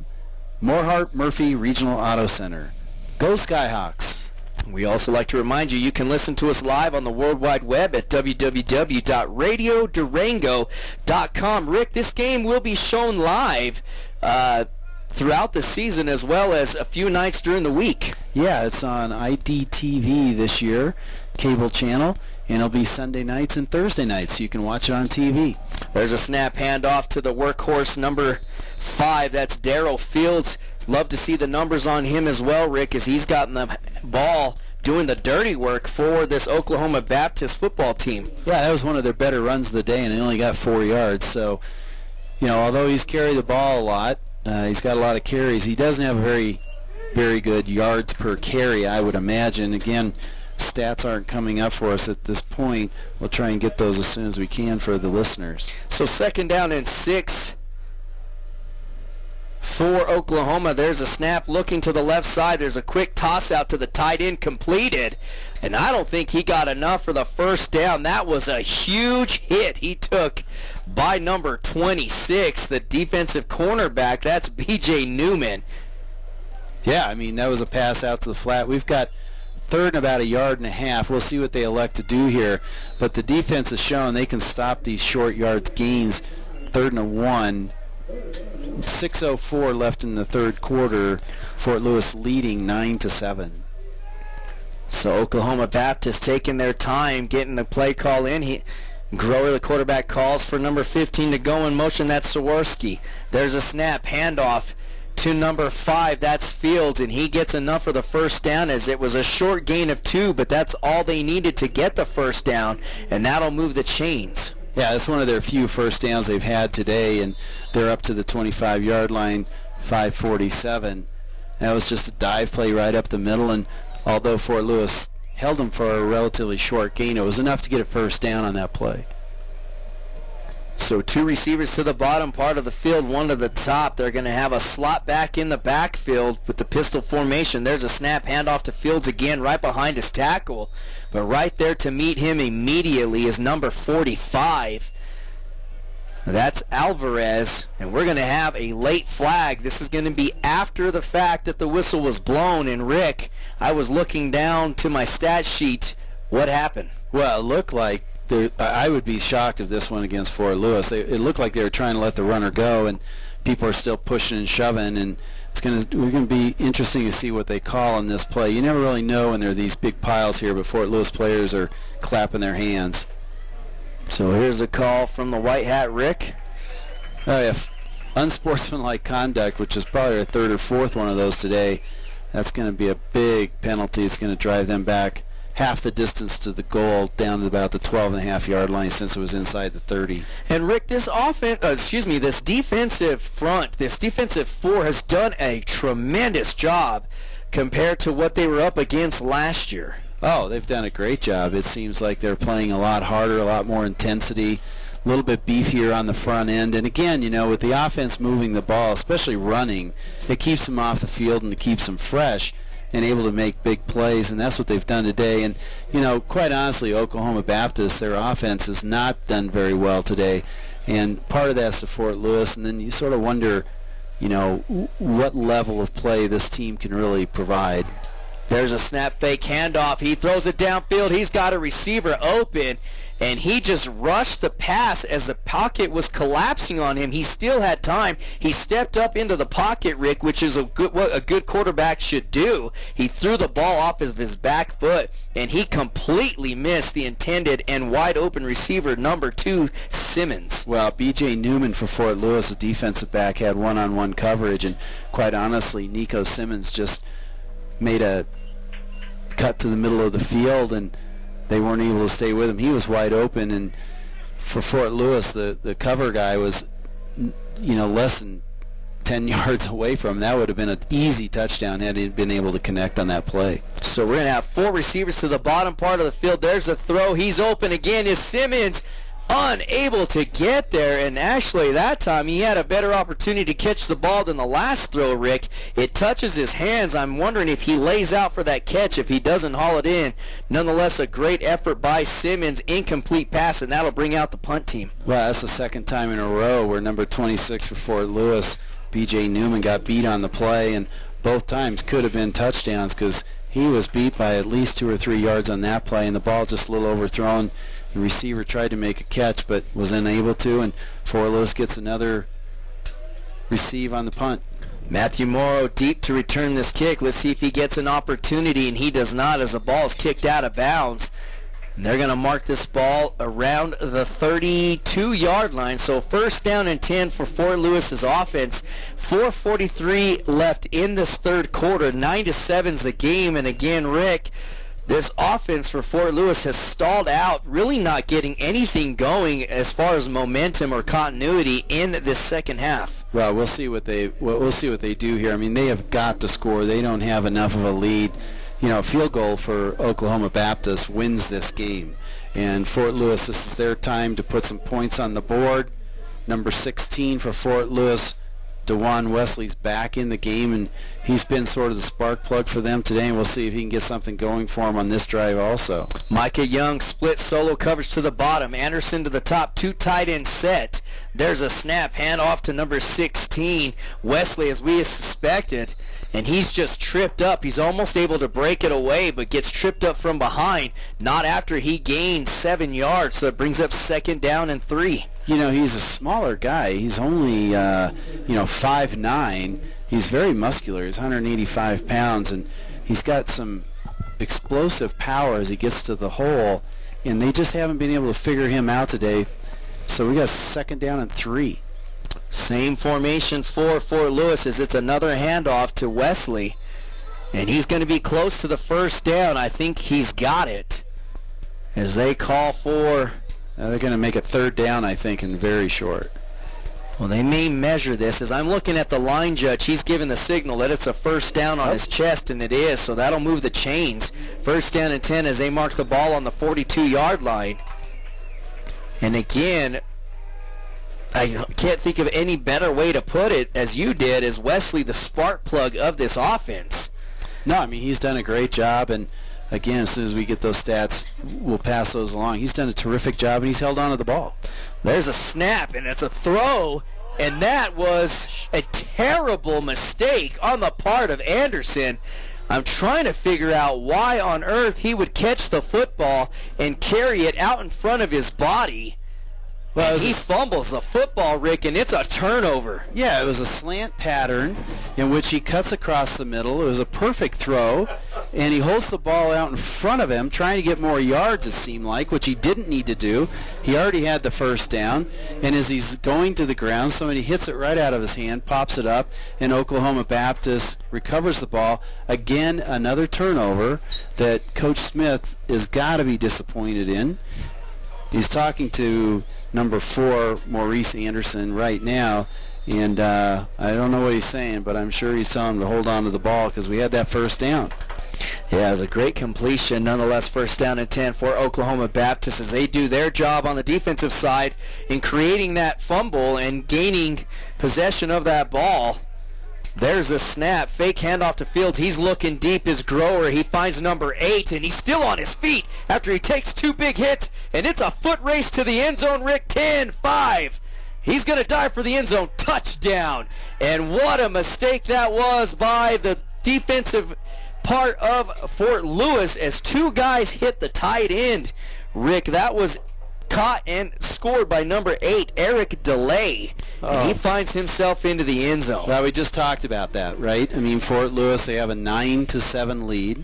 Morehart Murphy Regional Auto Center. Go Skyhawks! We also like to remind you can listen to us live on the World Wide Web at www.radiodurango.com. Rick, this game will be shown live throughout the season as well as a few nights during the week. Yeah, it's on IDTV this year, cable channel, and it'll be Sunday nights and Thursday nights, so you can watch it on TV. There's a snap handoff to the workhorse, number 5. That's Darrell Fields. Love to see the numbers on him as well, Rick, as he's gotten the ball doing the dirty work for this Oklahoma Baptist football team. Yeah, that was one of their better runs of the day, and he only got 4 yards. So, although he's carried the ball a lot, he's got a lot of carries, he doesn't have very, very good yards per carry, I would imagine. Again, stats aren't coming up for us at this point. We'll try and get those as soon as we can for the listeners. So 2nd down and 6 for Oklahoma. There's a snap looking to the left side. There's a quick toss out to the tight end, completed. And I don't think he got enough for the 1st down. That was a huge hit he took by number 26, the defensive cornerback. That's B.J. Newman. Yeah, I mean, that was a pass out to the flat. We've got 3rd and about 1.5 yards. We'll see what they elect to do here. But the defense has shown they can stop these short yards gains. 3rd and 1. 6:04 left in the 3rd quarter. Fort Lewis leading 9-7. So Oklahoma Baptist taking their time getting the play call in. Grower, the quarterback, calls for number 15 to go in motion. That's Sawarski. There's a snap, handoff to number 5. That's Fields, and he gets enough for the 1st down, as it was a short gain of 2, but that's all they needed to get the 1st down, and that'll move the chains. Yeah, it's one of their few 1st downs they've had today, and they're up to the 25-yard line, 5:47. That was just a dive play right up the middle, and although Fort Lewis held them for a relatively short gain, it was enough to get a 1st down on that play. So 2 receivers to the bottom part of the field, 1 to the top. They're going to have a slot back in the backfield with the pistol formation. There's a snap, handoff to Fields again, right behind his tackle. But right there to meet him immediately is number 45. That's Alvarez, and we're going to have a late flag. This is going to be after the fact that the whistle was blown. And Rick, I was looking down to my stat sheet. What happened? Well, it looked like I would be shocked if this went against Fort Lewis. It looked like they were trying to let the runner go, and people are still pushing and shoving, and We're going to be interesting to see what they call on this play. You never really know when there are these big piles here, but Fort Lewis players are clapping their hands. So here's a call from the white hat, Rick. Oh, yeah. Unsportsmanlike conduct, which is probably our third or fourth one of those today. That's going to be a big penalty. It's going to drive them back half the distance to the goal, down to about the 12.5-yard line since it was inside the 30. And Rick, this defensive front, this defensive four has done a tremendous job compared to what they were up against last year. Oh, they've done a great job. It seems like they're playing a lot harder, a lot more intensity, a little bit beefier on the front end. And again, with the offense moving the ball, especially running, it keeps them off the field and it keeps them fresh and able to make big plays, and that's what they've done today. And, quite honestly, Oklahoma Baptist, their offense has not done very well today, and part of that's to Fort Lewis, and then you sort of wonder, what level of play this team can really provide. There's a snap fake handoff. He throws it downfield. He's got a receiver open, and he just rushed the pass as the pocket was collapsing on him. He still had time. He stepped up into the pocket, Rick, which is what a good quarterback should do. He threw the ball off of his back foot, and he completely missed the intended and wide open receiver, number 2, Simmons. Well, B.J. Newman for Fort Lewis, the defensive back, had one-on-one coverage, and quite honestly, Nico Simmons just made a cut to the middle of the field, and they weren't able to stay with him. He was wide open, and for Fort Lewis, the cover guy was, less than 10 yards away from him. That would have been an easy touchdown had he been able to connect on that play. So we're going to have 4 receivers to the bottom part of the field. There's a throw. He's open again. Is Simmons unable to get there, and actually that time he had a better opportunity to catch the ball than the last throw, Rick. It touches his hands. I'm wondering if he lays out for that catch, if he doesn't haul it in. Nonetheless, a great effort by Simmons, incomplete pass, and that'll bring out the punt team. Well, that's the second time in a row where number 26 for Fort Lewis, B.J. Newman, got beat on the play, and both times could have been touchdowns because he was beat by at least 2 or 3 yards on that play, and the ball just a little overthrown. The receiver tried to make a catch but was unable to, and Fort Lewis gets another receive on the punt. Matthew Morrow deep to return this kick. Let's see if he gets an opportunity, and he does not as the ball is kicked out of bounds. And they're going to mark this ball around the 32-yard line. So first down and 10 for Fort Lewis's offense. 4:43 left in this third quarter. 9-7 is the game. And again, Rick, this offense for Fort Lewis has stalled out, really not getting anything going as far as momentum or continuity in this second half. Well, we'll see what they do here. I mean, they have got to score. They don't have enough of a lead. A field goal for Oklahoma Baptist wins this game. And Fort Lewis, this is their time to put some points on the board. Number 16 for Fort Lewis, DeJuan Wesley's back in the game, and he's been sort of the spark plug for them today, and we'll see if he can get something going for him on this drive also. Micah Young split solo coverage to the bottom. Anderson to the top, 2 tight end set. There's a snap, hand off to number 16, Wesley, as we suspected, and he's just tripped up. He's almost able to break it away, but gets tripped up from behind, not after he gained 7 yards, so it brings up second down and 3. He's a smaller guy. He's only, 5'9". He's very muscular. He's 185 pounds, and he's got some explosive power as he gets to the hole, and they just haven't been able to figure him out today. So we got second down and 3. Same formation for Fort Lewis as it's another handoff to Wesley, and he's going to be close to the first down. I think he's got it as they call for... they're going to make a third down, I think, and very short. Well, they may measure this. As I'm looking at the line judge, he's giving the signal that it's a first down on his chest, and it is, so that'll move the chains. First down and 10 as they mark the ball on the 42-yard line. And again, I can't think of any better way to put it, as you did, as Wesley the spark plug of this offense. No, I mean, he's done a great job, and again, as soon as we get those stats, we'll pass those along. He's done a terrific job, and he's held on to the ball. There's a snap, and it's a throw, and that was a terrible mistake on the part of Anderson. I'm trying to figure out why on earth he would catch the football and carry it out in front of his body. Well, he fumbles the football, Rick, and it's a turnover. Yeah, it was a slant pattern in which he cuts across the middle. It was a perfect throw, and he holds the ball out in front of him, trying to get more yards, it seemed like, which he didn't need to do. He already had the first down, and as he's going to the ground, somebody hits it right out of his hand, pops it up, and Oklahoma Baptist recovers the ball. Again, another turnover that Coach Smith has got to be disappointed in. He's talking to number 4, Maurice Anderson, right now, and I don't know what he's saying, but I'm sure he's telling him to hold on to the ball because we had that first down. Yeah, it was a great completion. Nonetheless, first down and 10 for Oklahoma Baptist as they do their job on the defensive side in creating that fumble and gaining possession of that ball. There's the snap. Fake handoff to Fields. He's looking deep. His grower. He finds number 8, and he's still on his feet after he takes 2 big hits, and it's a foot race to the end zone, Rick. 10, 5. He's going to dive for the end zone. Touchdown. And what a mistake that was by the defensive part of Fort Lewis as 2 guys hit the tight end. Rick, that was caught and scored by number 8, Eric DeLay. And he finds himself into the end zone. Well, we just talked about that, right? I mean, Fort Lewis, they have a 9-7 lead,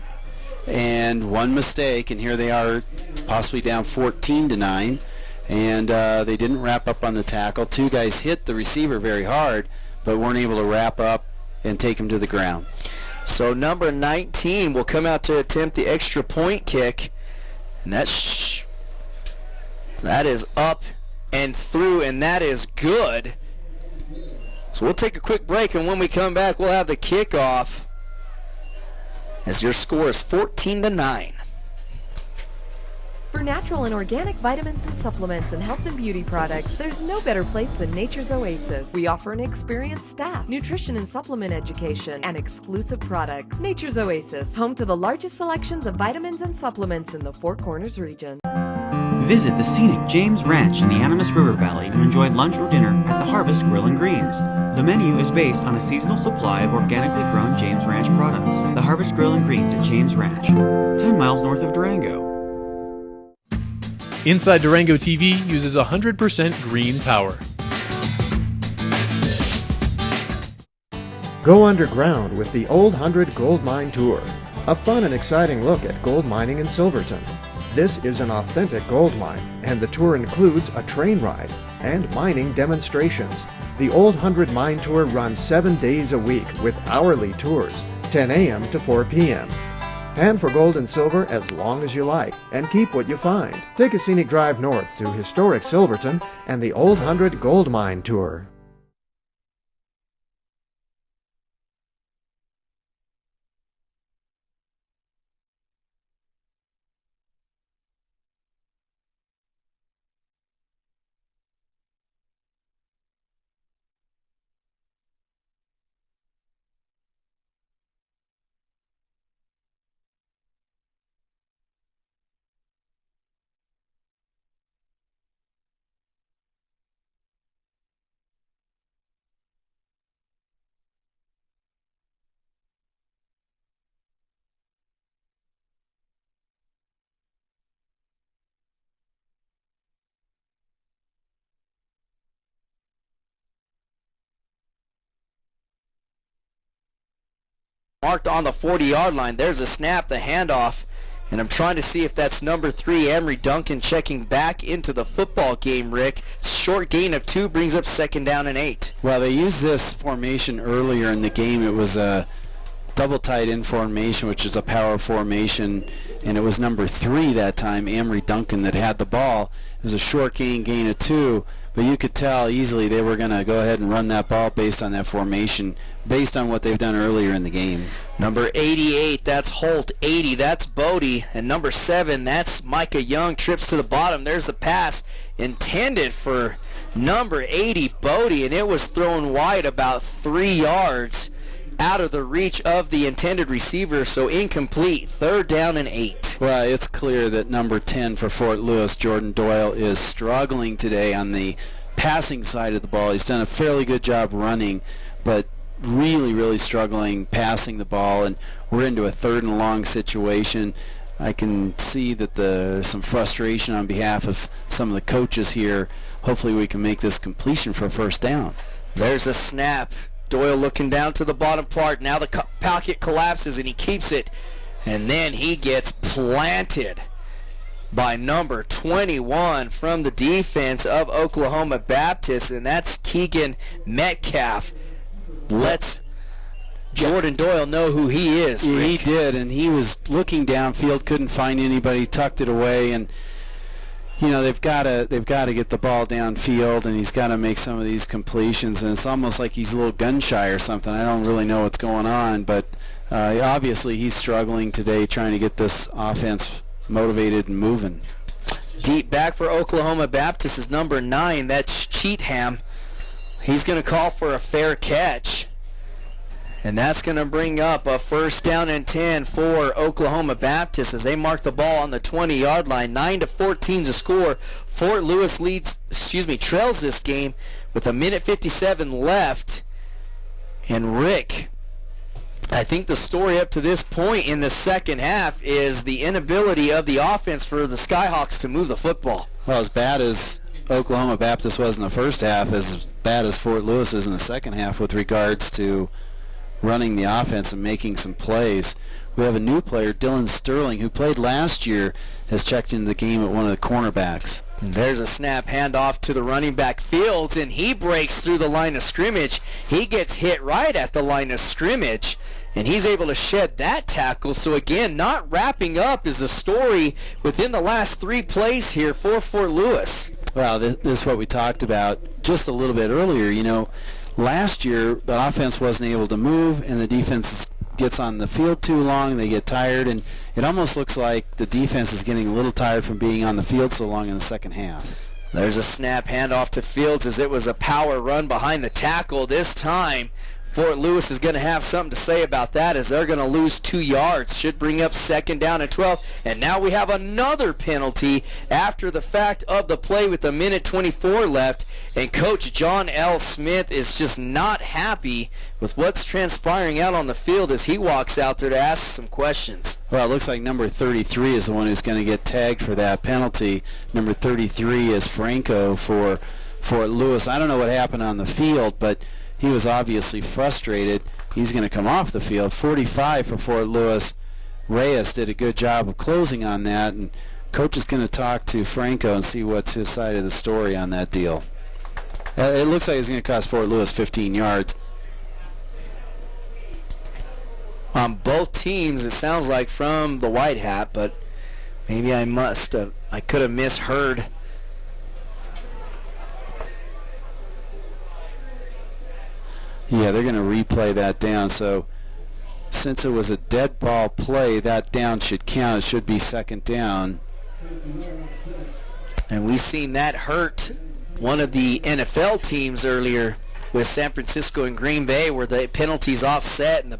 and one mistake, and here they are possibly down 14-9, and they didn't wrap up on the tackle. 2 guys hit the receiver very hard, but weren't able to wrap up and take him to the ground. So number 19 will come out to attempt the extra point kick, and that is up and through, and that is good. So we'll take a quick break, and when we come back, we'll have the kickoff as your score is 14-9. For natural and organic vitamins and supplements and health and beauty products, there's no better place than Nature's Oasis. We offer an experienced staff, nutrition and supplement education, and exclusive products. Nature's Oasis, home to the largest selections of vitamins and supplements in the Four Corners region. Visit the scenic James Ranch in the Animas River Valley to enjoy lunch or dinner at the Harvest Grill and Greens. The menu is based on a seasonal supply of organically grown James Ranch products. The Harvest Grill and Greens at James Ranch, 10 miles north of Durango. Inside Durango TV uses 100% green power. Go underground with the Old 100 Gold Mine Tour, a fun and exciting look at gold mining in Silverton. This is an authentic gold mine, and the tour includes a train ride and mining demonstrations. The Old 100 Mine Tour runs 7 days a week with hourly tours, 10 a.m. to 4 p.m. And for gold and silver as long as you like, and keep what you find. Take a scenic drive north to historic Silverton and the Old 100 Gold Mine Tour. Marked on the 40-yard line. There's a snap, the handoff, and I'm trying to see if that's number 3, Emery Duncan, checking back into the football game, Rick. Short gain of 2 brings up 2nd down and 8. Well, they used this formation earlier in the game. It was a double tight end formation, which is a power formation, and it was number 3 that time, Emery Duncan, that had the ball. It was a short gain of 2, but you could tell easily they were going to go ahead and run that ball based on that formation, based on what they've done earlier in the game. Number 88, that's Holt. 80, that's Bodie. And number 7, that's Micah Young. Trips to the bottom. There's the pass intended for number 80, Bodie, and it was thrown wide about 3 yards out of the reach of the intended receiver, so incomplete. 3rd down and 8. Well, it's clear that number 10 for Fort Lewis, Jordan Doyle, is struggling today on the passing side of the ball. He's done a fairly good job running, but really struggling passing the ball, and we're into a 3rd and long situation. I can see that there's some frustration on behalf of some of the coaches here. Hopefully we can make this completion for a first down. There's a snap. Doyle looking down to the bottom part. Now the pocket collapses and he keeps it. And then he gets planted by number 21 from the defense of Oklahoma Baptist, and that's Keegan Metcalf. Let's Jordan Doyle know who he is. Yeah, Rick. he did, and he was looking downfield, couldn't find anybody, tucked it away, and you know they've got to get the ball downfield, and he's got to make some of these completions, and it's almost like he's a little gun shy or something. I don't really know what's going on, but obviously he's struggling today trying to get this offense motivated and moving. Deep back for Oklahoma Baptist is number 9. That's Cheatham. He's going to call for a fair catch. And that's going to bring up a first down and 10 for Oklahoma Baptist as they mark the ball on the 20-yard line. 9-14 to score. Fort Lewis trails this game with 1:57 left. And Rick, I think the story up to this point in the second half is the inability of the offense for the Skyhawks to move the football. Well, as bad as Oklahoma Baptist was in the first half, as bad as Fort Lewis is in the second half with regards to running the offense and making some plays. We have a new player, Dylan Sterling, who played last year, has checked into the game at one of the cornerbacks. There's a snap handoff to the running back Fields, and he breaks through the line of scrimmage. He gets hit right at the line of scrimmage, and he's able to shed that tackle. So again, not wrapping up is the story within the last 3 plays here for Fort Lewis. Well, this is what we talked about just a little bit earlier. You know, last year the offense wasn't able to move, and the defense gets on the field too long, they get tired, and it almost looks like the defense is getting a little tired from being on the field so long in the second half. There's a snap handoff to Fields as it was a power run behind the tackle. This time Fort Lewis is going to have something to say about that as they're going to lose 2 yards. Should bring up second down and 12. And now we have another penalty after the fact of the play with 1:24 left. And Coach John L. Smith is just not happy with what's transpiring out on the field as he walks out there to ask some questions. Well, it looks like number 33 is the one who's going to get tagged for that penalty. Number 33 is Franco for Fort Lewis. I don't know what happened on the field, but he was obviously frustrated. He's going to come off the field. 45 for Fort Lewis. Reyes did a good job of closing on that, and Coach is going to talk to Franco and see what's his side of the story on that deal. It looks like it's going to cost Fort Lewis 15 yards. On both teams, it sounds like from the white hat, but maybe I could have misheard. Yeah, they're going to replay that down. So since it was a dead ball play, that down should count. It should be second down. And we seen that hurt one of the NFL teams earlier with San Francisco and Green Bay where the penalties offset, and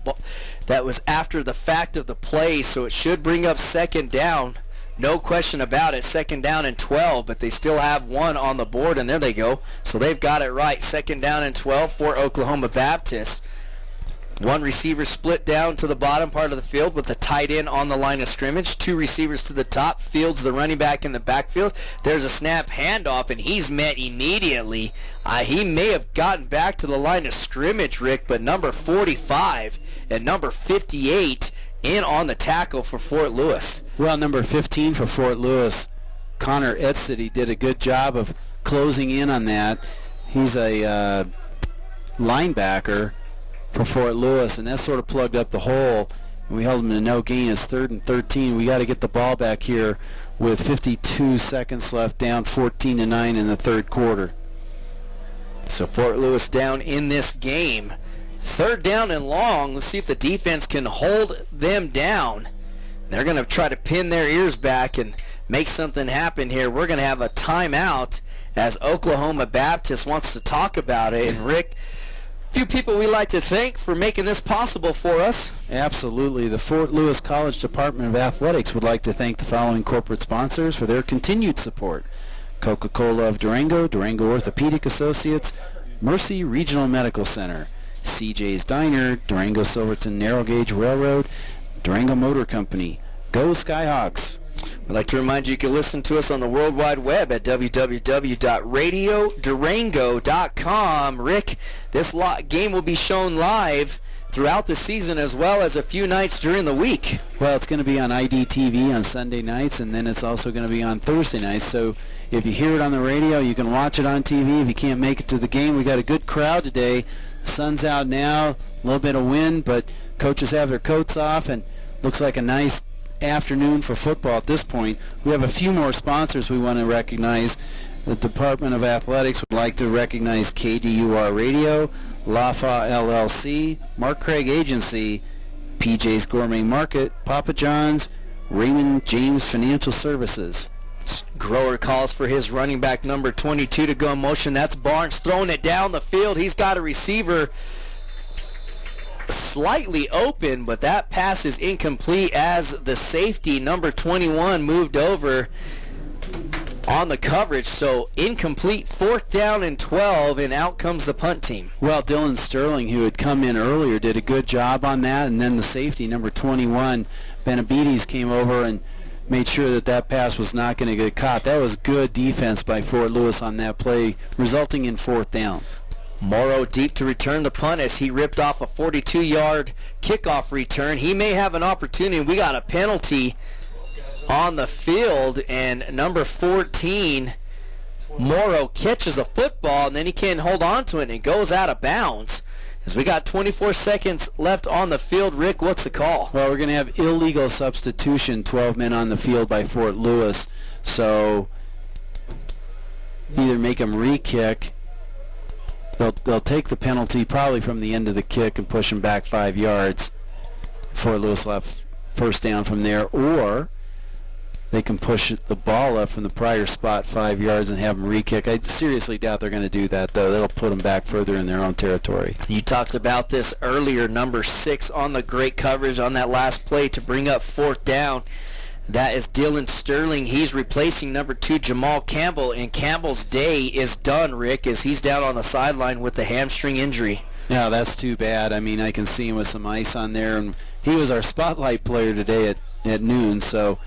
that was after the fact of the play. So it should bring up second down. No question about it, second down and 12, but they still have one on the board, and there they go. So they've got it right, second down and 12 for Oklahoma Baptist. One receiver split down to the bottom part of the field with the tight end on the line of scrimmage. 2 receivers to the top. Fields, the running back, in the backfield. There's a snap handoff, and he's met immediately. He may have gotten back to the line of scrimmage, Rick, but number 45 and number 58 in on the tackle for Fort Lewis. Well, number 15 for Fort Lewis, Connor Edsity, did a good job of closing in on that. He's a linebacker for Fort Lewis, and that sort of plugged up the hole. We held him to no gain. It's 3rd and 13. We got to get the ball back here with 52 seconds left, down 14-9 in the third quarter. So Fort Lewis down in this game. 3rd down and long. Let's see if the defense can hold them down. They're going to try to pin their ears back and make something happen here. We're going to have a timeout as Oklahoma Baptist wants to talk about it. And Rick, a few people we like to thank for making this possible for us. Absolutely. The Fort Lewis College Department of Athletics would like to thank the following corporate sponsors for their continued support: Coca-Cola of Durango, Durango Orthopedic Associates, Mercy Regional Medical Center, CJ's Diner, Durango Silverton Narrow Gauge Railroad, Durango Motor Company, Go Skyhawks. I'd like to remind you can listen to us on the World Wide Web at www.radiodurango.com. Rick, this game will be shown live throughout the season as well as a few nights during the week. Well, it's going to be on IDTV on Sunday nights, and then it's also going to be on Thursday nights. So if you hear it on the radio, you can watch it on TV. If you can't make it to the game, we got a good crowd today. The sun's out now, a little bit of wind, but coaches have their coats off, and looks like a nice afternoon for football at this point. We have a few more sponsors we want to recognize. The Department of Athletics would like to recognize KDUR Radio, LAFA LLC, Mark Craig Agency, PJ's Gourmet Market, Papa John's, Raymond James Financial Services. Grower calls for his running back number 22 to go in motion. That's Barnes throwing it down the field. He's got a receiver slightly open, but that pass is incomplete as the safety number 21 moved over on the coverage. So incomplete, 4th down and 12, and out comes the punt team. Well, Dylan Sterling, who had come in earlier, did a good job on that, and then the safety number 21, Benavides, came over and made sure that that pass was not going to get caught. That was good defense by Fort Lewis on that play, resulting in 4th down. Morrow deep to return the punt as he ripped off a 42-yard kickoff return. He may have an opportunity. We got a penalty on the field, and number 14, Morrow, catches the football, and then he can't hold on to it, and it goes out of bounds. As we got 24 seconds left on the field, Rick, what's the call? Well, we're going to have illegal substitution, 12 men on the field by Fort Lewis. So either make them re-kick. They'll take the penalty probably from the end of the kick and push them back 5 yards. Fort Lewis left 1st down from there, or they can push the ball up from the prior spot 5 yards and have them re-kick. I seriously doubt they're going to do that, though. They'll put them back further in their own territory. You talked about this earlier, number 6 on the great coverage on that last play to bring up 4th down. That is Dylan Sterling. He's replacing number 2, Jamal Campbell, and Campbell's day is done, Rick, as he's down on the sideline with the hamstring injury. Yeah, that's too bad. I mean, I can see him with some ice on there, and he was our spotlight player today at noon, so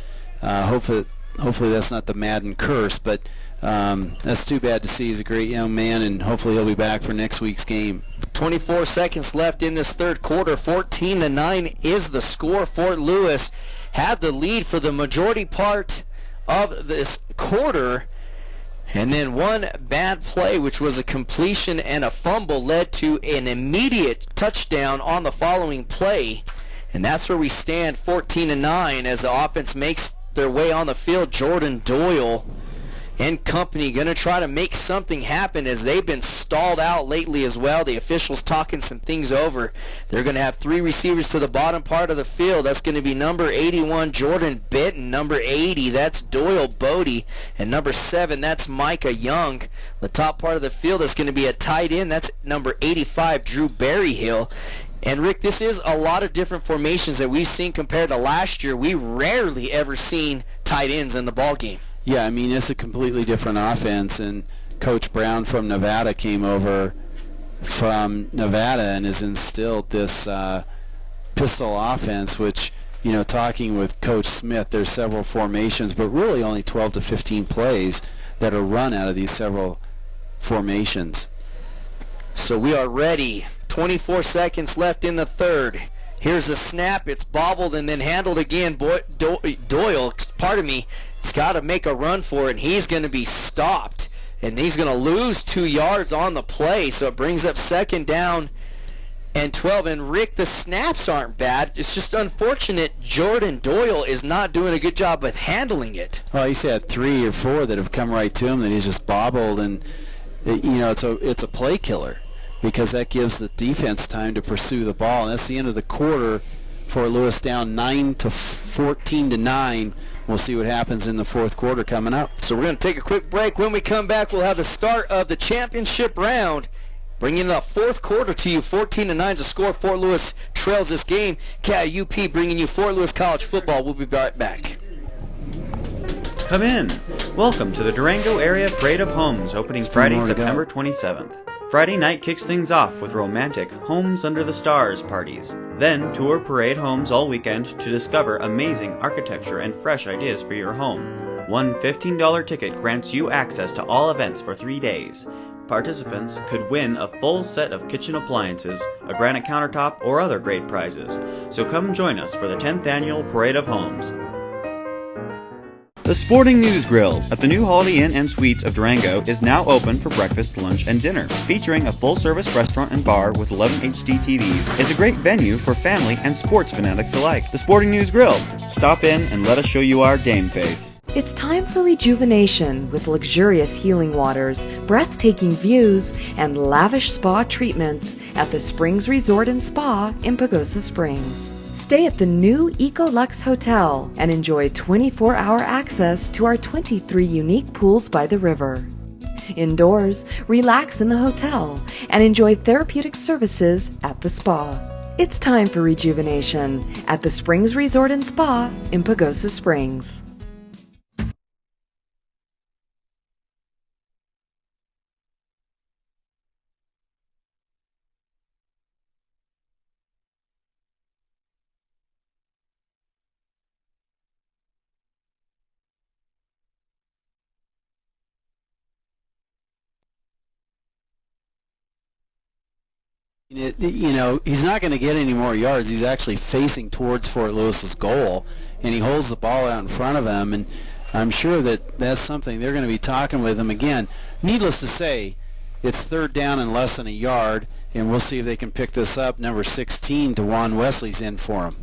hopefully that's not the Madden curse, but that's too bad to see. He's a great young man, and hopefully he'll be back for next week's game. 24 seconds left in this third quarter. 14-9 is the score. Fort Lewis had the lead for the majority part of this quarter, and then one bad play, which was a completion and a fumble, led to an immediate touchdown on the following play, and that's where we stand, 14-9, as the offense makes their way on the field. Jordan Doyle and company going to try to make something happen as they've been stalled out lately as well. The officials talking some things over. They're going to have 3 receivers to the bottom part of the field. That's going to be number 81, Jordan Benton. Number 80, that's Doyle Bodie. And number 7, that's Micah Young. The top part of the field is going to be a tight end. That's number 85, Drew Berryhill. And, Rick, this is a lot of different formations that we've seen compared to last year. We rarely ever seen tight ends in the ball game. Yeah, I mean, it's a completely different offense, and Coach Brown from Nevada came over from Nevada and has instilled this pistol offense, which, you know, talking with Coach Smith, there's several formations, but really only 12 to 15 plays that are run out of these several formations. So we are ready. 24 seconds left in the third. Here's the snap. It's bobbled and then handled again. Doyle, has got to make a run for it, and he's going to be stopped. And he's going to lose 2 yards on the play, so it brings up 2nd down and 12. And, Rick, the snaps aren't bad. It's just unfortunate Jordan Doyle is not doing a good job with handling it. Well, he's had 3 or 4 that have come right to him that he's just bobbled, and, you know, it's a play killer, because that gives the defense time to pursue the ball. And that's the end of the quarter. Fort Lewis down 14-9. We'll see what happens in the fourth quarter coming up. So we're going to take a quick break. When we come back, we'll have the start of the championship round. Bringing the fourth quarter to you, 14-9 is a score. Fort Lewis trails this game. KIUP bringing you Fort Lewis College football. We'll be right back. Come in. Welcome to the Durango Area Parade of Homes, opening Friday, September 27th. Friday night kicks things off with romantic Homes Under the Stars parties. Then tour Parade homes all weekend to discover amazing architecture and fresh ideas for your home. One $15 ticket grants you access to all events for 3 days. Participants could win a full set of kitchen appliances, a granite countertop, or other great prizes. So come join us for the 10th Annual Parade of Homes. The Sporting News Grill at the new Holiday Inn and Suites of Durango is now open for breakfast, lunch, and dinner. Featuring a full-service restaurant and bar with 11 HD TVs, it's a great venue for family and sports fanatics alike. The Sporting News Grill. Stop in and let us show you our Dame face. It's time for rejuvenation with luxurious healing waters, breathtaking views, and lavish spa treatments at the Springs Resort and Spa in Pagosa Springs. Stay at the new Ecolux Hotel and enjoy 24-hour access to our 23 unique pools by the river. Indoors, relax in the hotel and enjoy therapeutic services at the spa. It's time for rejuvenation at the Springs Resort and Spa in Pagosa Springs. He's not going to get any more yards. He's actually facing towards Fort Lewis's goal, and he holds the ball out in front of him, and I'm sure that that's something they're going to be talking with him again. Needless to say, it's 3rd down and less than a yard, and we'll see if they can pick this up. Number 16, DeJuan Wesley's in for him.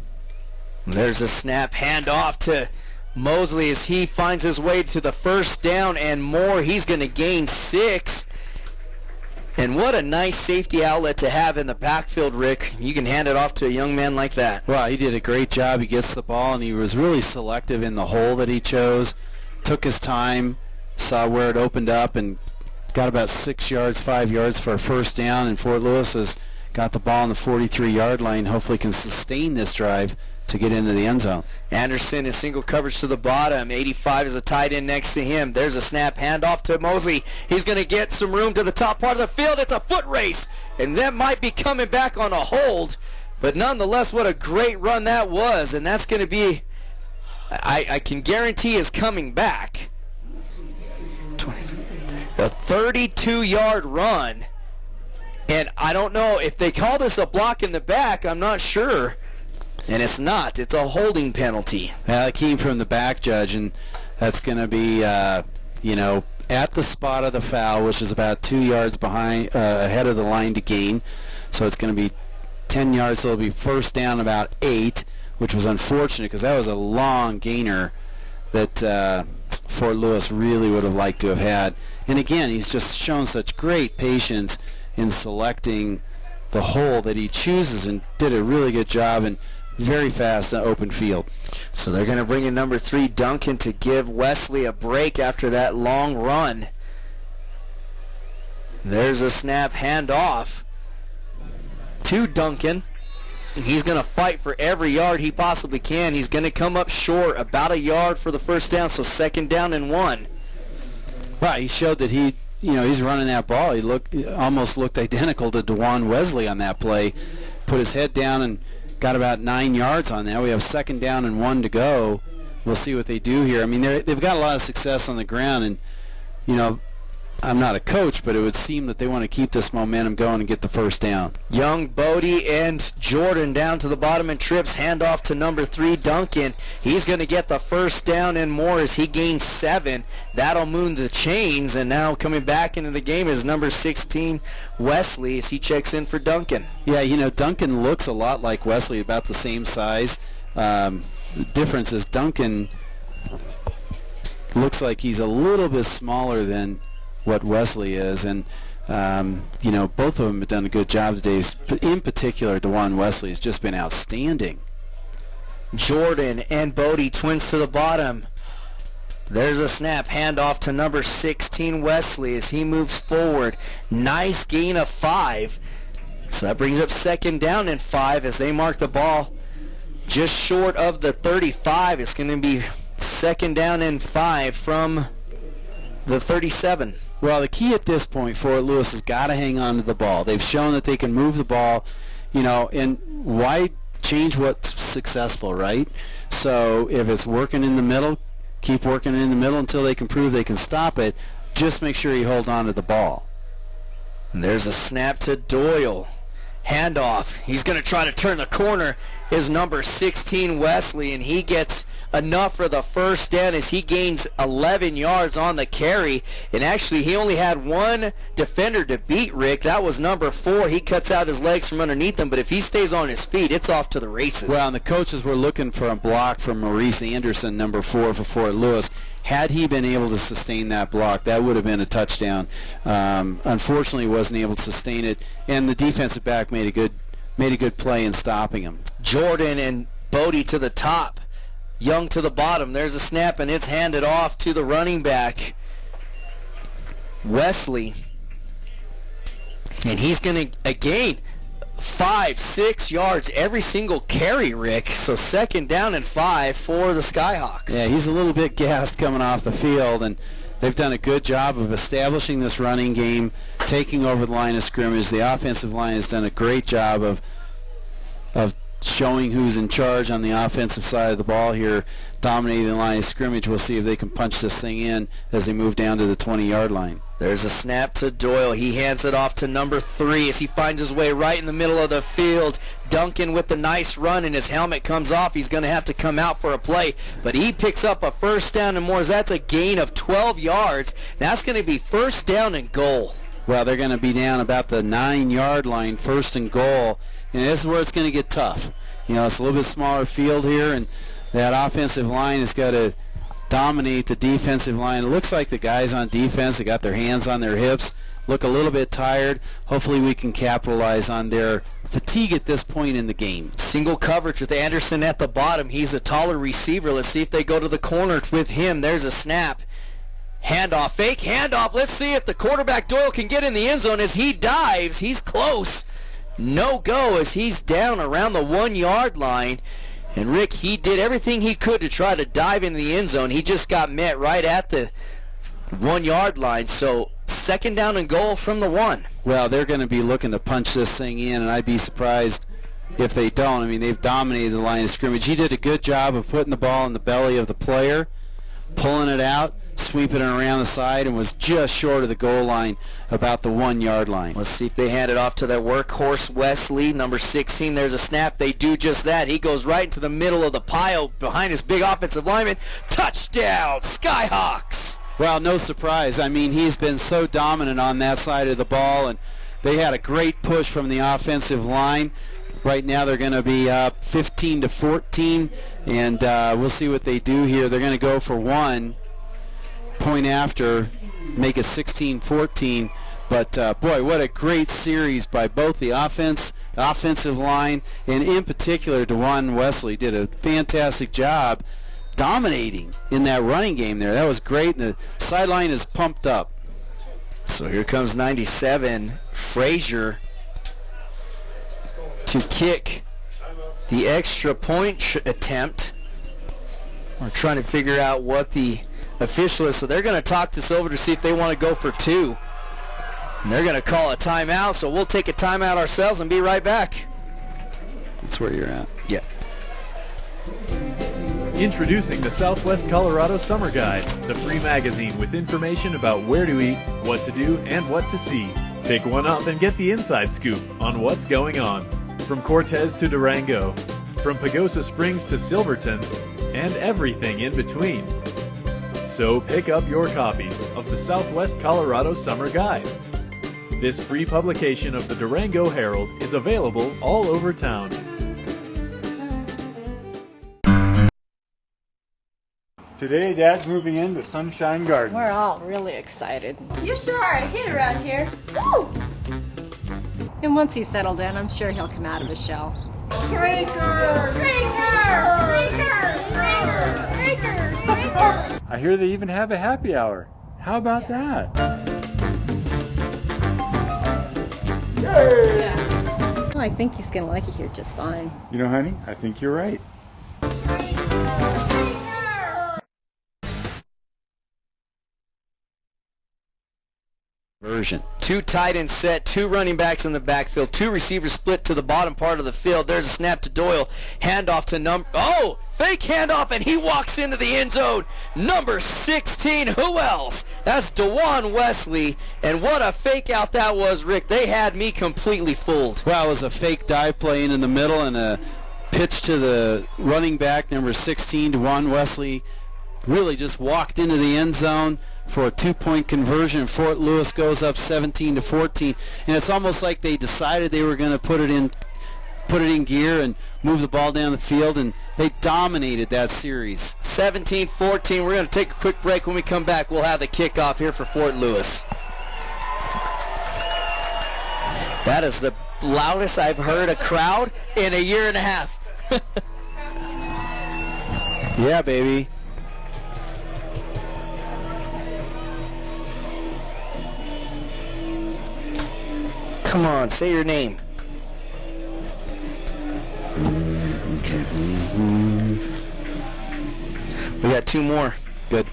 There's a snap handoff to Mosley as he finds his way to the 1st down and more. He's going to gain 6. And what a nice safety outlet to have in the backfield, Rick. You can hand it off to a young man like that. Well, he did a great job. He gets the ball, and he was really selective in the hole that he chose. Took his time, saw where it opened up, and got about 5 yards for a 1st down. And Fort Lewis has got the ball on the 43-yard line. Hopefully can sustain this drive to get into the end zone. Anderson is single coverage to the bottom. 85 is a tight end next to him. There's a snap handoff to Mosley. He's going to get some room to the top part of the field. It's a foot race, and that might be coming back on a hold. But nonetheless, what a great run that was, and that's going to be, I can guarantee, is coming back. A 32-yard run, and I don't know if they call this a block in the back. I'm not sure. And it's not. It's a holding penalty. It came from the back judge, and that's going to be, at the spot of the foul, which is about 2 yards ahead of the line to gain. So it's going to be 10 yards, so it'll be 1st down about 8, which was unfortunate because that was a long gainer that Fort Lewis really would have liked to have had. And again, he's just shown such great patience in selecting the hole that he chooses and did a really good job and very fast open field. So they're going to bring in number 3, Duncan, to give Wesley a break after that long run. There's a snap handoff to Duncan. He's going to fight for every yard he possibly can. He's going to come up short about a yard for the 1st down, so 2nd down and 1. Right, he showed that he's running that ball. He almost looked identical to DeJuan Wesley on that play. Put his head down and got about 9 yards on that. We have 2nd down and 1 to go. We'll see what they do here. I mean, they've got a lot of success on the ground, and, I'm not a coach, but it would seem that they want to keep this momentum going and get the 1st down. Young, Bodie, and Jordan down to the bottom and trips. Handoff to number 3, Duncan. He's going to get the 1st down and more as he gains 7. That'll move the chains, and now coming back into the game is number 16, Wesley, as he checks in for Duncan. Yeah, Duncan looks a lot like Wesley, about the same size. The difference is Duncan looks like he's a little bit smaller than what Wesley is, and both of them have done a good job today. In particular, DeJuan Wesley has just been outstanding. Jordan and Bodie, twins to the bottom. There's a snap handoff to number 16, Wesley, as he moves forward. Nice gain of 5. So that brings up 2nd down and 5 as they mark the ball just short of the 35. It's going to be 2nd down and 5 from the 37. Well, the key at this point, Fort Lewis has got to hang on to the ball. They've shown that they can move the ball, and why change what's successful, right? So if it's working in the middle, keep working in the middle until they can prove they can stop it. Just make sure you hold on to the ball. And there's a snap to Doyle. Handoff. He's going to try to turn the corner. Is number 16 Wesley, and he gets enough for the first down as he gains 11 yards on the carry. And actually, he only had one defender to beat, Rick. That was number 4. He cuts out his legs from underneath him, but if he stays on his feet, it's off to the races. Well, and the coaches were looking for a block from Maurice Anderson, number 4 for Fort Lewis. Had he been able to sustain that block, that would have been a touchdown. Unfortunately, he wasn't able to sustain it, and the defensive back made a good play in stopping him. Jordan and Bodie to the top. Young to the bottom. There's a snap, and it's handed off to the running back, Wesley. And he's going to, again, 5-6 yards every single carry, Rick. So second down and 5 for the Skyhawks. Yeah, he's a little bit gassed coming off the field, and they've done a good job of establishing this running game, taking over the line of scrimmage. The offensive line has done a great job of showing who's in charge on the offensive side of the ball here, dominating the line of scrimmage. We'll see if they can punch this thing in as they move down to the 20-yard line. There's a snap to Doyle. He hands it off to number 3 as he finds his way right in the middle of the field. Duncan with the nice run, and his helmet comes off. He's going to have to come out for a play, but he picks up a first down and more. That's a gain of 12 yards. That's going to be first down and goal. Well, they're going to be down about the 9-yard line, first and goal, and this is where it's going to get tough. It's a little bit smaller field here, and that offensive line has got to dominate the defensive line. It looks like the guys on defense, they got their hands on their hips, look a little bit tired. Hopefully we can capitalize on their fatigue at this point in the game. Single coverage with Anderson at the bottom. He's a taller receiver. Let's see if they go to the corner with him. There's a snap. Handoff, fake handoff. Let's see if the quarterback Doyle can get in the end zone as he dives. He's close. No go as he's down around the 1-yard line. And Rick, he did everything he could to try to dive into the end zone. He just got met right at the 1-yard line. So second down and goal from the 1. Well, they're going to be looking to punch this thing in, and I'd be surprised if they don't. I mean, they've dominated the line of scrimmage. He did a good job of putting the ball in the belly of the player, pulling it out, sweeping it around the side, and was just short of the goal line, about the 1-yard line. Let's see if they hand it off to their workhorse, Wesley, number 16. There's a snap. They do just that. He goes right into the middle of the pile behind his big offensive lineman. Touchdown, Skyhawks! Well, no surprise. I mean, he's been so dominant on that side of the ball, and they had a great push from the offensive line. Right now they're going to be up 15-14, and we'll see what they do here. They're going to go for 1 point after, make it 16-14. But, boy, what a great series by both the offensive line, and in particular, DeJuan Wesley did a fantastic job dominating in that running game there. That was great, and the sideline is pumped up. So here comes 97, Frazier, to kick the extra point attempt. We're trying to figure out what the official is, so they're going to talk this over to see if they want to go for 2. And they're going to call a timeout, so we'll take a timeout ourselves and be right back. That's where you're at. Yeah. Introducing the Southwest Colorado Summer Guide, the free magazine with information about where to eat, what to do, and what to see. Pick one up and get the inside scoop on what's going on. From Cortez to Durango, from Pagosa Springs to Silverton, and everything in between. So pick up your copy of the Southwest Colorado Summer Guide. This free publication of the Durango Herald is available all over town. Today, Dad's moving into Sunshine Gardens. We're all really excited. You sure are a hit around here. Woo! And once he's settled in, I'm sure he'll come out of his shell. I hear they even have a happy hour. How about that? Yeah. Oh, I think he's going to like it here just fine. You know, honey, I think you're right. conversion. 2 tight end set, 2 running backs in the backfield, 2 receivers split to the bottom part of the field. There's a snap to Doyle, handoff to fake handoff, and he walks into the end zone. Number 16, who else? That's DeJuan Wesley, and what a fake out that was, Rick. They had me completely fooled. Well, it was a fake dive play in the middle and a pitch to the running back, number 16, DeJuan Wesley. Really just walked into the end zone for a 2-point conversion. Fort Lewis goes up 17-14, and it's almost like they decided they were going to put it in gear and move the ball down the field, and they dominated that series. 17-14. We're going to take a quick break. When we come back, we'll have the kickoff here for Fort Lewis. That is the loudest I've heard a crowd in a year and a half. Yeah, baby. Come on, say your name. We got 2 more. Good.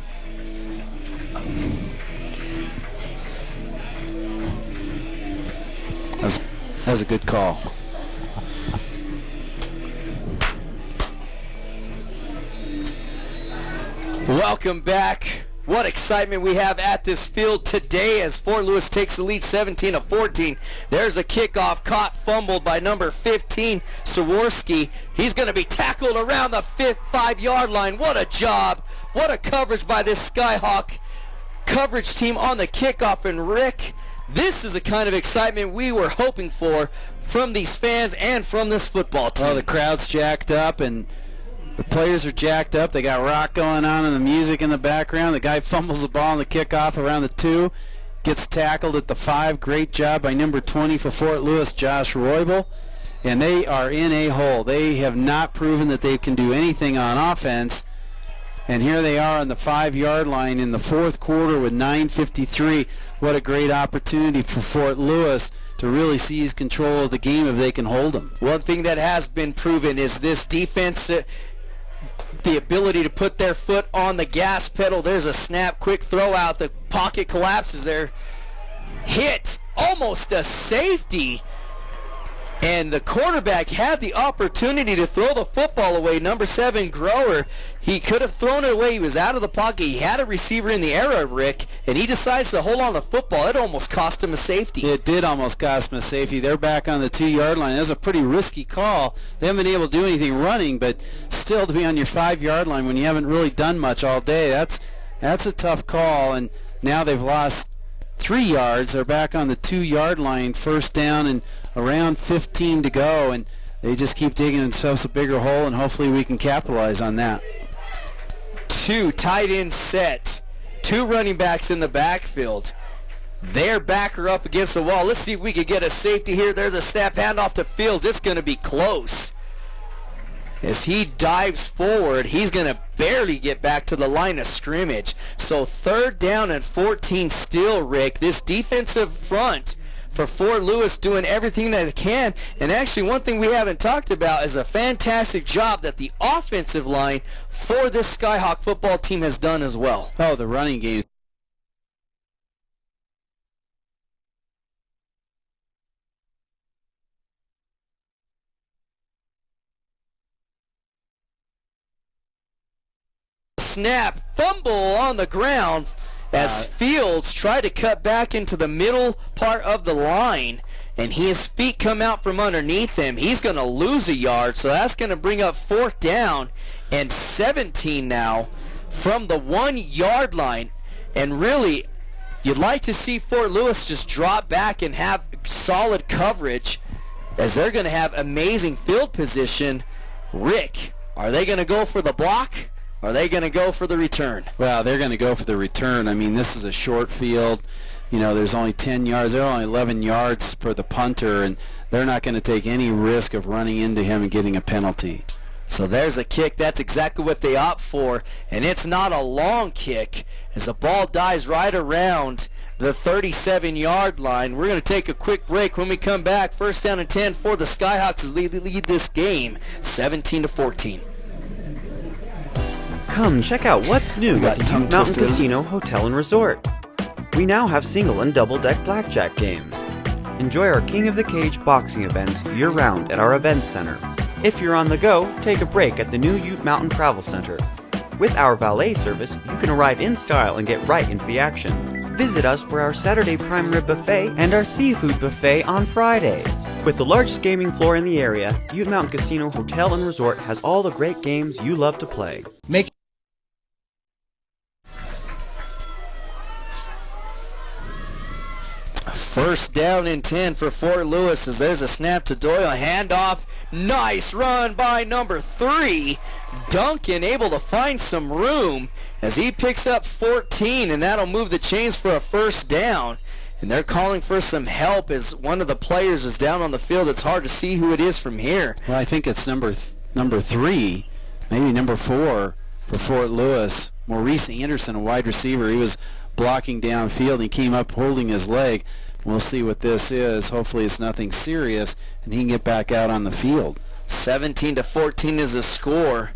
That was a good call. Welcome back. What excitement we have at this field today as Fort Lewis takes the lead 17-14. There's a kickoff caught, fumbled by number 15, Saworski. He's going to be tackled around the 5-yard line. What a job. What a coverage by this Skyhawk coverage team on the kickoff. And Rick, this is the kind of excitement we were hoping for from these fans and from this football team. Oh, the crowd's jacked up and the players are jacked up. They got rock going on and the music in the background. The guy fumbles the ball on the kickoff around the 2. Gets tackled at the 5. Great job by number 20 for Fort Lewis, Josh Roybal. And they are in a hole. They have not proven that they can do anything on offense. And here they are on the 5-yard line in the 4th quarter with 9:53. What a great opportunity for Fort Lewis to really seize control of the game if they can hold them. One thing that has been proven is this defense, the ability to put their foot on the gas pedal. There's a snap, quick throw out. The pocket collapses there. Hit, almost a safety. And the quarterback had the opportunity to throw the football away. Number 7, Grower, he could have thrown it away. He was out of the pocket. He had a receiver in the air, Rick, and he decides to hold on to the football. It almost cost him a safety. It did almost cost him a safety. They're back on the 2-yard line. That was a pretty risky call. They haven't been able to do anything running, but still to be on your 5-yard line when you haven't really done much all day, that's a tough call. And now they've lost 3 yards. They're back on the 2-yard line, first down and around 15 to go, and they just keep digging themselves a bigger hole, and hopefully we can capitalize on that. 2 tight end set, 2 running backs in the backfield. Their backer up against the wall. Let's see if we can get a safety here. There's a snap, handoff to Fields. It's going to be close. As he dives forward, he's going to barely get back to the line of scrimmage. So 3rd down and 14 still, Rick. This defensive front for Fort Lewis doing everything that it can. And actually, one thing we haven't talked about is a fantastic job that the offensive line for this Skyhawk football team has done as well. Oh, the running game. Snap, fumble on the ground as Fields tried to cut back into the middle part of the line, and his feet come out from underneath him. He's going to lose a yard, so that's going to bring up 4th down and 17 now from the 1-yard line. And really, you'd like to see Fort Lewis just drop back and have solid coverage, as they're going to have amazing field position. Rick, are they going to go for the block? Are they going to go for the return? Well, they're going to go for the return. I mean, this is a short field. You know, there's only 10 yards. There are only 11 yards for the punter, and they're not going to take any risk of running into him and getting a penalty. So there's a kick. That's exactly what they opt for, and it's not a long kick as the ball dives right around the 37-yard line. We're going to take a quick break. When we come back, 1st down and 10 for the Skyhawks as they lead this game 17-14. Come check out what's new at the Ute Mountain Casino Hotel and Resort. We now have single and double deck blackjack games. Enjoy our King of the Cage boxing events year-round at our events center. If you're on the go, take a break at the new Ute Mountain Travel Center. With our valet service, you can arrive in style and get right into the action. Visit us for our Saturday prime rib buffet and our seafood buffet on Fridays. With the largest gaming floor in the area, Ute Mountain Casino Hotel and Resort has all the great games you love to play. First down and 10 for Fort Lewis as there's a snap to Doyle. Handoff. Nice run by number 3. Duncan able to find some room as he picks up 14, and that'll move the chains for a first down. And they're calling for some help as one of the players is down on the field. It's hard to see who it is from here. Well, I think it's number 3, maybe number 4 for Fort Lewis. Maurice Anderson, a wide receiver. He was blocking downfield. He came up holding his leg. We'll see what this is. Hopefully it's nothing serious, and he can get back out on the field. 17-14 is the score.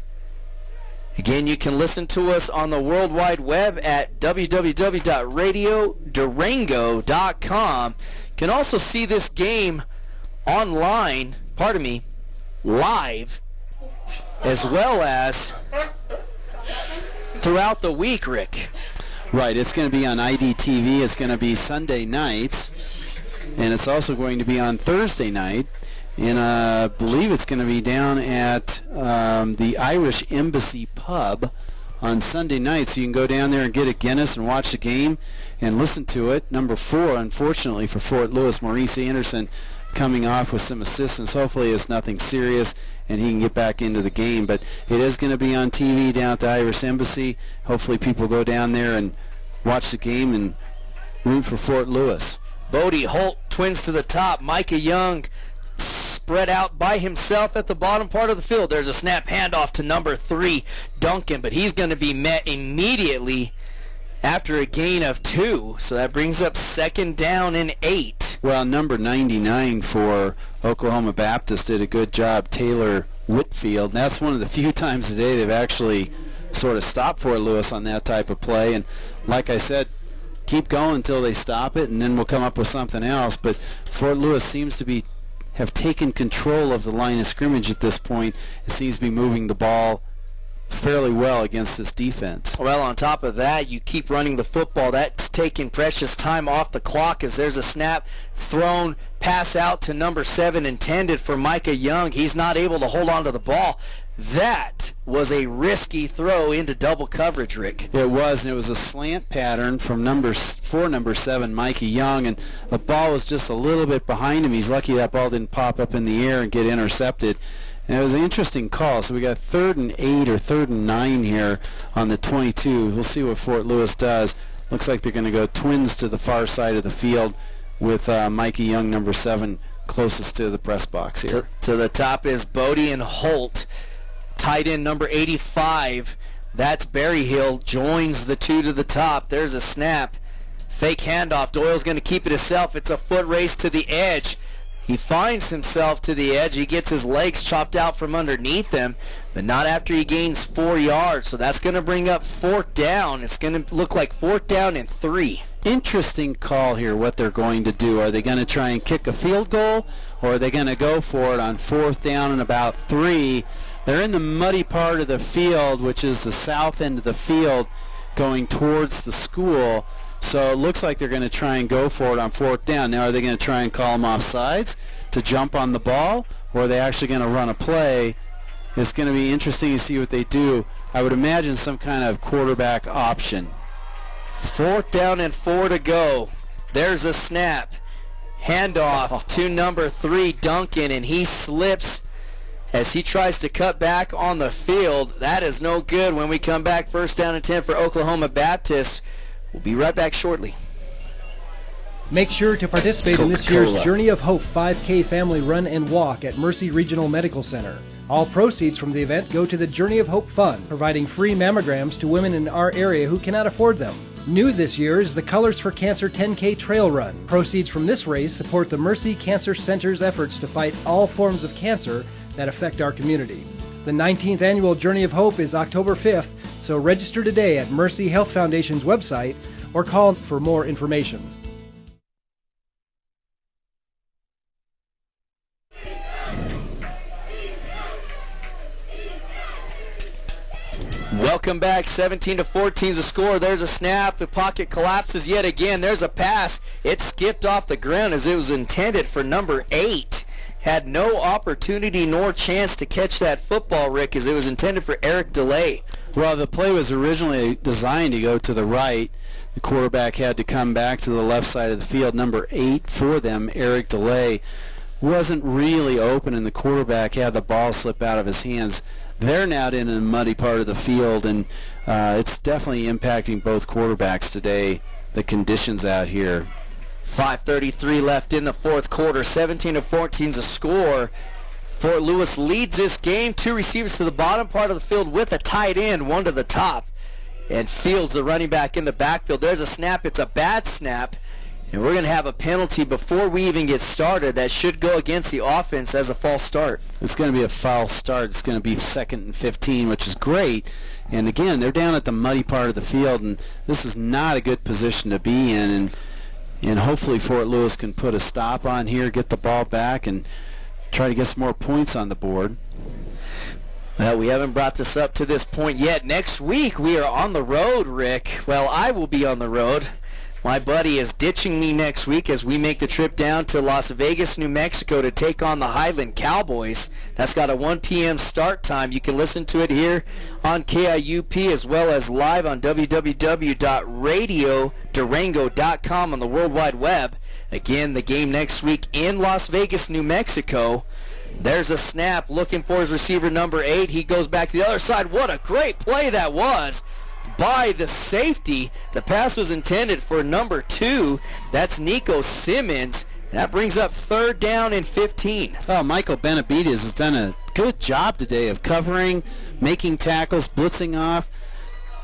Again, you can listen to us on the World Wide Web at www.radiodurango.com. You can also see this game online, live, as well as throughout the week, Rick. Right, it's going to be on IDTV. It's going to be Sunday nights, and it's also going to be on Thursday night. And I believe it's going to be down at the Irish Embassy Pub on Sunday night. So you can go down there and get a Guinness and watch the game and listen to it. Number 4, unfortunately, for Fort Lewis, Maurice Anderson coming off with some assistance. Hopefully it's nothing serious and he can get back into the game. But it is going to be on TV down at the Irish Embassy. Hopefully people go down there and watch the game and root for Fort Lewis. Bodie Holt, Twins to the top. Micah Young spread out by himself at the bottom part of the field. There's a snap handoff to number 3, Duncan, but he's going to be met immediately after a gain of 2. So that brings up second down and 8. Well, number 99 for Oklahoma Baptist did a good job, Taylor Whitfield. And that's one of the few times today they've actually sort of stopped Fort Lewis on that type of play. And like I said, keep going until they stop it, and then we'll come up with something else. But Fort Lewis seems to have taken control of the line of scrimmage at this point. It seems to be moving the ball fairly well against this defense. Well, on top of that, you keep running the football. That's taking precious time off the clock as there's a snap thrown, pass out to number 7 intended for Micah Young. He's not able to hold on to the ball. That was a risky throw into double coverage, Rick. It was, and it was a slant pattern from number 7, Micah Young, and the ball was just a little bit behind him. He's lucky that ball didn't pop up in the air and get intercepted. And it was an interesting call. So we got 3rd and 8 or 3rd and 9 here on the 22. We'll see what Fort Lewis does. Looks like they're going to go Twins to the far side of the field with Micah Young, number 7, closest to the press box here. To the top is Bodie and Holt. Tight end number 85. That's Berryhill. Joins the 2 to the top. There's a snap. Fake handoff. Doyle's going to keep it himself. It's a foot race to the edge. He finds himself to the edge. He gets his legs chopped out from underneath him, but not after he gains 4 yards. So that's going to bring up 4th down. It's going to look like 4th down and 3. Interesting call here, what they're going to do. Are they going to try and kick a field goal, or are they going to go for it on 4th down and about 3? They're in the muddy part of the field, which is the south end of the field, going towards the school. So it looks like they're going to try and go for it on 4th down. Now, are they going to try and call them offsides to jump on the ball, or are they actually going to run a play? It's going to be interesting to see what they do. I would imagine some kind of quarterback option. 4th down and 4 to go. There's a snap. Handoff to number 3, Duncan, and he slips as he tries to cut back on the field. That is no good. When we come back, 1st down and 10 for Oklahoma Baptist. We'll be right back shortly. Make sure to participate in this year's Journey of Hope 5K Family Run and Walk at Mercy Regional Medical Center. All proceeds from the event go to the Journey of Hope Fund, providing free mammograms to women in our area who cannot afford them. New this year is the Colors for Cancer 10K Trail Run. Proceeds from this race support the Mercy Cancer Center's efforts to fight all forms of cancer that affect our community. The 19th annual Journey of Hope is October 5th So register today at Mercy Health Foundation's website or call for more information. Welcome back. 17-14 is the score. There's a snap. The pocket collapses yet again. There's a pass. It skipped off the ground as it was intended for number 8. Had no opportunity nor chance to catch that football, Rick, as it was intended for Eric DeLay. Well, the play was originally designed to go to the right. The quarterback had to come back to the left side of the field. Number 8 for them, Eric DeLay, wasn't really open, and the quarterback had the ball slip out of his hands. They're now in a muddy part of the field, and it's definitely impacting both quarterbacks today, the conditions out here. 5:33 left in the fourth quarter. 17-14 is a score. Fort Lewis leads this game. 2 receivers to the bottom part of the field with a tight end, 1 to the top. And Fields, the running back, in the backfield. There's a snap. It's a bad snap. And we're going to have a penalty before we even get started that should go against the offense as a false start. It's going to be a foul start. It's going to be 2nd and 15, which is great. And again, they're down at the muddy part of the field, and this is not a good position to be in. And hopefully Fort Lewis can put a stop on here, get the ball back, and try to get some more points on the board. Well, we haven't brought this up to this point yet. Next week we are on the road, Rick. Well, I will be on the road. My buddy is ditching me next week as we make the trip down to Las Vegas, New Mexico to take on the Highland Cowboys. That's got a 1 p.m. start time. You can listen to it here on KIUP as well as live on www.radiodurango.com on the World Wide Web. Again, the game next week in Las Vegas, New Mexico. There's a snap looking for his receiver, number 8. He goes back to the other side. What a great play that was by the safety. The pass was intended for number 2. That's Nico Simmons. That brings up 3rd down and 15. Oh, Michael Benavides has done a good job today of covering, making tackles, blitzing off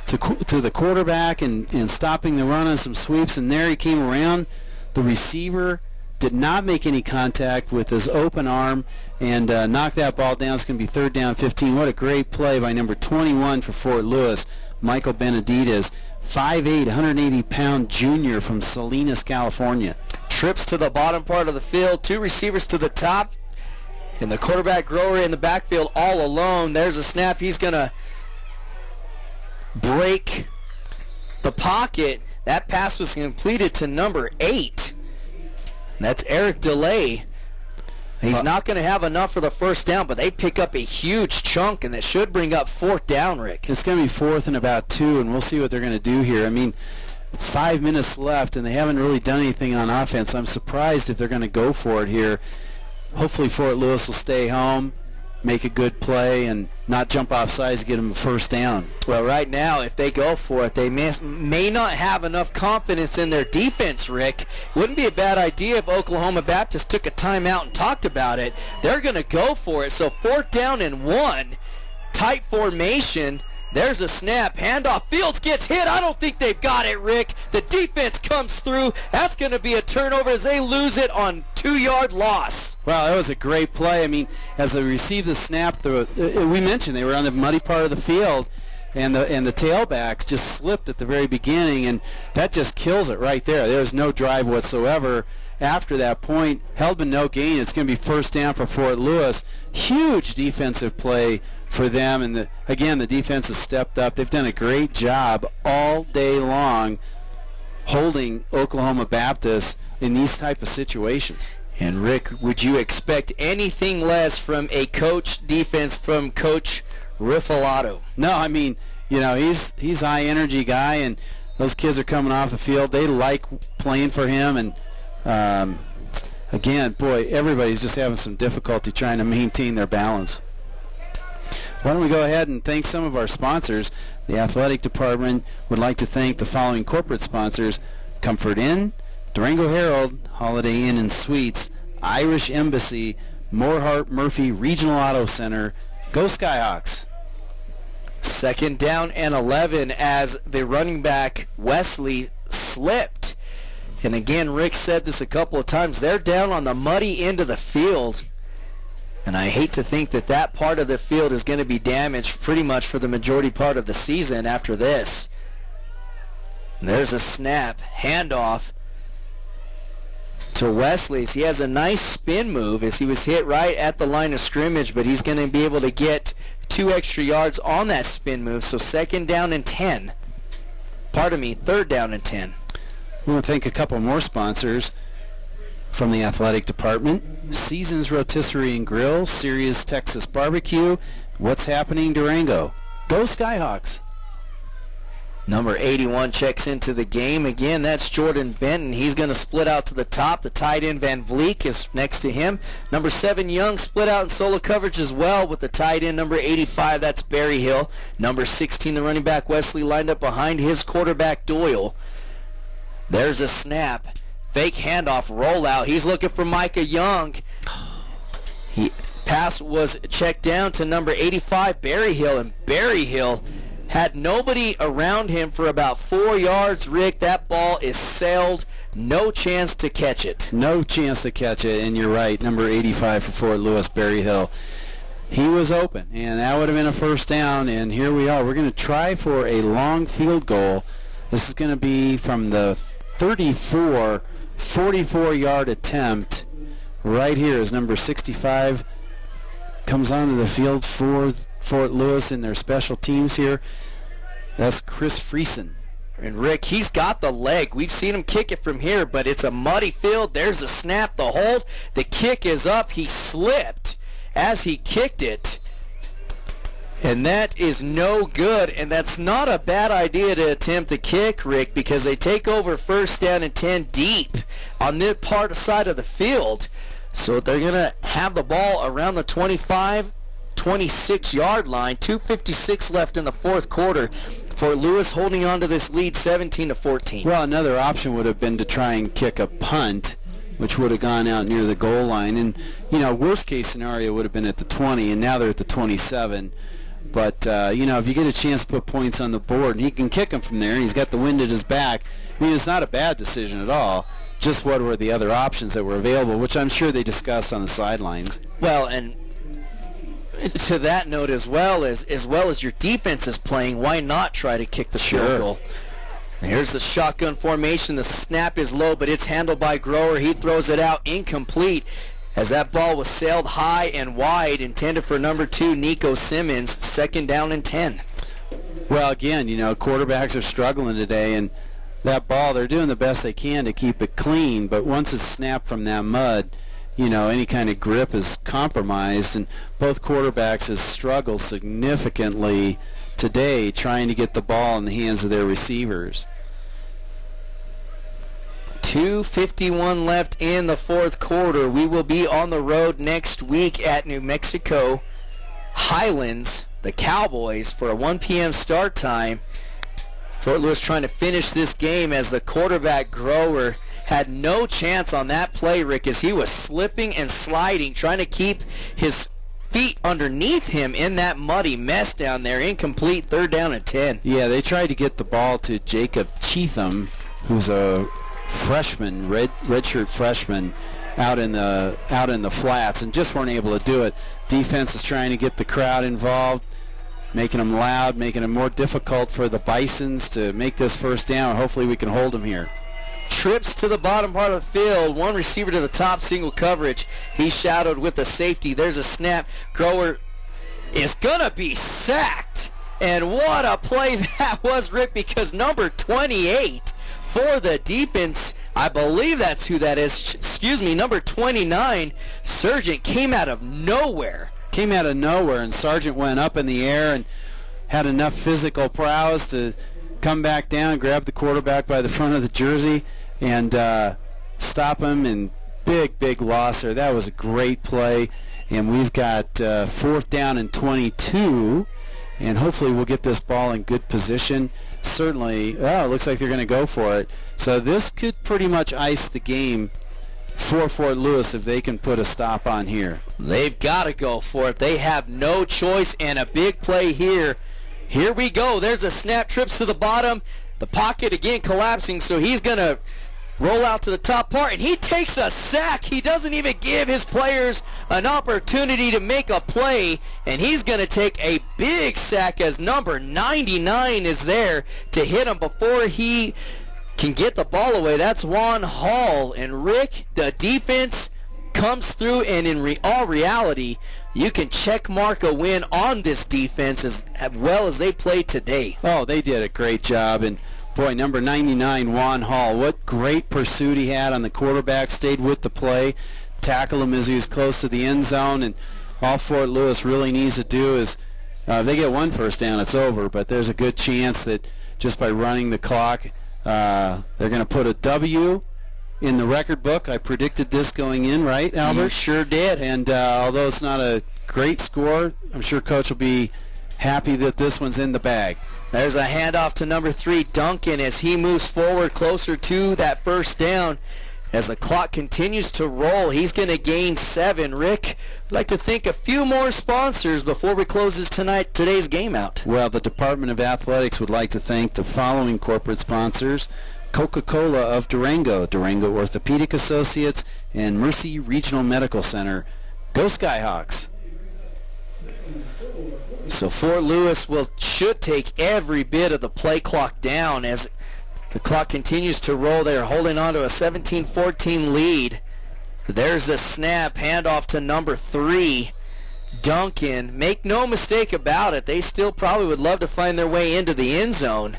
to the quarterback and stopping the run on some sweeps. And there he came around. The receiver did not make any contact with his open arm and knocked that ball down. It's going to be 3rd down 15. What a great play by number 21 for Fort Lewis, Michael Benavides, 5'8", 180-pound junior from Salinas, California. Trips to the bottom part of the field, 2 receivers to the top, and the quarterback grower in the backfield all alone. There's a snap. He's going to break the pocket. That pass was completed to number 8. That's Eric DeLay. He's not going to have enough for the first down, but they pick up a huge chunk, and that should bring up 4th down, Rick. It's going to be 4th and about 2, and we'll see what they're going to do here. I mean, 5 minutes left, and they haven't really done anything on offense. I'm surprised if they're going to go for it here. Hopefully Fort Lewis will stay home, make a good play, and not jump off sides to get them a first down. Well, right now, if they go for it, they may not have enough confidence in their defense, Rick. Wouldn't be a bad idea if Oklahoma Baptist took a timeout and talked about it. They're going to go for it. So 4th down and 1, tight formation. There's a snap. Handoff. Fields gets hit. I don't think they've got it, Rick. The defense comes through. That's going to be a turnover as they lose it on 2-yard loss. Wow, that was a great play. I mean, as they received the snap, we mentioned they were on the muddy part of the field, and the tailbacks just slipped at the very beginning, and that just kills it right there. There was no drive whatsoever after that point. Held but no gain. It's going to be 1st down for Fort Lewis. Huge defensive play for them, and again, the defense has stepped up. They've done a great job all day long holding Oklahoma Baptist in these type of situations. And Rick, would you expect anything less from a coach defense from Coach Riffalato? No, I mean, you know, he's high energy guy, and those kids are coming off the field. They like playing for him, and again, boy, everybody's just having some difficulty trying to maintain their balance. Why don't we go ahead and thank some of our sponsors. The athletic department would like to thank the following corporate sponsors: Comfort Inn, Durango Herald, Holiday Inn and Suites, Irish Embassy, Morehart Murphy Regional Auto Center. Go Skyhawks. 2nd down and 11 as the running back Wesley slipped. And again, Rick said this a couple of times. They're down on the muddy end of the field. And I hate to think that that part of the field is going to be damaged pretty much for the majority part of the season after this. And there's a snap, handoff to Wesley. He has a nice spin move as he was hit right at the line of scrimmage, but he's going to be able to get 2 extra yards on that spin move. So third down and 10. We want to thank a couple more sponsors from the athletic department. Seasons Rotisserie and Grill, Sirius Texas Barbecue. What's happening, Durango? Go Skyhawks. Number 81 checks into the game. Again, that's Jordan Benton. He's going to split out to the top. The tight end Van Vliek is next to him. Number 7 Young split out in solo coverage as well with the tight end number 85. That's Barry Hill. Number 16, the running back Wesley, lined up behind his quarterback Doyle. There's a snap. Fake handoff, rollout. He's looking for Micah Young. Pass was checked down to number 85, Barry Hill, and Barry Hill had nobody around him for about 4 yards. Rick, that ball is sailed. No chance to catch it. No chance to catch it, and you're right. Number 85 for Fort Lewis, Barry Hill. He was open, and that would have been a first down, and here we are. We're going to try for a long field goal. This is going to be from the 44-yard attempt. Right here is number 65. Comes onto the field for Fort Lewis in their special teams here. That's Chris Friesen. And Rick, he's got the leg. We've seen him kick it from here, but it's a muddy field. There's the snap, the hold. The kick is up. He slipped as he kicked it. And that is no good. And that's not a bad idea to attempt a kick, Rick, because they take over first down and 10 deep on this side of the field. So they're going to have the ball around the 25, 26-yard line. 2:56 left in the fourth quarter. Fort Lewis holding on to this lead 17-14. Well, another option would have been to try and kick a punt, which would have gone out near the goal line. And, worst case scenario would have been at the 20, and now they're at the 27. But, if you get a chance to put points on the board, and he can kick them from there, he's got the wind at his back. It's not a bad decision at all. Just what were the other options that were available, which I'm sure they discussed on the sidelines. Well, and to that note as well as your defense is playing, why not try to kick the field goal? Here's the shotgun formation. The snap is low, but it's handled by Grower. He throws it out incomplete as that ball was sailed high and wide, intended for number 2, Nico Simmons. 2nd down and 10. Well, again, quarterbacks are struggling today, and that ball, they're doing the best they can to keep it clean, but once it's snapped from that mud, any kind of grip is compromised, and both quarterbacks have struggled significantly today trying to get the ball in the hands of their receivers. 2:51 left in the fourth quarter. We will be on the road next week at New Mexico Highlands, the Cowboys, for a 1 p.m. start time. Fort Lewis trying to finish this game as the quarterback Grower had no chance on that play, Rick, as he was slipping and sliding, trying to keep his feet underneath him in that muddy mess down there. Incomplete, 3rd down and 10. Yeah, they tried to get the ball to Jacob Cheatham, who's a freshman, redshirt freshman, out in the flats, and just weren't able to do it. Defense is trying to get the crowd involved, making them loud, making it more difficult for the Bisons to make this first down. Hopefully we can hold them here. Trips to the bottom part of the field. One receiver to the top, single coverage. He shadowed with the safety. There's a snap. Grower is going to be sacked. And what a play that was, Rick, because number 28 for the defense, I believe that's who that is. Number 29, Sargent, came out of nowhere. And Sargent went up in the air and had enough physical prowess to come back down, grab the quarterback by the front of the jersey, and stop him. And big loss there. That was a great play. And we've got 4th down and 22, and hopefully we'll get this ball in good position. Certainly, it looks like they're going to go for it. So this could pretty much ice the game for Fort Lewis if they can put a stop on here. They've got to go for it. They have no choice, and a big play here. Here we go. There's a snap, trips to the bottom. The pocket again collapsing, so he's going to roll out to the top part, and he takes a sack. He doesn't even give his players an opportunity to make a play, and he's going to take a big sack as number 99 is there to hit him before he can get the ball away. That's Juan Hall. And Rick, the defense comes through, and in all reality, you can check mark a win on this defense as well as they played today. Oh, they did a great job. And boy, number 99, Juan Hall, what great pursuit he had on the quarterback, stayed with the play, tackled him as he was close to the end zone. And all Fort Lewis really needs to do is, if they get one first down, it's over. But there's a good chance that just by running the clock, they're going to put a W in the record book. I predicted this going in, right, Albert? You sure did. And although it's not a great score, I'm sure Coach will be happy that this one's in the bag. There's a handoff to number 3, Duncan, as he moves forward closer to that first down. As the clock continues to roll, he's going to gain 7. Rick, I'd like to thank a few more sponsors before we close today's game out. Well, the Department of Athletics would like to thank the following corporate sponsors: Coca-Cola of Durango, Durango Orthopedic Associates, and Mercy Regional Medical Center. Go Skyhawks! So Fort Lewis should take every bit of the play clock down as the clock continues to roll. They're holding on to a 17-14 lead. There's the snap, handoff to number 3, Duncan. Make no mistake about it, they still probably would love to find their way into the end zone.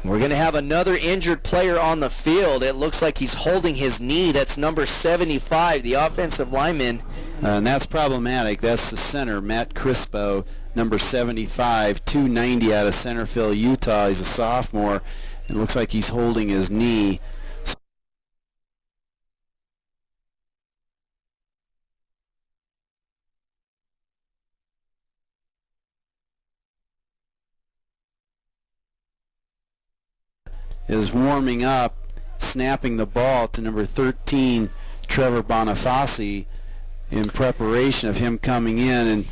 We're going to have another injured player on the field. It looks like he's holding his knee. That's number 75, the offensive lineman. And that's problematic. That's the center, Matt Crispo, number 75, 290 out of Centerville, Utah. He's a sophomore. It looks like he's holding his knee. Is warming up, snapping the ball to number 13, Trevor Bonifaci, in preparation of him coming in, and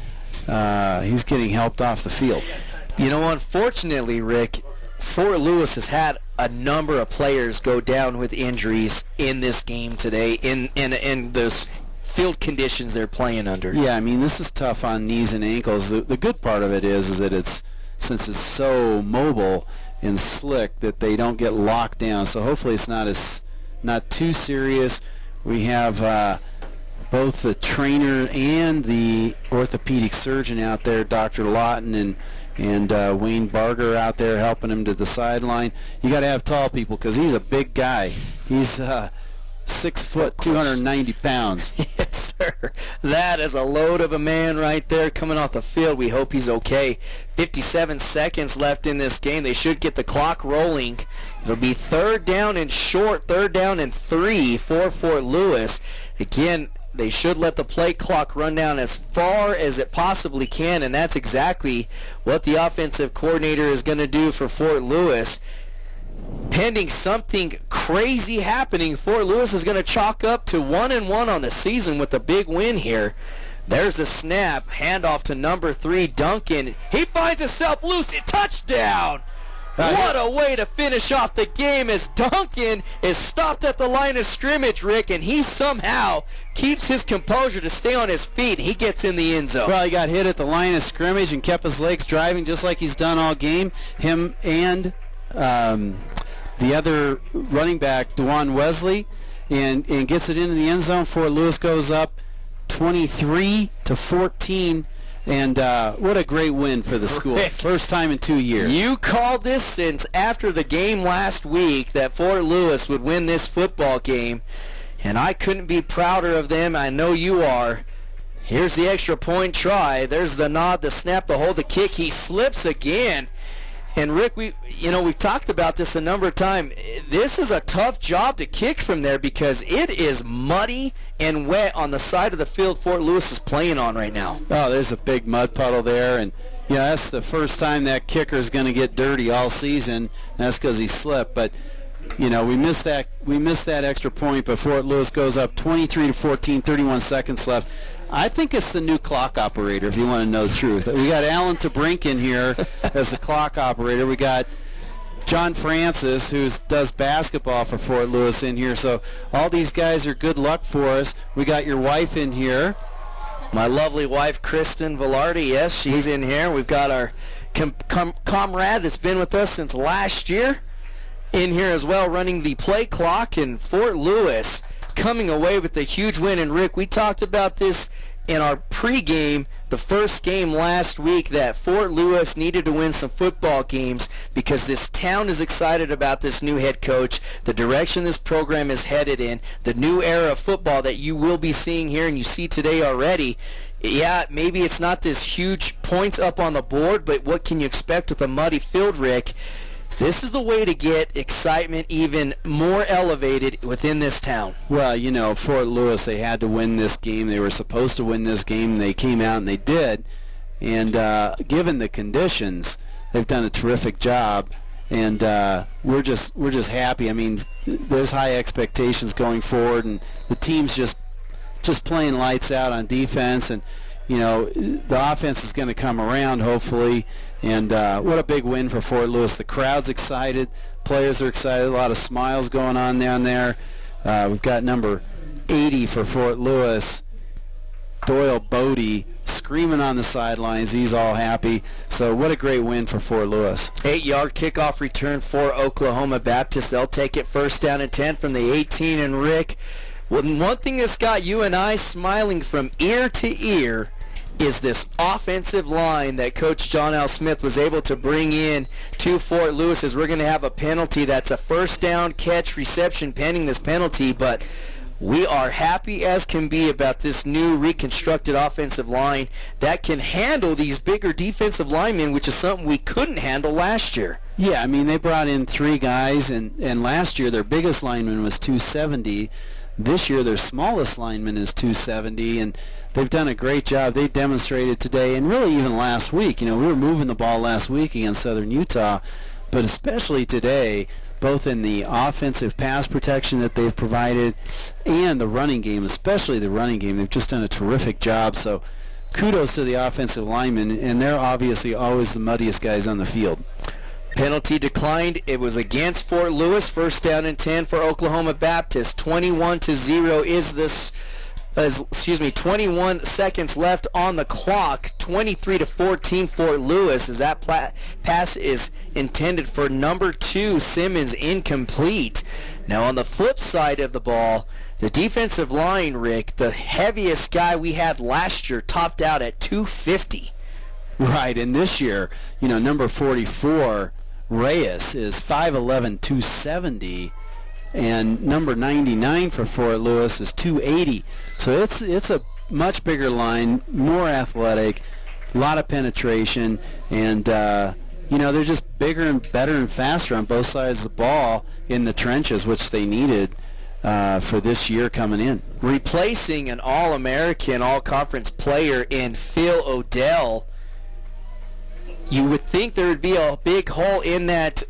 he's getting helped off the field. You know, unfortunately, Rick, Fort Lewis has had a number of players go down with injuries in this game today in those field conditions they're playing under. Yeah, I mean, this is tough on knees and ankles. The good part of it is that since it's so mobile and slick that they don't get locked down. So hopefully it's not too serious. We have both the trainer and the orthopedic surgeon out there, Dr. Lawton and Wayne Barger out there helping him to the sideline. You got to have tall people because he's a big guy. He's 6 foot, 290 pounds. Yes, sir. That is a load of a man right there coming off the field. We hope he's okay. 57 seconds left in this game. They should get the clock rolling. It'll be 3rd down and short, 3rd down and 3 for Fort Lewis. Again, they should let the play clock run down as far as it possibly can, and that's exactly what the offensive coordinator is going to do for Fort Lewis. Pending something crazy happening, Fort Lewis is going to chalk up to 1-1 on the season with a big win here. There's the snap, handoff to number 3, Duncan. He finds himself loose. Touchdown! What a way to finish off the game as Duncan is stopped at the line of scrimmage, Rick, and he somehow keeps his composure to stay on his feet, and he gets in the end zone. Well, he got hit at the line of scrimmage and kept his legs driving just like he's done all game. Him and the other running back, DeJuan Wesley, and gets it into the end zone. Fort Lewis goes up 23-14. And what a great win for the school. Rick, first time in 2 years. You called this since after the game last week that Fort Lewis would win this football game, and I couldn't be prouder of them. I know you are. Here's the extra point try. There's the nod, the snap, the hold, the kick. He slips again. And Rick, we've talked about this a number of times. This is a tough job to kick from there because it is muddy and wet on the side of the field Fort Lewis is playing on right now. Oh, there's a big mud puddle there, and that's the first time that kicker is going to get dirty all season. That's because he slipped, but we missed that extra point. But Fort Lewis goes up 23-14, 31 seconds left. I think it's the new clock operator, if you want to know the truth. We got Alan Tabrinkin here as the clock operator. We got John Francis, who does basketball for Fort Lewis, in here. So all these guys are good luck for us. We got your wife in here. My lovely wife, Kristen Velarde, yes, she's in here. We've got our comrade that's been with us since last year in here as well, running the play clock, in Fort Lewis coming away with a huge win. And Rick, we talked about this in our pregame, the first game last week, that Fort Lewis needed to win some football games because this town is excited about this new head coach, the direction this program is headed in, the new era of football that you will be seeing here and you see today already. Yeah, maybe it's not this huge points up on the board, but what can you expect with a muddy field, Rick? This is the way to get excitement even more elevated within this town. Well, you know, Fort Lewis, they had to win this game. They were supposed to win this game. They came out and they did. And given the conditions, they've done a terrific job. And we're just happy. I mean, there's high expectations going forward, and the team's just playing lights out on defense. And you know, the offense is going to come around, hopefully. And what a big win for Fort Lewis. The crowd's excited. Players are excited. A lot of smiles going on down there. We've got number 80 for Fort Lewis, Doyle Bodie, screaming on the sidelines. He's all happy. So what a great win for Fort Lewis. 8-yard kickoff return for Oklahoma Baptist. They'll take it first down and 10 from the 18. And Rick, one thing that's got you and I smiling from ear to ear is this offensive line that Coach John L. Smith was able to bring in to Fort Lewis. As we're going to have a penalty that's a first down catch reception pending this penalty, but we are happy as can be about this new reconstructed offensive line that can handle these bigger defensive linemen, which is something we couldn't handle last year. Yeah, I mean, they brought in 3 guys, and last year their biggest lineman was 270. This year their smallest lineman is 270, and they've done a great job. They demonstrated today, and really even last week. You know, we were moving the ball last week against Southern Utah, but especially today, both in the offensive pass protection that they've provided and the running game, especially the running game. They've just done a terrific job. So kudos to the offensive linemen, and they're obviously always the muddiest guys on the field. Penalty declined. It was against Fort Lewis. First down and 10 for Oklahoma Baptist. 21-0 is this. 21 seconds left on the clock. 23-14 Fort Lewis, as that pass is intended for number 2 Simmons, incomplete. Now on the flip side of the ball, the defensive line, Rick, the heaviest guy we had last year, topped out at 250. Right, and this year, you know, number 44 Reyes is 5'11", 270. And number 99 for Fort Lewis is 280. So it's a much bigger line, more athletic, a lot of penetration, and you know, they're just bigger and better and faster on both sides of the ball in the trenches, which they needed for this year coming in. Replacing an All-American, All-Conference player in Phil Odell, you would think there would be a big hole in that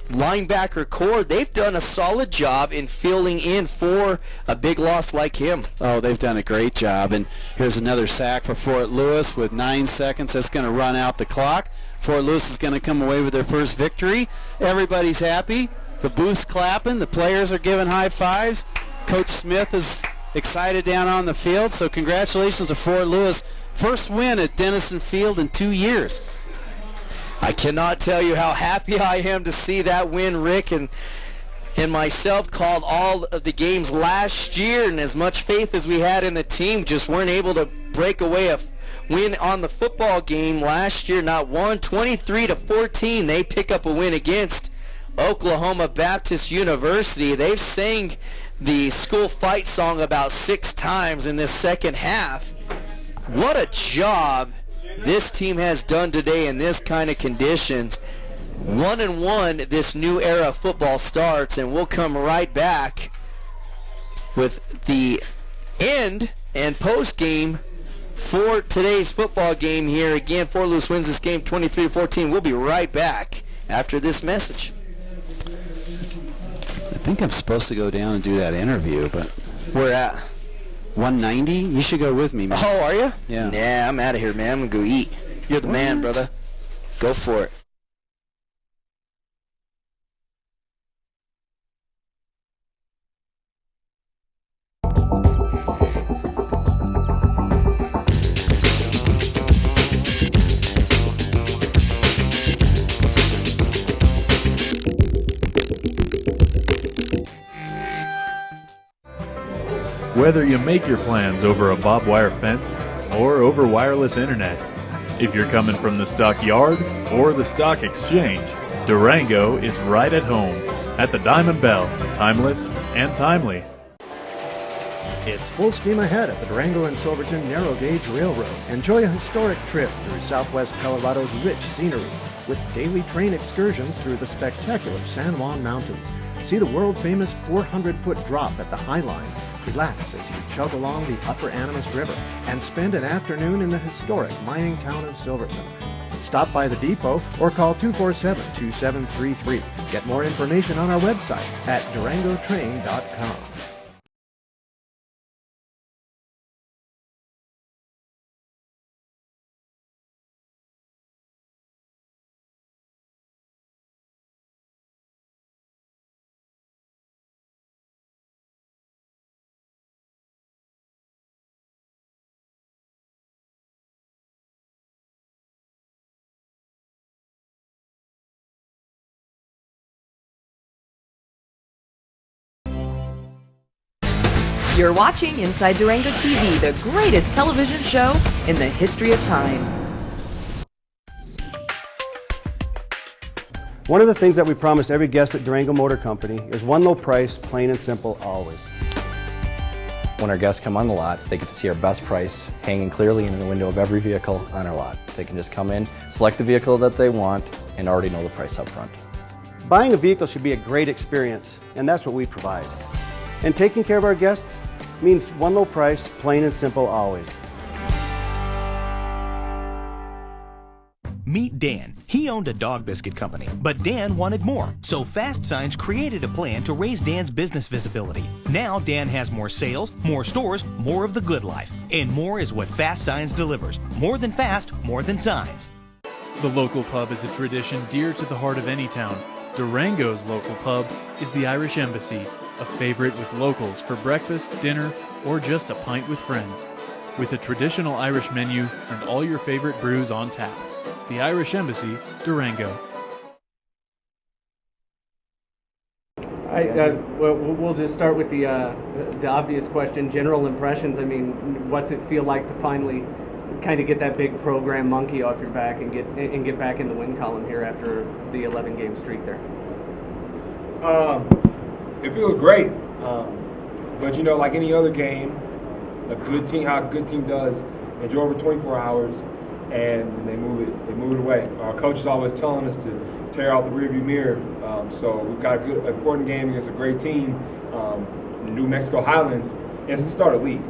linebacker core. They've done a solid job in filling in for a big loss like him. Oh, they've done a great job. And here's another sack for Fort Lewis with 9 seconds. That's going to run out the clock. Fort Lewis is going to come away with their first victory. Everybody's happy. The booth's clapping. The players are giving high fives. Coach Smith is excited down on the field. So congratulations to Fort Lewis. First win at Denison Field in 2 years. I cannot tell you how happy I am to see that win, Rick, and myself called all of the games last year, and as much faith as we had in the team, just weren't able to break away a win on the football game last year. Not one. 23-14, they pick up a win against Oklahoma Baptist University. They've sang the school fight song about 6 times in this second half. What a job this team has done today in this kind of conditions. 1-1, this new era of football starts, and we'll come right back with the end and post game for today's football game here. Again, Fort Lewis wins this game 23-14. We'll be right back after this message. I think I'm supposed to go down and do that interview, but we're at 190? You should go with me, man. Oh, are you? Yeah. Nah, I'm out of here, man. I'm going to go eat. You're the man, brother. Go for it. Whether you make your plans over a barbed wire fence or over wireless internet, if you're coming from the stockyard or the stock exchange, Durango is right at home at the Diamond Bell, timeless and timely. It's full steam ahead at the Durango and Silverton Narrow Gauge Railroad. Enjoy a historic trip through southwest Colorado's rich scenery with daily train excursions through the spectacular San Juan Mountains. See the world-famous 400-foot drop at the High Line. Relax as you chug along the Upper Animas River and spend an afternoon in the historic mining town of Silverton. Stop by the depot or call 247-2733. Get more information on our website at durangotrain.com. You're watching Inside Durango TV, the greatest television show in the history of time. One of the things that we promise every guest at Durango Motor Company is one low price, plain and simple, always. When our guests come on the lot, they get to see our best price hanging clearly in the window of every vehicle on our lot. They can just come in, select the vehicle that they want, and already know the price up front. Buying a vehicle should be a great experience, and that's what we provide. And taking care of our guests means one low price, plain and simple, always. Meet Dan. He owned a dog biscuit company, but Dan wanted more. So Fast Signs created a plan to raise Dan's business visibility. Now Dan has more sales, more stores, more of the good life. And more is what Fast Signs delivers. More than fast, more than signs. The local pub is a tradition dear to the heart of any town. Durango's local pub is the Irish Embassy, a favorite with locals for breakfast, dinner, or just a pint with friends. With a traditional Irish menu and all your favorite brews on tap. The Irish Embassy, Durango. We'll just start with the obvious question, general impressions. I mean, what's it feel like to finally kind of get that big program monkey off your back and get back in the win column here after the 11-game streak there? It feels great, but you know, like any other game, a good team, how a good team does, they go over 24 hours and then they move it away. Our coach is always telling us to tear out the rearview mirror. So we've got a good, important game against a great team, New Mexico Highlands. It's the start of the league,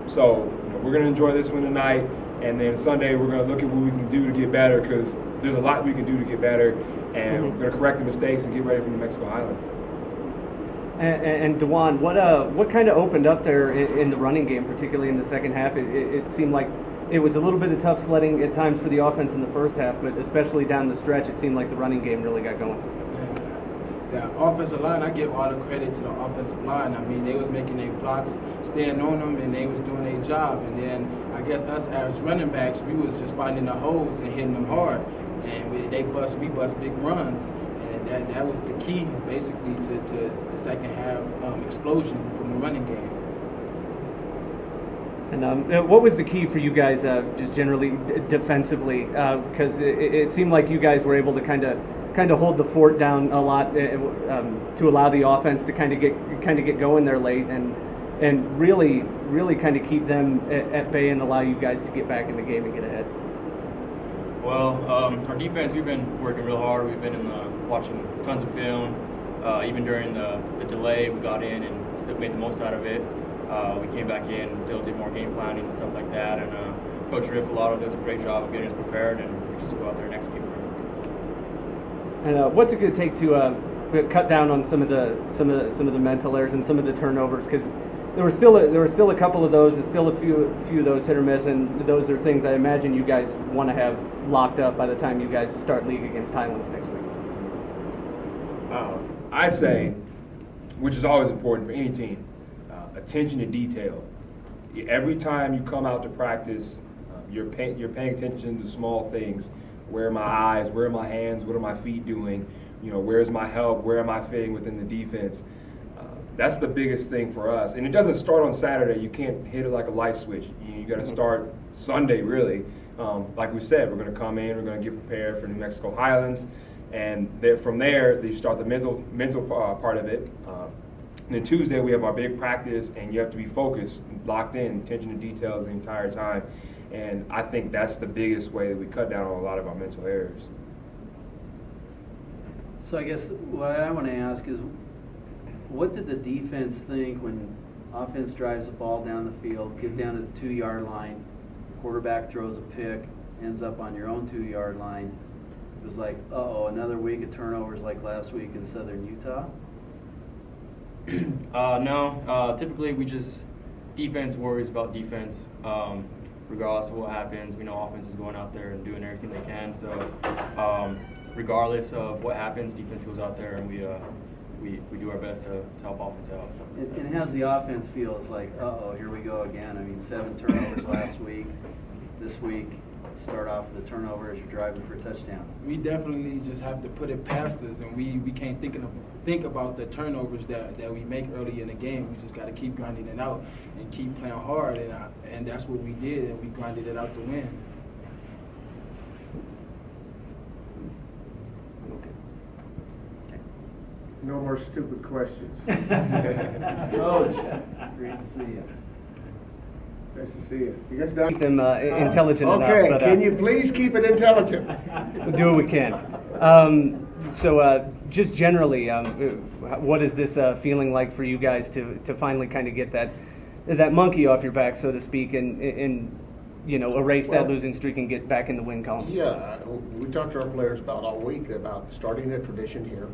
so you know, we're going to enjoy this one tonight. And then Sunday, we're going to look at what we can do to get better, because there's a lot we can do to get better, and we're going to correct the mistakes and get ready for the Mexico Highlands. And DeJuan, what kind of opened up there in the running game, particularly in the second half? It seemed like it was a little bit of tough sledding at times for the offense in the first half, but especially down the stretch, it seemed like the running game really got going. The offensive line, I give all the credit to the offensive line. I mean, they was making their blocks, staying on them, and they was doing their job. And then I guess us as running backs, we was just finding the holes and hitting them hard. And we bust big runs. And that was the key, basically, to the second half explosion from the running game. And what was the key for you guys, just generally defensively? Because it seemed like you guys were able to kind of hold the fort down a lot to allow the offense to kind of get going there late and really kind of keep them at bay and allow you guys to get back in the game and get ahead. Well, our defense, we've been working real hard. We've been watching tons of film. Even during the delay, we got in and still made the most out of it. We came back in and still did more game planning and stuff like that. And Coach Riffalato does a great job of getting us prepared, and we just go out there and execute. And what's it going to take to cut down on some of the mental errors and some of the turnovers? Because there were still a couple of those, and still a few of those hit or miss, and those are things I imagine you guys want to have locked up by the time you guys start league against Highlands next week. I'd say, which is always important for any team, attention to detail. Every time you come out to practice, you're paying attention to small things. Where are my eyes? Where are my hands? What are my feet doing? You know, where's my help? Where am I fitting within the defense? That's the biggest thing for us. And it doesn't start on Saturday. You can't hit it like a light switch. You got to start Sunday, really. Like we said, we're going to come in, we're going to get prepared for New Mexico Highlands. And from there, you start the mental part of it. And then Tuesday, we have our big practice, and you have to be focused, locked in, attention to details the entire time. And I think that's the biggest way that we cut down on a lot of our mental errors. So I guess what I want to ask is, what did the defense think when offense drives the ball down the field, get down to the 2-yard line, quarterback throws a pick, ends up on your own 2-yard line? It was like, uh-oh, another week of turnovers like last week in Southern Utah? No. Typically, defense worries about defense. Regardless of what happens, we know offense is going out there and doing everything they can. So regardless of what happens, defense goes out there and we do our best to help offense out. So. And how's the offense feel? It's like, uh-oh, here we go again. I mean, 7 turnovers last week. This week, start off with a turnover as you're driving for a touchdown. We definitely just have to put it past us, and we can't think about the turnovers that we make early in the game. We just got to keep grinding it out and keep playing hard, and that's what we did, and we grinded it out to win. No more stupid questions. Coach, great to see you. Nice to see you. You guys done? Keep them intelligent enough. Okay, But, can you please keep it intelligent? We'll do what we can. So just generally, what is this feeling like for you guys to finally kind of get that monkey off your back, so to speak, and you know, erase that losing streak and get back in the win column? Yeah, we talked to our players about all week about starting a tradition here,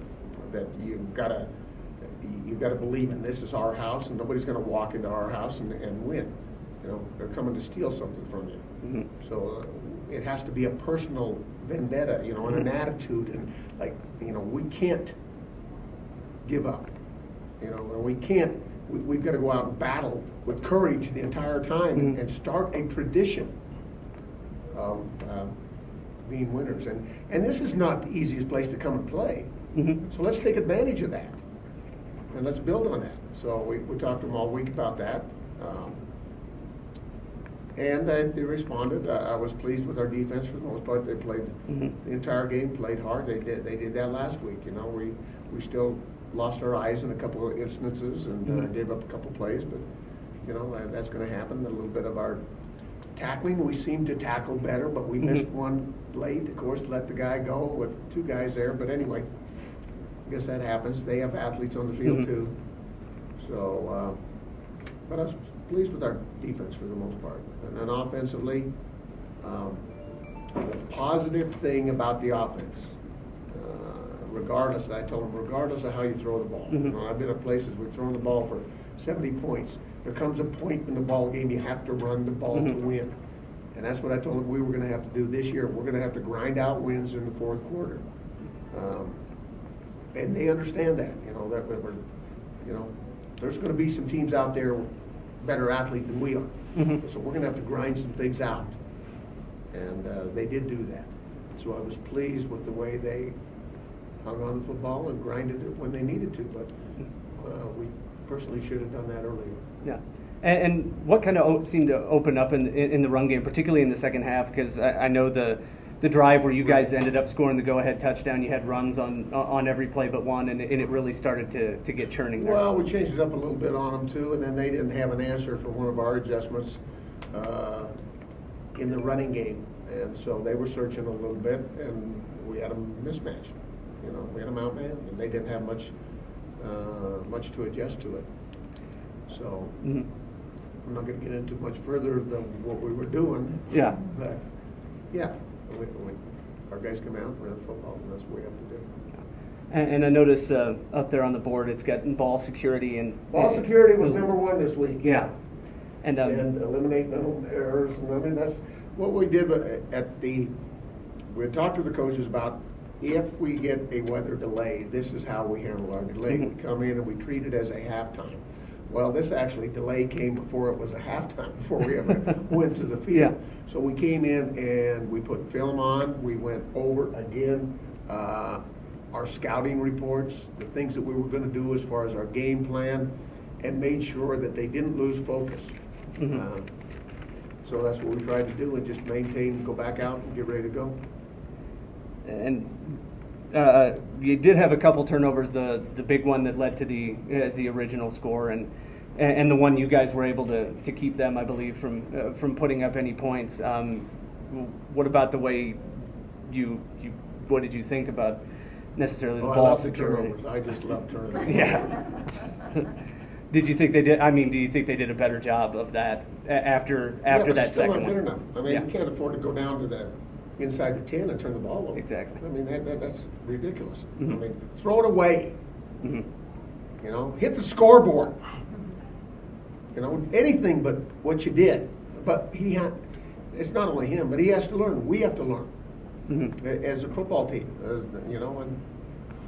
that you've got to believe in this is our house, and nobody's going to walk into our house and win. You know, they're coming to steal something from you. Mm-hmm. So it has to be a personal vendetta, you know, and an attitude, and like, you know, we can't give up. You know, and we've got to go out and battle with courage the entire time and start a tradition of being winners. And this is not the easiest place to come and play. Mm-hmm. So let's take advantage of that, and let's build on that. So we talked to them all week about that. And they responded. I was pleased with our defense for the most part. They played the entire game, played hard. They did that last week. You know, we still lost our eyes in a couple of instances and gave up a couple plays, but you know, that's going to happen. A little bit of our tackling, we seemed to tackle better, but we missed one late. Of course, let the guy go with 2 guys there. But anyway, I guess that happens. They have athletes on the field too. So, but I was pleased with our defense for the most part. And then offensively, the positive thing about the offense, regardless, I told them, regardless of how you throw the ball. You know, I've been at places where we're throwing the ball for 70 points. There comes a point in the ball game you have to run the ball to win. And that's what I told them we were going to have to do this year. We're going to have to grind out wins in the 4th quarter. And they understand that, you know, that we're, you know, there's going to be some teams out there better athlete than we are. So we're going to have to grind some things out. And they did do that. So I was pleased with the way they hung on to the football and grinded it when they needed to. But we personally should have done that earlier. Yeah. And what kind of seemed to open up in the run game, particularly in the second half? Because I know the drive where you guys ended up scoring the go-ahead touchdown, you had runs on every play but one, and it really started to get churning there. Well, we changed it up a little bit on them too, and then they didn't have an answer for one of our adjustments in the running game, and so they were searching a little bit, and we had them mismatched. You know, we had them outmanned, and they didn't have much to adjust to it. So I'm not going to get into much further than what we were doing. Yeah. But yeah. Our guys come out and run football, and that's what we have to do. And I notice up there on the board, it's got ball security and ball security was number 1 this week. Yeah, and eliminate mental errors. And I mean, that's what we did we talked to the coaches about if we get a weather delay, this is how we handle our delay. We come in and we treat it as a halftime. Well, this actually delay came before it was a halftime, before we ever went to the field. So we came in and we put film on. We went over again our scouting reports, the things that we were going to do as far as our game plan, and made sure that they didn't lose focus. So that's what we tried to do, and just maintain, go back out and get ready to go. And you did have a couple turnovers, the big one that led to the original score, and the one you guys were able to keep them, I believe, from putting up any points. What about the way what did you think about necessarily the ball security? I just love turnovers. Yeah. Did you think they did? I mean, do you think they did a better job of that after that second one? Not good enough. I mean, you can't afford to go down to the inside the 10 and turn the ball over. Exactly. I mean, that's ridiculous. I mean, throw it away. You know, hit the scoreboard. You know, anything but what you did. But it's not only him, but he has to learn. We have to learn as a football team. You know, and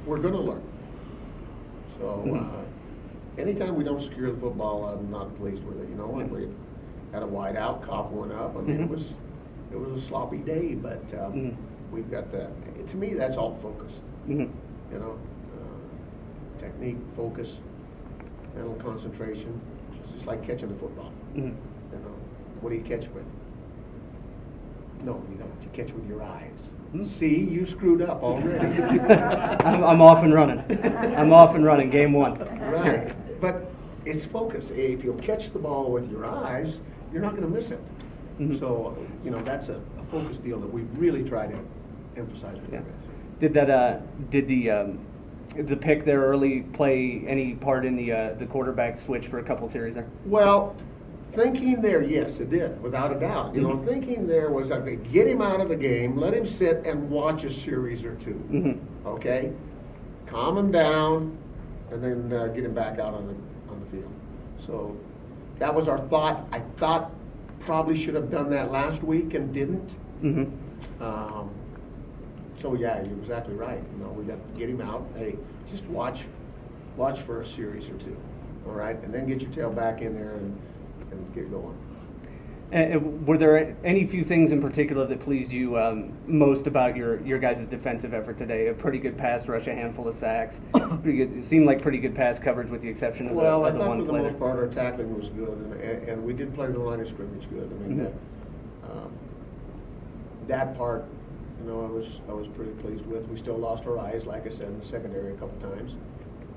we're going to learn. So anytime we don't secure the football, I'm not pleased with it. You know, when we had a wide out, cough one up. I mean, it was a sloppy day, but we've got that. To me, that's all focus. You know, technique, focus, mental concentration. It's just like catching a football. You know, what do you catch with? No, you don't. You catch with your eyes. See, you screwed up already. I'm off and running. I'm off and running. Game one. Right, but it's focus. If you'll catch the ball with your eyes, you're not going to miss it. So, you know, that's a focus deal that we really try to emphasize with you guys. Did the pick there early play any part in the quarterback switch for a couple series there? Well, thinking there, yes, it did, without a doubt. You know, thinking there was, okay, get him out of the game, let him sit and watch a series or two. Okay, calm him down, and then get him back out on the field. So that was our thought. I thought probably should have done that last week and didn't. So yeah, you're exactly right. You know, we got to get him out. Hey, just watch for a series or two, all right, and then get your tail back in there and get going. And were there any few things in particular that pleased you most about your guys' defensive effort today? A pretty good pass rush, a handful of sacks. Pretty good. It seemed like pretty good pass coverage with the exception of the one play. Well, I thought for the most part our tackling was good, and we did play the line of scrimmage good. I mean, that part, you know, I was pretty pleased with. We still lost our eyes, like I said, in the secondary a couple times.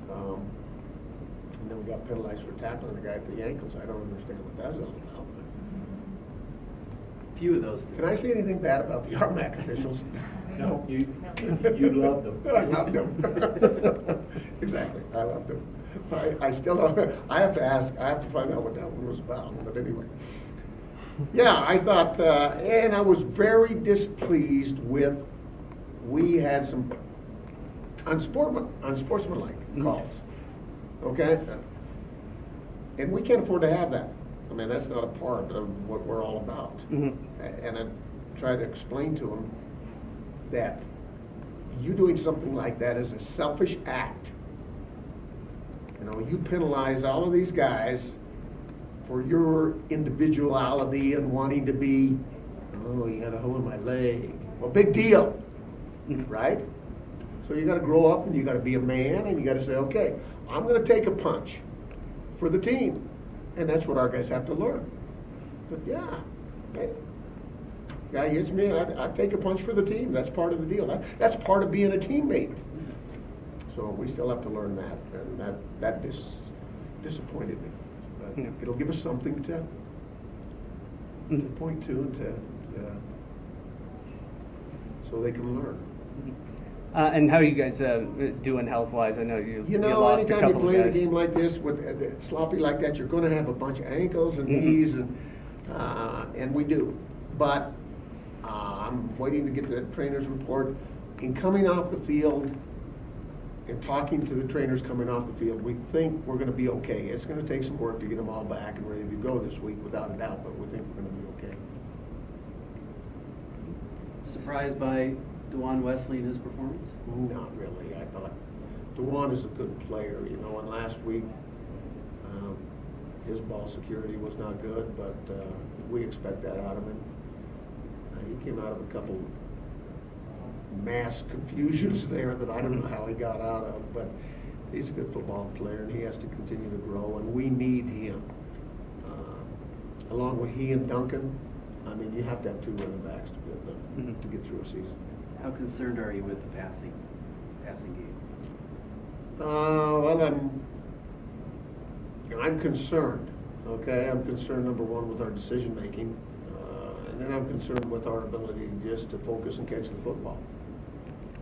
And then we got penalized for tackling the guy at the ankles. I don't understand what that's all about. Few of those things. Can I say anything bad about the RMAC officials? No, you loved them. I loved them. Exactly, I loved them. I still don't. I have to ask. I have to find out what that one was about. But anyway, yeah, I thought, and I was very displeased with. We had some unsportsmanlike calls. Okay, and we can't afford to have that. I mean, that's not a part of what we're all about. And I try to explain to them that you doing something like that is a selfish act. You know, you penalize all of these guys for your individuality and wanting to be, oh, you had a hole in my leg. Well, big deal, right? So you got to grow up and you got to be a man and you got to say, okay, I'm going to take a punch for the team. And that's what our guys have to learn. But yeah, hey, guy hits me, I take a punch for the team. That's part of the deal. That's part of being a teammate. So we still have to learn that, and that disappointed me. But it'll give us something to point to and so they can learn. And how are you guys doing health-wise? I know you lost a couple of guys. Anytime you're playing a game like this, with sloppy like that, you're going to have a bunch of ankles and knees, and we do. But I'm waiting to get the trainer's report. In coming off the field and talking to the trainers coming off the field, we think we're going to be okay. It's going to take some work to get them all back and ready to go this week, without a doubt, but we think we're going to be okay. Surprised by DeJuan Wesley and his performance? Not really. I thought DeJuan is a good player, you know, and last week his ball security was not good, but we expect that out of him. He came out of a couple mass confusions there that I don't know how he got out of, but he's a good football player, and he has to continue to grow, and we need him. Along with he and Duncan, I mean, you have to have two running backs to get through a season. How concerned are you with the passing game? Well, I'm concerned. Okay, I'm concerned, number one, with our decision making, and then I'm concerned with our ability just to focus and catch the football.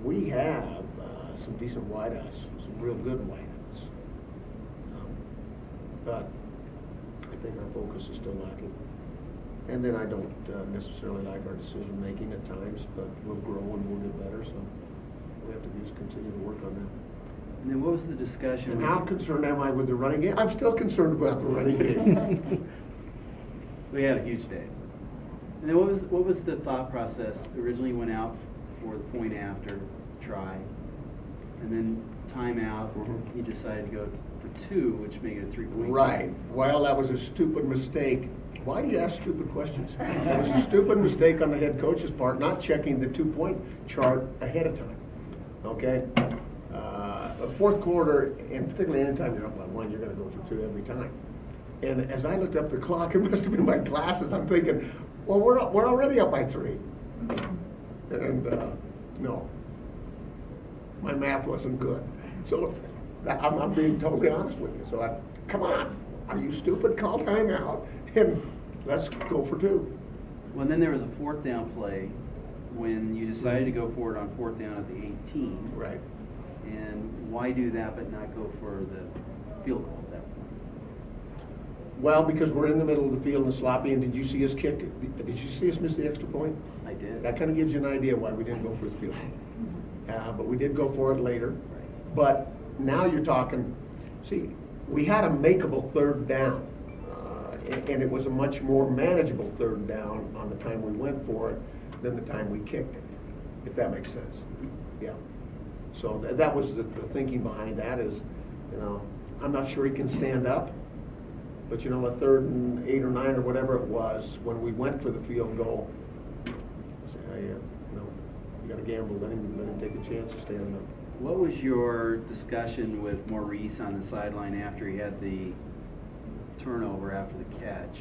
We have some decent wideouts, some real good wideouts, but I think our focus is still lacking. And then I don't necessarily like our decision making at times, but we'll grow and we'll get better, so we have to just continue to work on that. And then what was the discussion? And how concerned am I with the running game? I'm still concerned about the running game. We had a huge day. And then what was the thought process? Originally went out for the point after try, and then timeout. You decided to go for 2, which made it a 3-point. Right. Well, that was a stupid mistake. Why do you ask stupid questions? It was a stupid mistake on the head coach's part, not checking the 2-point chart ahead of time. Okay? The fourth quarter, and particularly anytime you're up by 1, you're going to go for 2 every time. And as I looked up the clock, it must have been my glasses. I'm thinking, well, we're already up by 3. And no, my math wasn't good. So I'm being totally honest with you. So come on, are you stupid? Call timeout and let's go for 2. Well, and then there was a 4th down play when you decided to go for it on 4th down at the 18. Right. And why do that but not go for the field goal at that point? Well, because we're in the middle of the field and sloppy, and did you see us kick? Did you see us miss the extra point? I did. That kind of gives you an idea why we didn't go for the field goal. But we did go for it later. Right. But now you're talking, see, we had a makeable 3rd down, and it was a much more manageable 3rd down on the time we went for it than the time we kicked it, if that makes sense. Yeah. So that was the thinking behind that is, I'm not sure he can stand up, but a 3rd and 8 or 9 or whatever it was, when we went for the field goal, I say, hey, you got to gamble, let him take a chance to stand up. What was your discussion with Maurice on the sideline after he had the turnover after the catch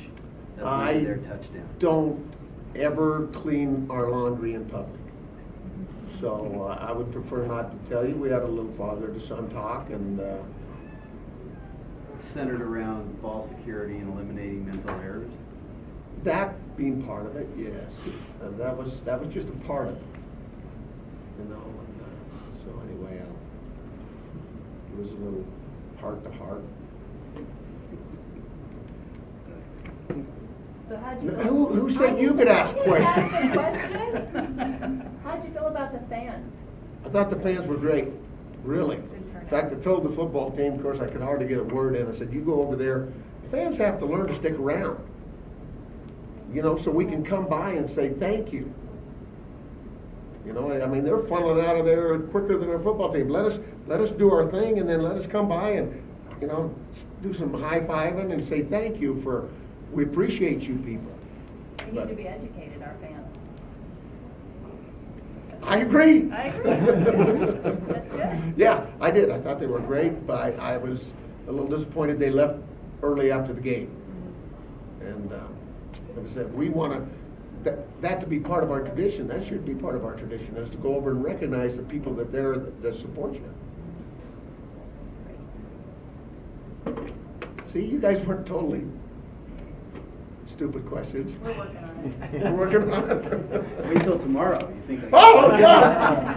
that led to their touchdown? Don't ever clean our laundry in public. So I would prefer not to tell you. We had a little father to son talk, and centered around ball security and eliminating mental errors. That being part of it, yes. That was just a part of it. And, so anyway, it was a little heart to heart. So how'd you who said you could ask questions? How'd you feel about the fans? I thought the fans were great, really. In fact, I told the football team, of course, I could hardly get a word in. I said, you go over there. Fans have to learn to stick around, so we can come by and say thank you. I mean, they're funneling out of there quicker than our football team. Let us do our thing, and then let us come by and, do some high-fiving and say thank you for. We appreciate you people. You need to be educated, our fans. I agree. I agree. That's good. Yeah, I did. I thought they were great, but I was a little disappointed they left early after the game. And like I said, we want that to be part of our tradition. That should be part of our tradition, is to go over and recognize the people that support you. See, you guys weren't totally stupid questions. We're working on it. We're working on it. Wait till tomorrow. You think? Oh, God!